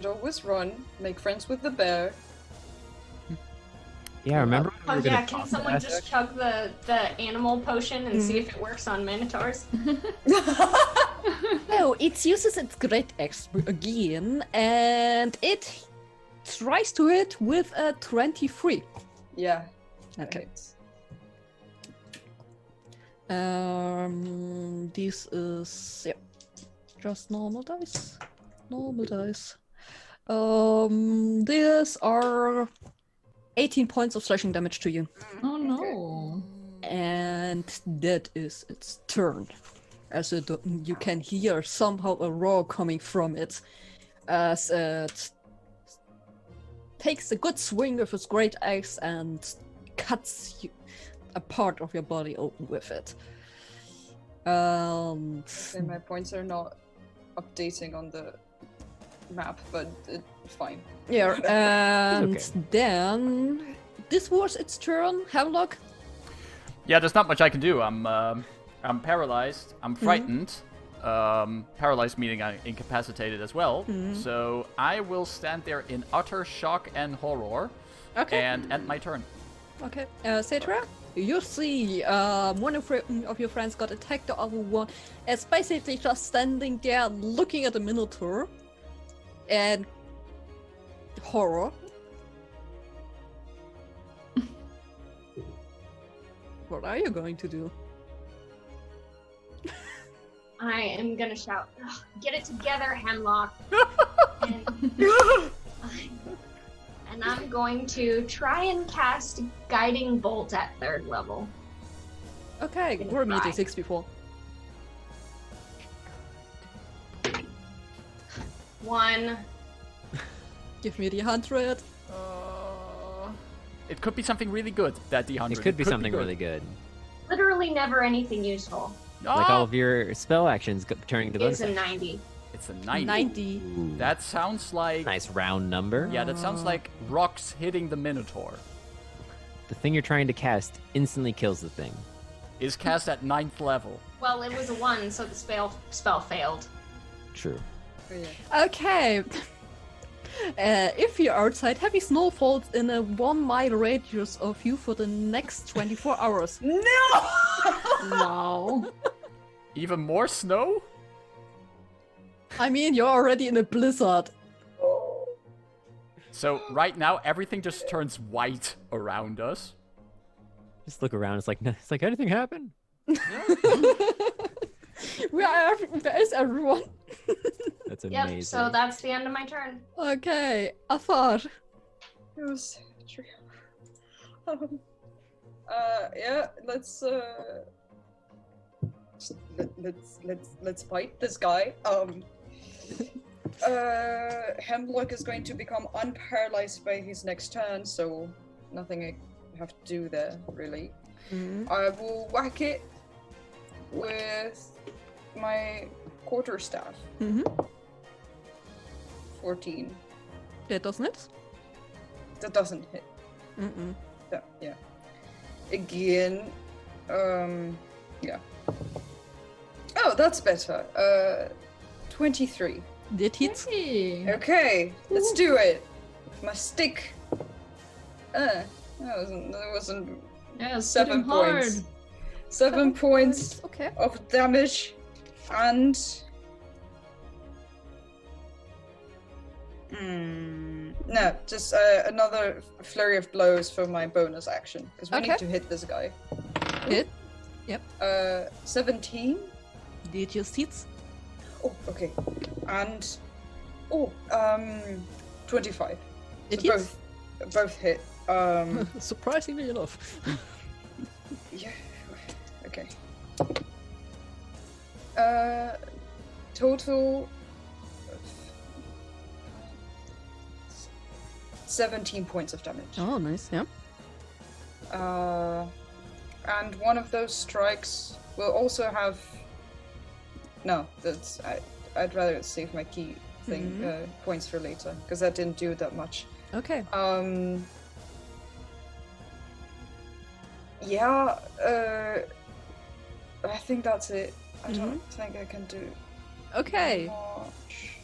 But always run. Make friends with the bear. Yeah, remember? Oh when we were yeah, gonna can talk someone about just chug the animal potion and see if it works on minotaurs? No, it uses its great X again, and it tries to hit with a 23. Yeah. Okay. Right. This is just normal dice. Normal dice. These are 18 points of slashing damage to you. Oh no. And that is its turn. As you can hear somehow a roar coming from it as it takes a good swing with its great axe and cuts a part of your body open with it. And my points are not updating on the map, but it's fine. Yeah, and okay. then this was its turn. Hemlock. Yeah, there's not much I can do. I'm paralyzed. I'm frightened. Paralyzed meaning I'm incapacitated as well. So I will stand there in utter shock and horror Okay. and end my turn. Okay. Cetra, you see one of your friends got attacked, the other one is basically just standing there looking at the Minotaur and horror. What are you going to do? I am gonna shout, "Ugh, get it together, Hemlock. And I'm going to try and cast Guiding Bolt at 3rd level. Okay, Gonna roll me a try. d6 before. 1. Give me the 100. It could be something really good, that D100. It could be something really good. Literally never anything useful. Like all of your spell actions turning to bonus. It's a 90. It's a 90. 90. Ooh. That sounds like... Nice round number. Yeah, that sounds like rocks hitting the Minotaur. The thing you're trying to cast instantly kills the thing. Is cast at 9th level. Well, it was a 1, so the spell failed. True. Okay. If you're outside, heavy snow falls in a 1 mile radius of you for the next 24 hours. No! Wow. Even more snow? I mean, you're already in a blizzard. So right now, everything just turns white around us. Just look around. It's like anything happened? Where is everyone? That's amazing. Yep, so that's the end of my turn. Okay, Afar. It was true. Yeah, let's fight this guy. Hemlock is going to become unparalyzed by his next turn, so nothing I have to do there, really. I will whack it with my quarterstaff. 14. That doesn't it? That doesn't hit. Yeah. Again. Yeah. Oh, that's better. 23. That hits. Hey. Okay, let's do it. My stick. That wasn't Yeah, it's 7 hitting hard. points. 7 points Okay. of damage, and no, just another flurry of blows for my bonus action because we Okay. need to hit this guy. Hit. Yep. 17. That just hits. Oh, okay, and 25. It So hits. both hit. Surprisingly enough. Yeah. Okay. Total 17 points of damage. Oh, nice. Yeah. And one of those strikes will also have. No, that's. I'd rather save my key thing points for later because that didn't do that much. Okay. Yeah. I think that's it. I don't think I can do Okay. much.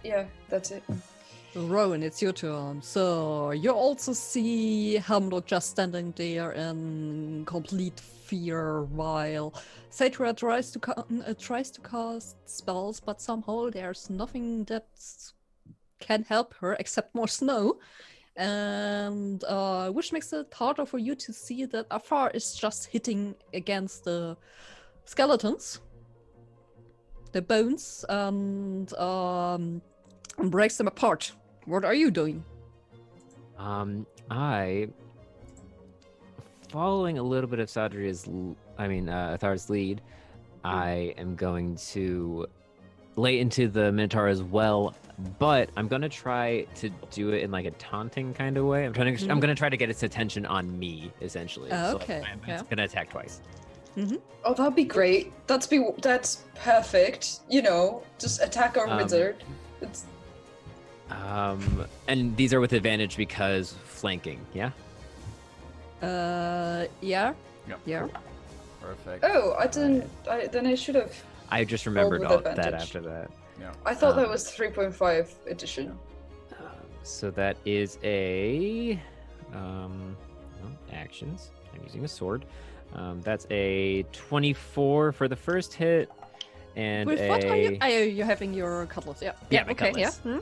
Yeah, that's it. Rowan, it's your turn. So you also see Hamlock just standing there in complete fear while Satura tries to cast spells, but somehow there's nothing that can help her except more snow. And which makes it harder for you to see that Afar is just hitting against the skeletons, the bones, and breaks them apart. What are you doing? Following a little bit of Athar's lead, I am going to lay into the Minotaur as well, but I'm gonna try to do it in like a taunting kind of way. I'm gonna try to get its attention on me, essentially. Okay, I'm yeah. gonna attack twice. Oh, that'd be great. That's perfect. You know, just attack our wizard. It's And these are with advantage because flanking, yeah? Yeah. Yep. Yeah. Perfect. oh, I didn't. Then I should have. I just remembered with all that advantage. after that. Yeah. I thought that was 3.5 edition. So that is a actions. I'm using a sword. That's a 24 for the first hit, and With what are you? You're having your cutlass, yeah. Yeah, my okay, cutlass. yeah.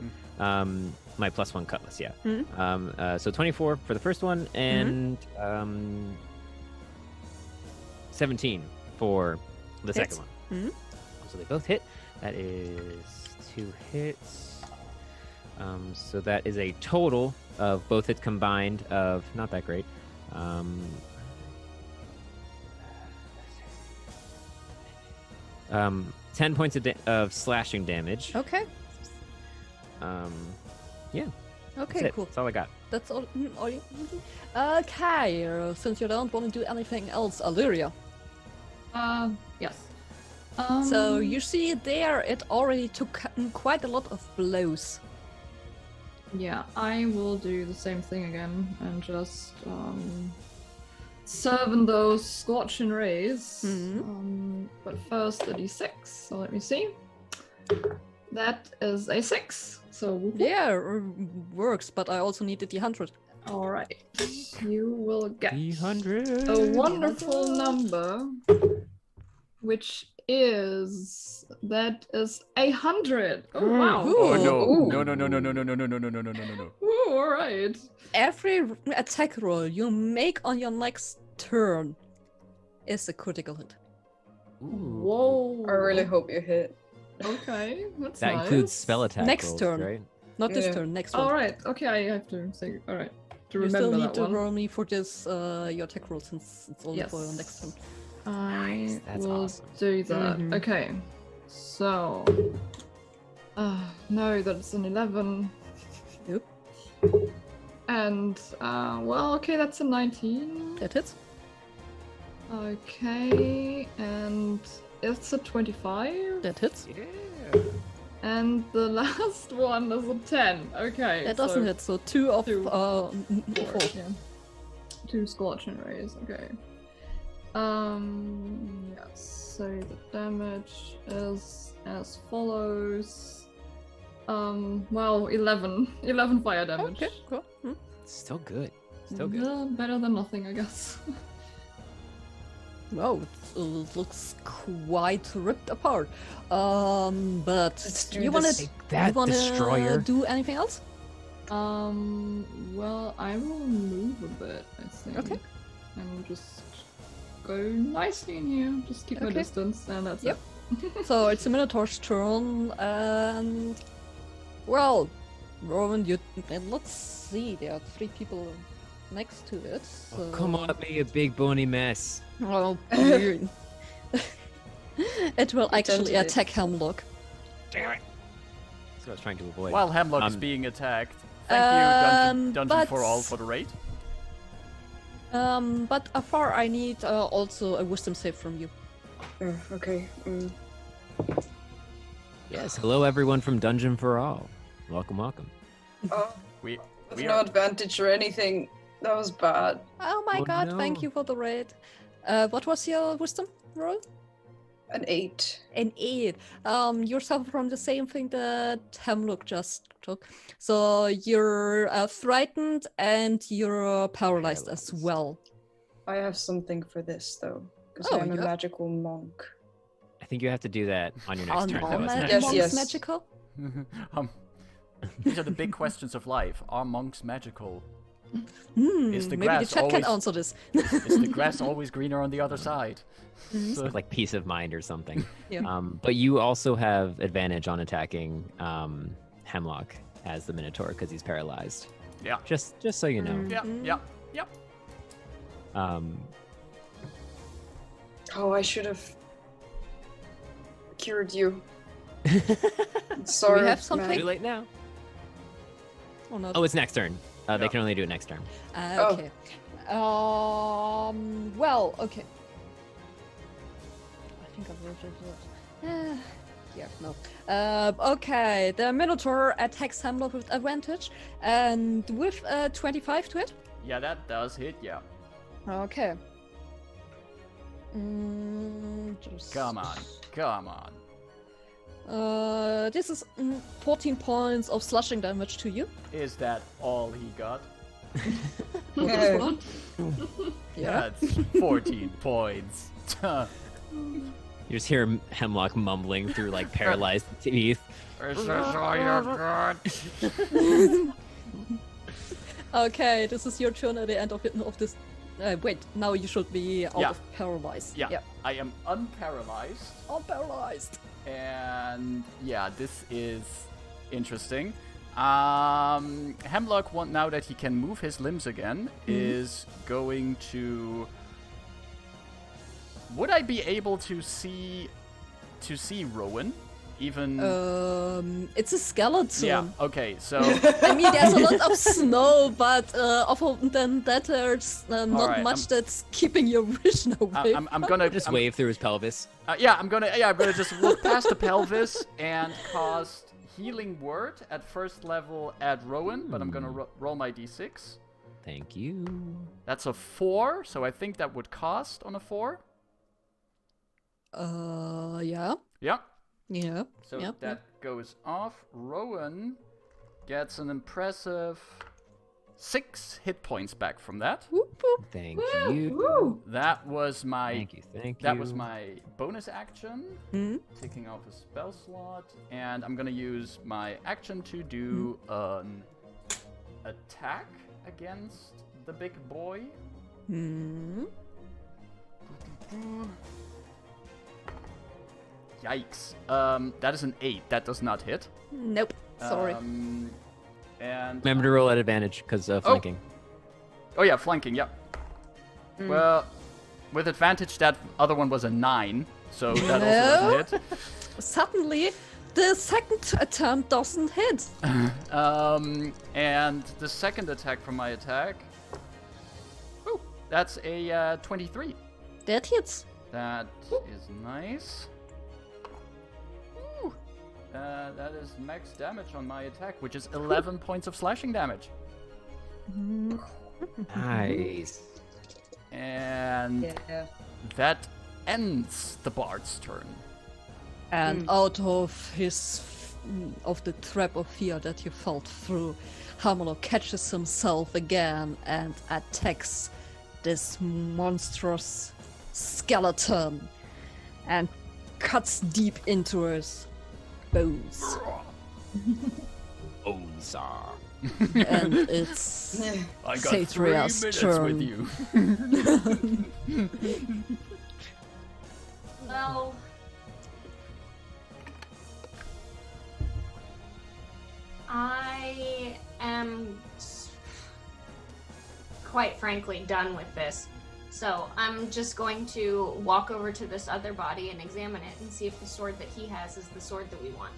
My +1 cutlass, yeah. Mhm. So 24 for the first one, and 17 for the Hits. second one. So they both hit. That is 2 hits. So that is a total of both hits combined of not that great. 10 points of slashing damage. Okay. Yeah. Okay, That's it. cool. That's all I got. That's all you Okay, since you don't want to do anything else, Allyria. Yes. So you see there, it already took quite a lot of blows. Yeah, I will do the same thing again and just serve those scorching rays. But first a d6. So let me see. That is a 6. So whoop-whoop. Yeah, works, but I also need the D100. All right, you will get 300. a wonderful number, which is 100. Oh wow! Oh Ooh. no. No. Ooh, all right. Every attack roll you make on your next turn is a critical hit. Whoa! I really hope you hit. Okay, that's That nice. includes spell attack Next rolls, turn. right? Not this Yeah. turn, next one. All right. Okay, I have to say. All right. To You remember still need that to one. roll me for this your attack roll since it's only for your next turn. I That's will awesome. do that. Mhm. Okay. So. No, that's an 11. Yep. And, well, okay, that's a 19. That hits. Okay, and it's a 25. That hits. Yeah. And the last one is a 10. Okay. That doesn't hit. So 2 of two. 4. Yeah. 2 scorching rays, okay. Yes, so the damage is as follows. Well, 11 fire damage. Okay, cool. Still good. Still good. Yeah, better than nothing, I guess. Wow, it looks quite ripped apart. But Let's do you wanna this. Take that, you wanna Destroyer. do anything else? Well, I will move a bit, I think. Okay. And just go nicely in here. Just keep my Okay. distance, and that's Yep. it. So it's a Minotaur's turn, and well, Rowan, and let's see, there are 3 people next to it. So... Oh, come on, be a big bony mess. Oh, it will actually Don't do it. attack Hemlock. Damn it. That's what I was trying to avoid. While Hemlock is Um, being attacked. Thank you, Dungeon but- for All, for the raid. But afar, I need also a wisdom save from you. Okay. yes, hello everyone from Dungeon for All. Welcome, welcome. Oh, We with we no are advantage or anything. That was bad. Oh my Oh, god, no. thank you for the raid. What was your wisdom roll? An 8. An 8. You're suffering from the same thing that Hemlock just took. So you're frightened and you're paralyzed as Paralyzed. well. I have something for this though, because Oh, I'm a you have- magical monk. I think you have to do that on your next On turn, all though, isn't it? Yes, monks yes. magical? These are the big questions of life. Are monks magical? Is the Maybe the grass chat can always- answer this. Is the grass always greener on the other side? It's like peace of mind or something. Yeah. But you also have advantage on attacking Hemlock as the Minotaur because he's paralyzed. Yeah. Just so you know. Yep. Oh, I should have cured you. Sorry. have something? man. Too late now. Or not? Oh, it's next turn. They Yeah. can only do it next turn. Okay. Well, okay. I think I wrote it. Yeah, no. Okay, the Minotaur attacks Hemlock with advantage, and with 25 to it. Yeah, that does hit. Yeah. Okay. Just... Come on. This is 14 points of slashing damage to you. Is that all he got? Yeah. Yeah. That's 14 points. You just hear Hemlock mumbling through like paralyzed teeth. This is all you got. Okay, this is your turn at the end of this. Wait, now you should be out Yeah. of paralyzed. Yeah, I am unparalyzed. I'm paralyzed. And yeah, this is interesting. Hemlock, now that he can move his limbs again, is going to... Would I be able to see to see Rowan, even. It's a skeleton. Yeah. Okay. So. I mean, there's a lot of snow, but other than that, there's not Alright, much that's keeping your vision away. I'm gonna Just wave through his pelvis. I'm gonna just look past the pelvis and cast Healing Word at first level at Rowan, but I'm gonna roll my d6. Thank you. That's a 4, so I think that would cost on a 4. Yeah. Yeah. Yeah. So yeah. that goes off. Rowan gets an impressive 6 hit points back from that. Whoop, whoop. Thank Woo, you. woo. That was my Thank you. Thank you. that was my bonus action. Mhm. Taking off a spell slot, and I'm gonna use my action to do an attack against the big boy. Hmm. Yikes. That is an 8. That does not hit. Nope. Sorry. And Remember to roll at advantage because flanking. oh yeah, flanking. Yep. Well, with advantage, that other one was a 9, so that also doesn't hit. Suddenly, the second attempt doesn't hit. And the second attack from my attack. Ooh, that's a 23. That hits. That is nice. Ooh. That is max damage on my attack, which is 11 points of slashing damage. Nice. And Yeah. that ends the bard's turn. And out of the trap of fear that he fell through, Hamelo catches himself again and attacks this monstrous skeleton and cuts deep into his bones. Ozar. And it's I got 3 Satria's minutes turn. with you. Well, I am quite frankly done with this. So I'm just going to walk over to this other body and examine it and see if the sword that he has is the sword that we want.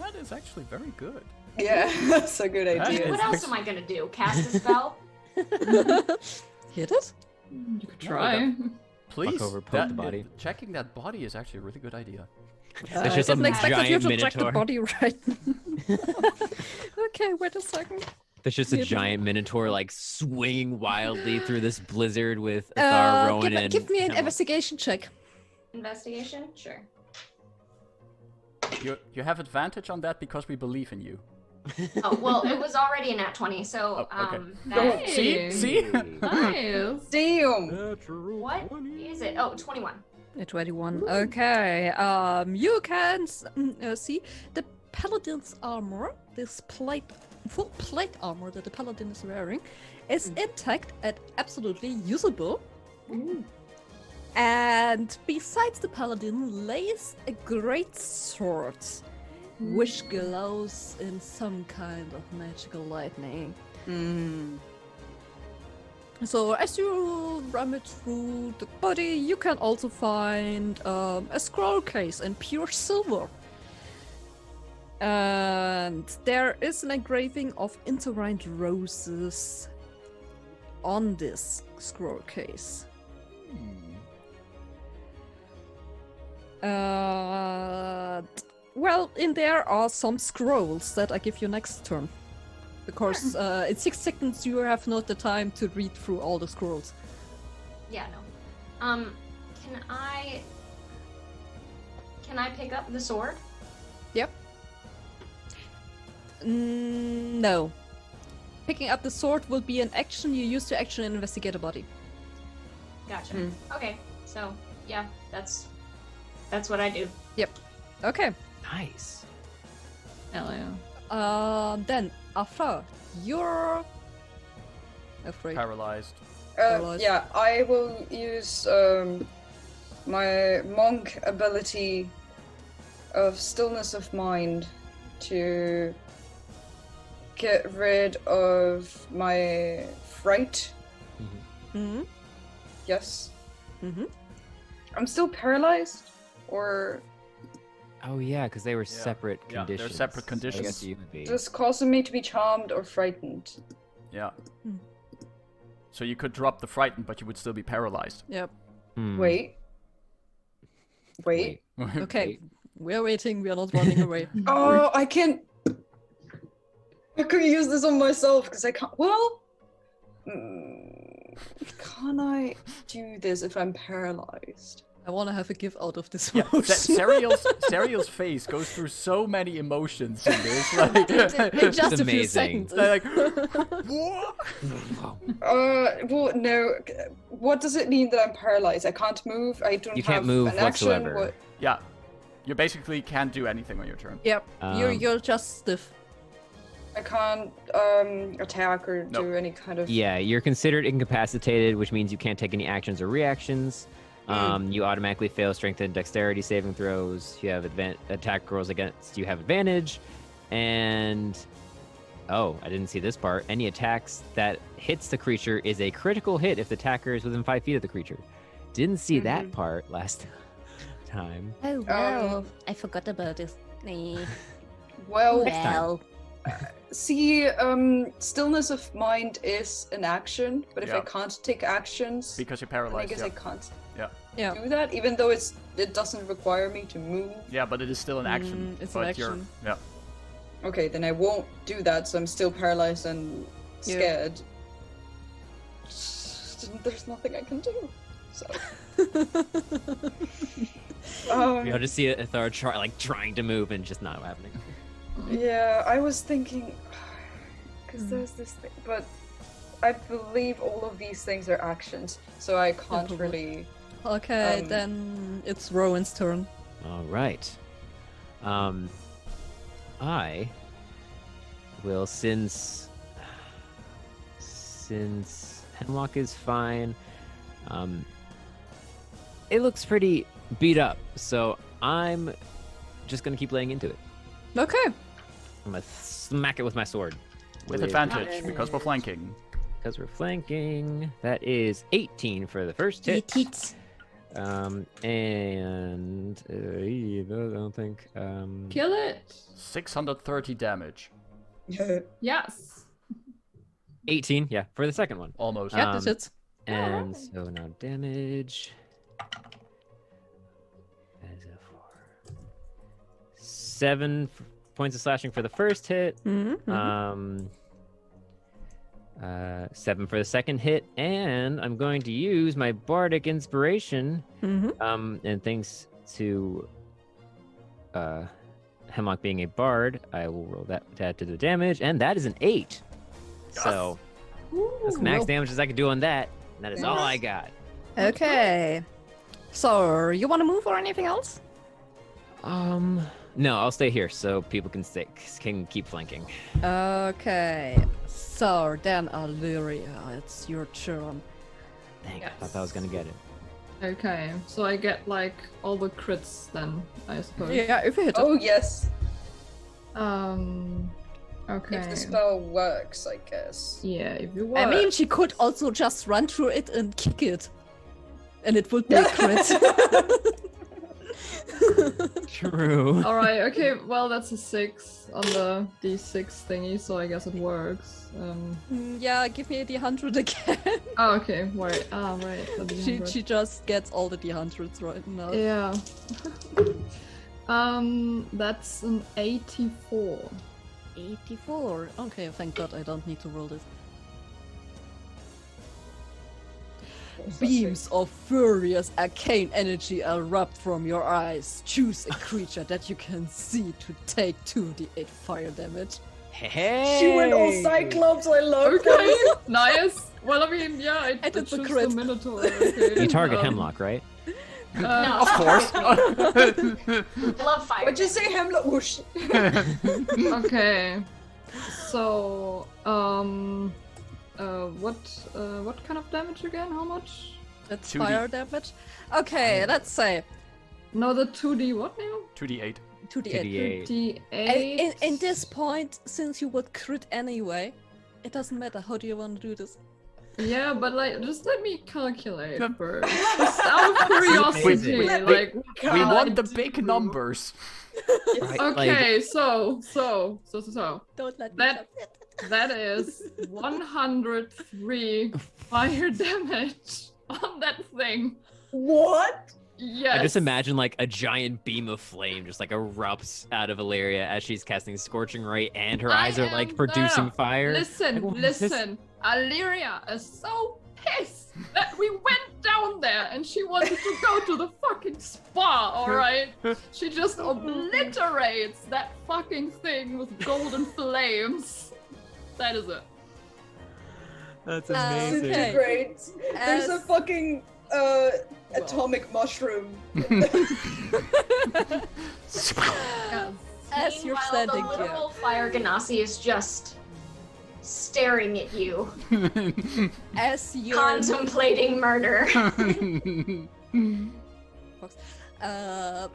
That is actually very good. Yeah, that's a good That idea. is- What else am I gonna do? Cast a spell? Hit it? You could try. Please, over, poke that- the body. checking that body is actually a really good idea. There's just I a didn't expect that you giant to check the minotaur. body right. Okay, wait a second. There's just a Yeah. giant minotaur like swinging wildly through this blizzard with Athar, Rowan, and give me an Hamel. investigation check. Investigation? Sure. You have advantage on that because we believe in you. Oh, well, it was already a nat 20, so, Oh, okay. that- See? Nice. Damn! what is it? Oh, 21. A 21. Okay. You can see the paladin's armor, this full plate armor that the paladin is wearing, is intact and absolutely usable. And besides the paladin lays a great sword, which glows in some kind of magical lightning. So as you rummage through the body, you can also find a scroll case in pure silver. And there is an engraving of intertwined roses on this scroll case. Well, in there are some scrolls that I give you next turn. Because in 6 seconds you have not the time to read through all the scrolls. Yeah, no. Can I pick up the sword? Yep. No. Picking up the sword will be an action you use to action and investigate a body. Gotcha. Okay, so yeah, that's what I do. Okay. Nice. Hell yeah. Then, Afra, you're afraid. Paralyzed. Yeah, I will use my monk ability of stillness of mind to get rid of my fright. Mm-hmm. Yes. Mm-hmm. I'm still paralyzed, or Oh yeah, because they were separate Yeah, they're conditions. separate I conditions. guess you would be. Does causing me to be charmed or frightened? Yeah. Hmm. So you could drop the frightened, but you would still be paralyzed. Yep. Hmm. Wait. Okay. We're waiting. We are not running away. Oh, I can't. I could use this on myself because I can't. Well, can I do this if I'm paralyzed? I want to have a give out of this Yeah, motion. Serial's face goes through so many emotions in this. Like, In just It's a few amazing. seconds. like, what? Well, no. What does it mean that I'm paralyzed? I can't move. I don't. You can't have move an action. whatsoever. What? Yeah, you basically can't do anything on your turn. Yep. Um, You're just stiff. I can't attack or Nope. do any kind of. Yeah, you're considered incapacitated, which means you can't take any actions or reactions. You automatically fail strength and dexterity saving throws. You have attack rolls against you have advantage, and oh, I didn't see this part. Any attacks that hits the creature is a critical hit if the attacker is within 5 feet of the creature. Didn't see that part last time. Oh wow. I forgot about this. Well, see, stillness of mind is an action, but if I Yeah. can't take actions, Because you're then I paralyzed. guess Yeah. I can't Yeah. do that, even though it doesn't require me to move. Yeah, but it is still an action. It's an but you're action. yeah. Okay, then I won't do that, so I'm still paralyzed and Yeah. scared. There's nothing I can do. So. You'll just see Ithar trying to move and just not happening. Yeah, I was thinking, because there's this thing, but I believe all of these things are actions, so I can't probably. really. Okay, Um, then it's Rowan's turn. All right. I will since Hemlock is fine. It looks pretty beat up, so I'm just gonna keep laying into it. Okay. I'm gonna smack it with my sword. With advantage because we're flanking. Because we're flanking. That is 18 for the first hit. And I don't think. Kill it. 630 damage. Yes. 18, yeah, for the second one. Almost. Yeah, that's it. And so now damage. That is a 4. 7 points of slashing for the first hit. Mm-hmm. 7 for the second hit, and I'm going to use my bardic inspiration. Mm-hmm. And thanks to Hemlock being a bard, I will roll that to add to the damage, and that is an 8. So that's max Well- damage as I can do on that. And that is all I got. Okay. So, you want to move or anything else? No, I'll stay here so people can keep flanking. Okay. So, then Allyria, it's your turn. Dang, I thought I was gonna get it. Okay, so I get like all the crits then, I suppose. Yeah, if you hit it. Oh yes, Okay. if the spell works, I guess. Yeah, if you I want. mean, she could also just run through it and kick it. And it would be a crit. True. All right. Okay. Well, that's a 6 on the D6 thingy, so I guess it works. Yeah, give me a D100 again. Oh, okay. Right. Ah, right. the D100. She just gets all the D100s right now. Yeah. That's an 84. 84. Okay, thank God I don't need to roll this. Beams of furious arcane energy erupt from your eyes. Choose a creature that you can see to take 2d8 fire damage. Hey! She went all Cyclops. I love Okay. that. Nice. Well, I mean, yeah, I And it's a chose crit. the Minotaur. Okay. You target Hemlock, right? No, Of course. I love fire. What'd you say, Hemlock? Whoosh. Okay. So, what kind of damage again? How much? That's 2D. fire damage. Okay, let's say No, the 2D what now? 2d8. 2d8. 2d8. D8. In this point, since you would crit anyway, it doesn't matter. How do you want to do this? Yeah, but like, just let me calculate first. Just out of curiosity, We like, what We can I want the big do? numbers. Right, Okay, so. Don't let me That- jump it. That is 103 fire damage on that thing. What? Yes. I just imagine like a giant beam of flame just like erupts out of Allyria as she's casting Scorching Ray, and her eyes are like producing fire. Listen, Like, what is this? listen. Allyria is so pissed that we went down there and she wanted to go to the fucking spa, alright? She just obliterates that fucking thing with golden flames. That is it. That's amazing. Super Okay. great. There's a As- fucking atomic mushroom. Yes. As you're Meanwhile, standing the here. literal fire ganassi is just staring at you, As you're contemplating murder.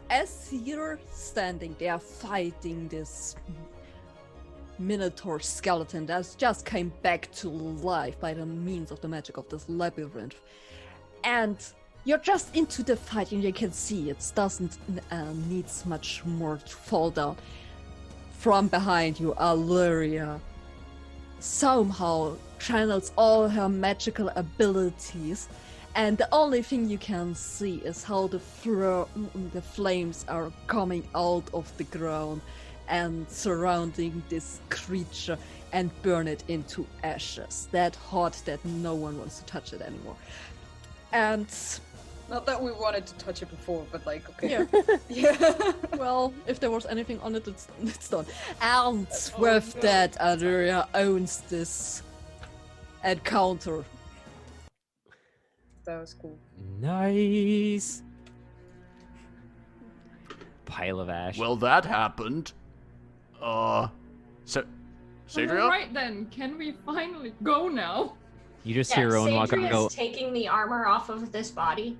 as you're standing there fighting this Minotaur skeleton that's just came back to life by the means of the magic of this labyrinth, and you're just into the fight and you can see it doesn't needs much more to fall down. From behind you, Allyria somehow channels all her magical abilities, and the only thing you can see is how the flames are coming out of the ground and surrounding this creature and burn it into ashes. That hot that no one wants to touch it anymore. And Not that we wanted to touch it before, but like, okay. yeah, Yeah. well, if there was anything on it, it's done. And with that, Allyria owns this encounter. That was cool. Nice. Pile of ash. Well, that happened. Sadria? Alright then, can we finally go now? You just Yeah, hear Rowan walk up and Sadria go, is taking the armor off of this body.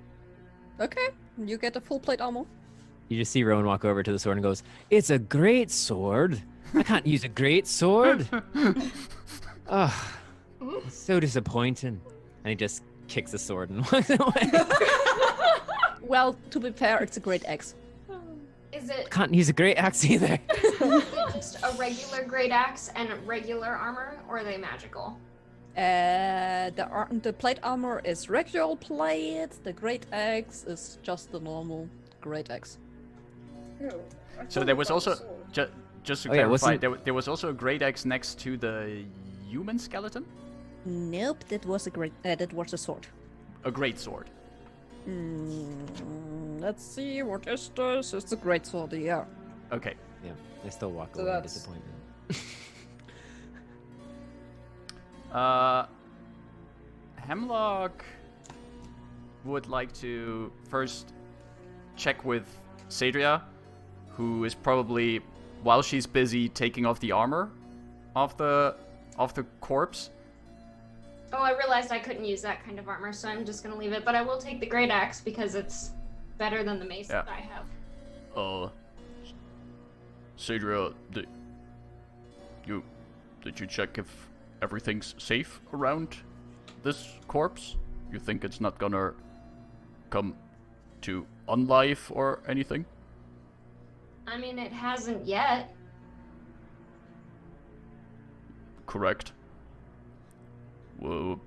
Okay, you get a full plate armor. you just see Rowan walk over to the sword and goes, "It's a great sword. I can't use a great sword." Ugh, it's so disappointing. And he just kicks the sword and walks away. Well, to be fair, it's a great axe. Is it Can't use a great axe either. just a regular great axe and regular armor, or are they magical? The plate armor is regular plate. The great axe is just the normal great axe. Ew, I So thought there we was found a also sword. just to Oh, yeah, clarify, wasn't- there was also a great axe next to the human skeleton. Nope, that was a sword. A great sword. Let's see, what is this? It's a great sword, yeah. Okay. Yeah, I still walk So away in that's- disappointment. Hemlock would like to first check with Sadria, who is probably, while she's busy taking off the armor of the corpse. Oh, I realized I couldn't use that kind of armor, so I'm just gonna leave it. But I will take the great axe because it's better than the mace Yeah. that I have. Sadria, did you check if everything's safe around this corpse? You think it's not gonna come to unlife or anything? I mean, it hasn't yet. Correct. Well,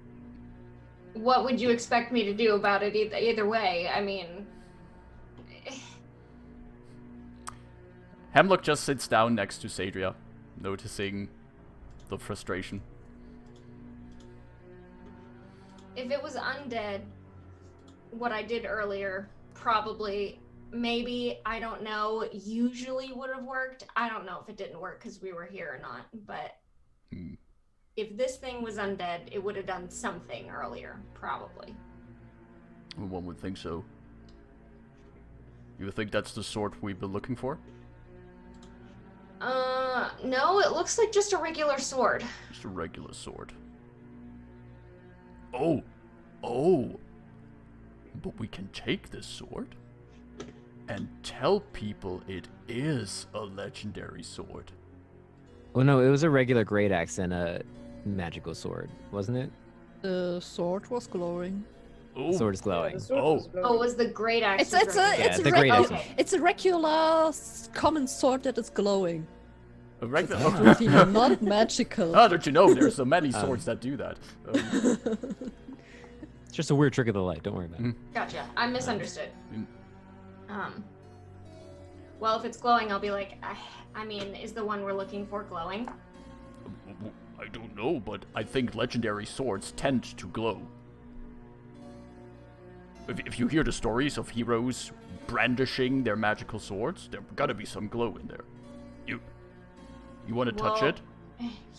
What would you expect me to do about it either way? I mean, Hemlock just sits down next to Sadria, noticing the frustration. if it was undead, what I did earlier probably, maybe, I don't know, usually would have worked. I don't know if it didn't work because we were here or not, but if this thing was undead, it would have done something earlier, probably. One would think so. You think that's the sword we've been looking for? No, it looks like just a regular sword. Just a regular sword. Oh. But we can take this sword and tell people it is a legendary sword. Well, no, it was a regular great axe and a magical sword, wasn't it? The sword was glowing. Oh, Sword is glowing. The sword Oh. was glowing. Oh, was the great axe? It's it's a Yeah, it's a the reg- great axe. Okay. it's a regular common sword that is glowing. a regular. Pretty not magical. How did you know? There's so many swords that do that. It's just a weird trick of the light. Don't worry about it. Gotcha. I misunderstood. Mm. Well, if it's glowing, I'll be like, I mean, is the one we're looking for glowing? I don't know, but I think legendary swords tend to glow. If you hear the stories of heroes brandishing their magical swords, there gotta be some glow in there. You want to touch Well, it?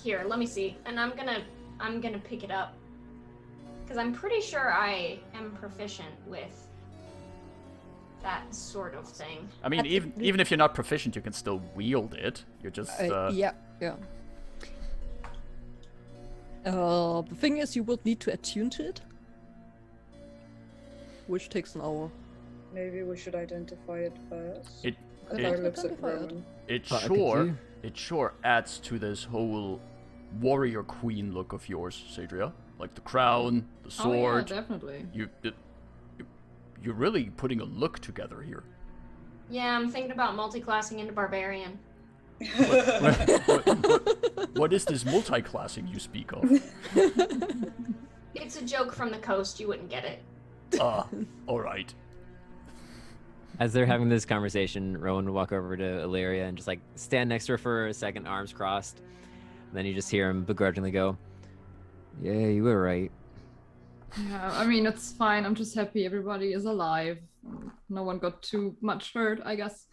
Here, let me see. And I'm gonna pick it up. Because I'm pretty sure I am proficient with that sort of thing. I mean, At the- even if you're not proficient, you can still wield it. You're just Yeah. The thing is, you would need to attune to it, which takes an hour. Maybe we should identify it first. It Thar it, looks at Identify it. Rowan. it But I could sure do- it sure adds to this whole warrior queen look of yours, Sadria. Like the crown, the sword. Oh yeah, definitely. You're really putting a look together here. Yeah, I'm thinking about multi-classing into barbarian. What is this multi-classing you speak of? It's a joke from the coast. You wouldn't get it. All right. As they're having this conversation, Rowan would walk over to Allyria and just like stand next to her for a second, arms crossed. And then you just hear him begrudgingly go, "Yeah, you were right." Yeah, I mean, it's fine. I'm just happy everybody is alive. No one got too much hurt, I guess.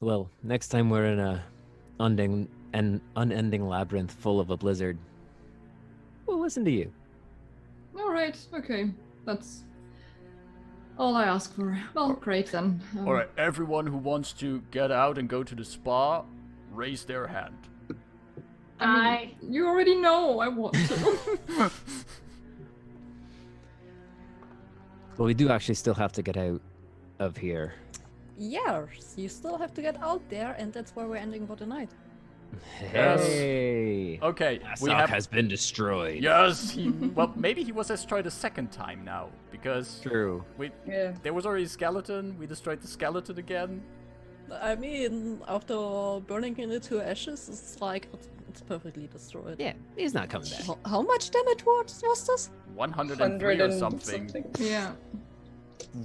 Well, next time we're in an unending labyrinth full of a blizzard, we'll listen to you. All right, okay. That's all I ask for. Well, great then. All right. Everyone who wants to get out and go to the spa, raise their hand. I mean, you already know I want to. But we do actually still have to get out of here. Yes, you still have to get out there, and that's where we're ending for the night. Yes. Hey! Okay. We Assok have. has been destroyed. Yes. Well, maybe he was destroyed a second time now because True. Yeah. there was already a skeleton. We destroyed the skeleton again. I mean, after burning it into ashes, it's like it's perfectly destroyed. Yeah, he's not coming back. How much damage was this? 103 or something. Yeah.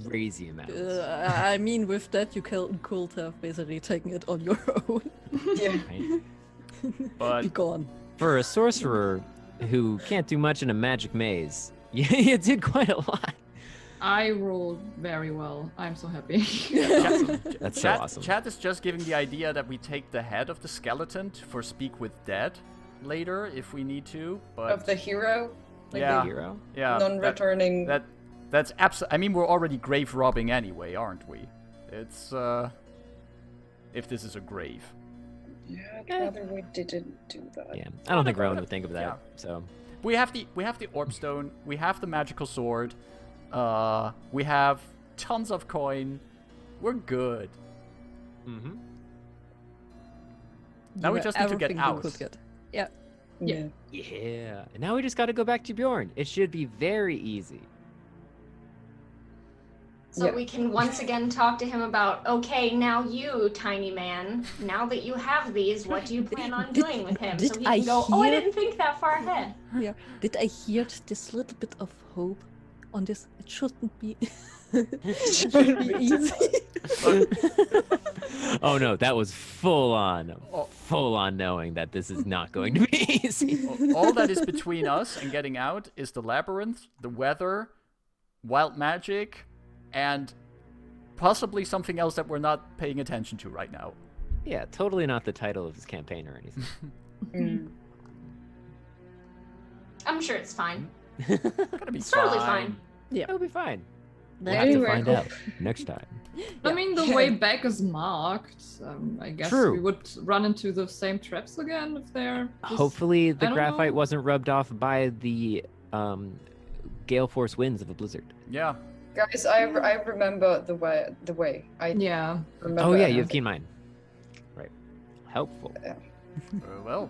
Crazy amounts. I mean, with that, you could have basically taken it on your own. Yeah. Right? Be But gone. For a sorcerer who can't do much in a magic maze, you did quite a lot. I rolled very well. I'm so happy. That's so awesome. Chat is just giving the idea that we take the head of the skeleton for Speak with Dead later if we need to. But Of the hero. Like Yeah. Hero. yeah, non-returning. that's absolutely. I mean, we're already grave robbing anyway, aren't we? It's if this is a grave. Yeah, I'd rather we didn't do that. Yeah, I don't think Rowan would think of that. Yeah. So We have the orb stone. We have the magical sword. We have tons of coin. We're good. mm-hmm. Now we You just got need to get everything you out. could get. Yeah. Yeah. Yeah. And now we just got to go back to Bjorn. It should be very easy. So Yeah. we can once again talk to him about, okay, now you, tiny man, now that you have these, what do you plan on doing with him? So did he I can go, oh, I hear- didn't think that far ahead. Yeah. Did I hear this little bit of hope on this? It shouldn't be. It shouldn't be easy. Oh no, that was full on Oh. knowing that this is not going to be easy. All that is between us and getting out is the labyrinth, the weather, wild magic, and possibly something else that we're not paying attention to right now. Yeah, totally not the title of this campaign or anything. Mm. I'm sure it's fine. Gonna be It's totally fine. It'll be fine. We'll Anyway, have to find hope- out next time. I mean, the Yeah. way back is marked. I guess True. we would run into the same traps again if they're. Just... Hopefully the I don't graphite know. wasn't rubbed off by the gale force winds of a blizzard. Yeah. Guys, I remember the way. I Yeah. remember. Oh yeah, you have everything. keen mind. Right. Helpful. Well,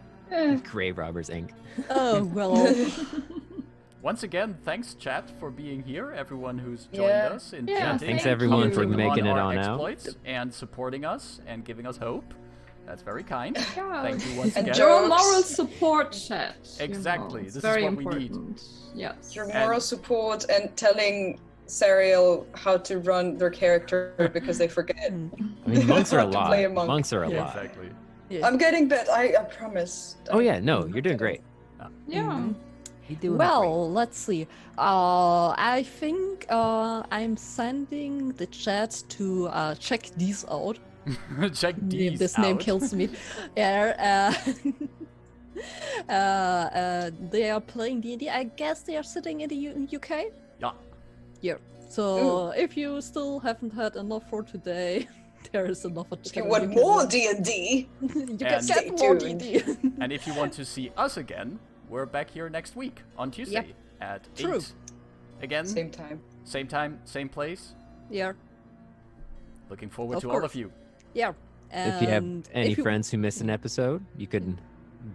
Grave Robbers Inc. Oh, well. Once again, thanks chat for being here. Everyone who's joined Yeah. us in Yeah, chatting, thanks everyone for commenting making on it our on out. exploits and supporting us and giving us hope. That's very kind. Yeah. Thank you once And again. Your jokes. moral support chat. Exactly, It's this is very what we need. important. Yes. Your moral support and telling Serial how to run their character because they forget. I mean, monks are a How to play a lot. monk. Monks are a Yeah. lot. Exactly. Yeah. I'm getting better. I promise. Oh yeah, no, you're doing great. Yeah. You're doing Well, let's see. I think I'm sending the chat to check these out. Check these This out. name kills me. Yeah. They are playing D&D. I guess they are sitting in the UK. Yeah. Yeah. So if you still haven't had enough for today, there is another If chat. you want more D&D, you can And- get Stay more tuned. D&D. And if you want to see us again, we're back here next week on Tuesday at True. 8. Again, same time. same time, same place. Yeah. Looking forward Of to all course. of you. Yeah. If you have And any if you- friends who missed an episode, you could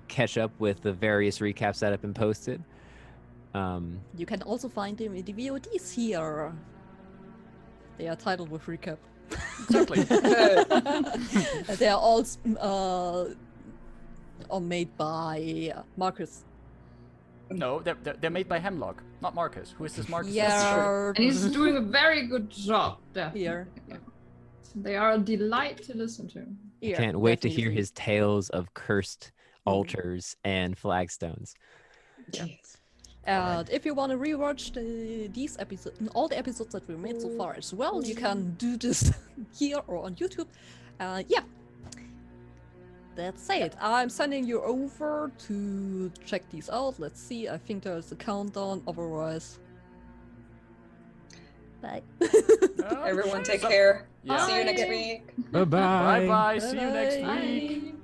catch up with the various recaps that have been posted. You can also find them in the VODs here. They are titled with recap. Exactly. They are all are made by Marcus. No, they're made by Hemlock, not Marcus. Who is this Marcus? Yeah. And he's doing a very good job there. Here. They are a delight to listen to. Here, Can't wait to hear definitely. his tales of cursed altars and flagstones. Yes. And if you want to rewatch these episodes, all the episodes that we made so far as well, you can do this here or on YouTube. Yeah. That's it. I'm sending you over to check these out. Let's see. I think there's a countdown. Otherwise, bye. Everyone take So- care. Yeah. See you next Bye. week. Bye-bye. Bye bye. See you next Bye. week. Bye.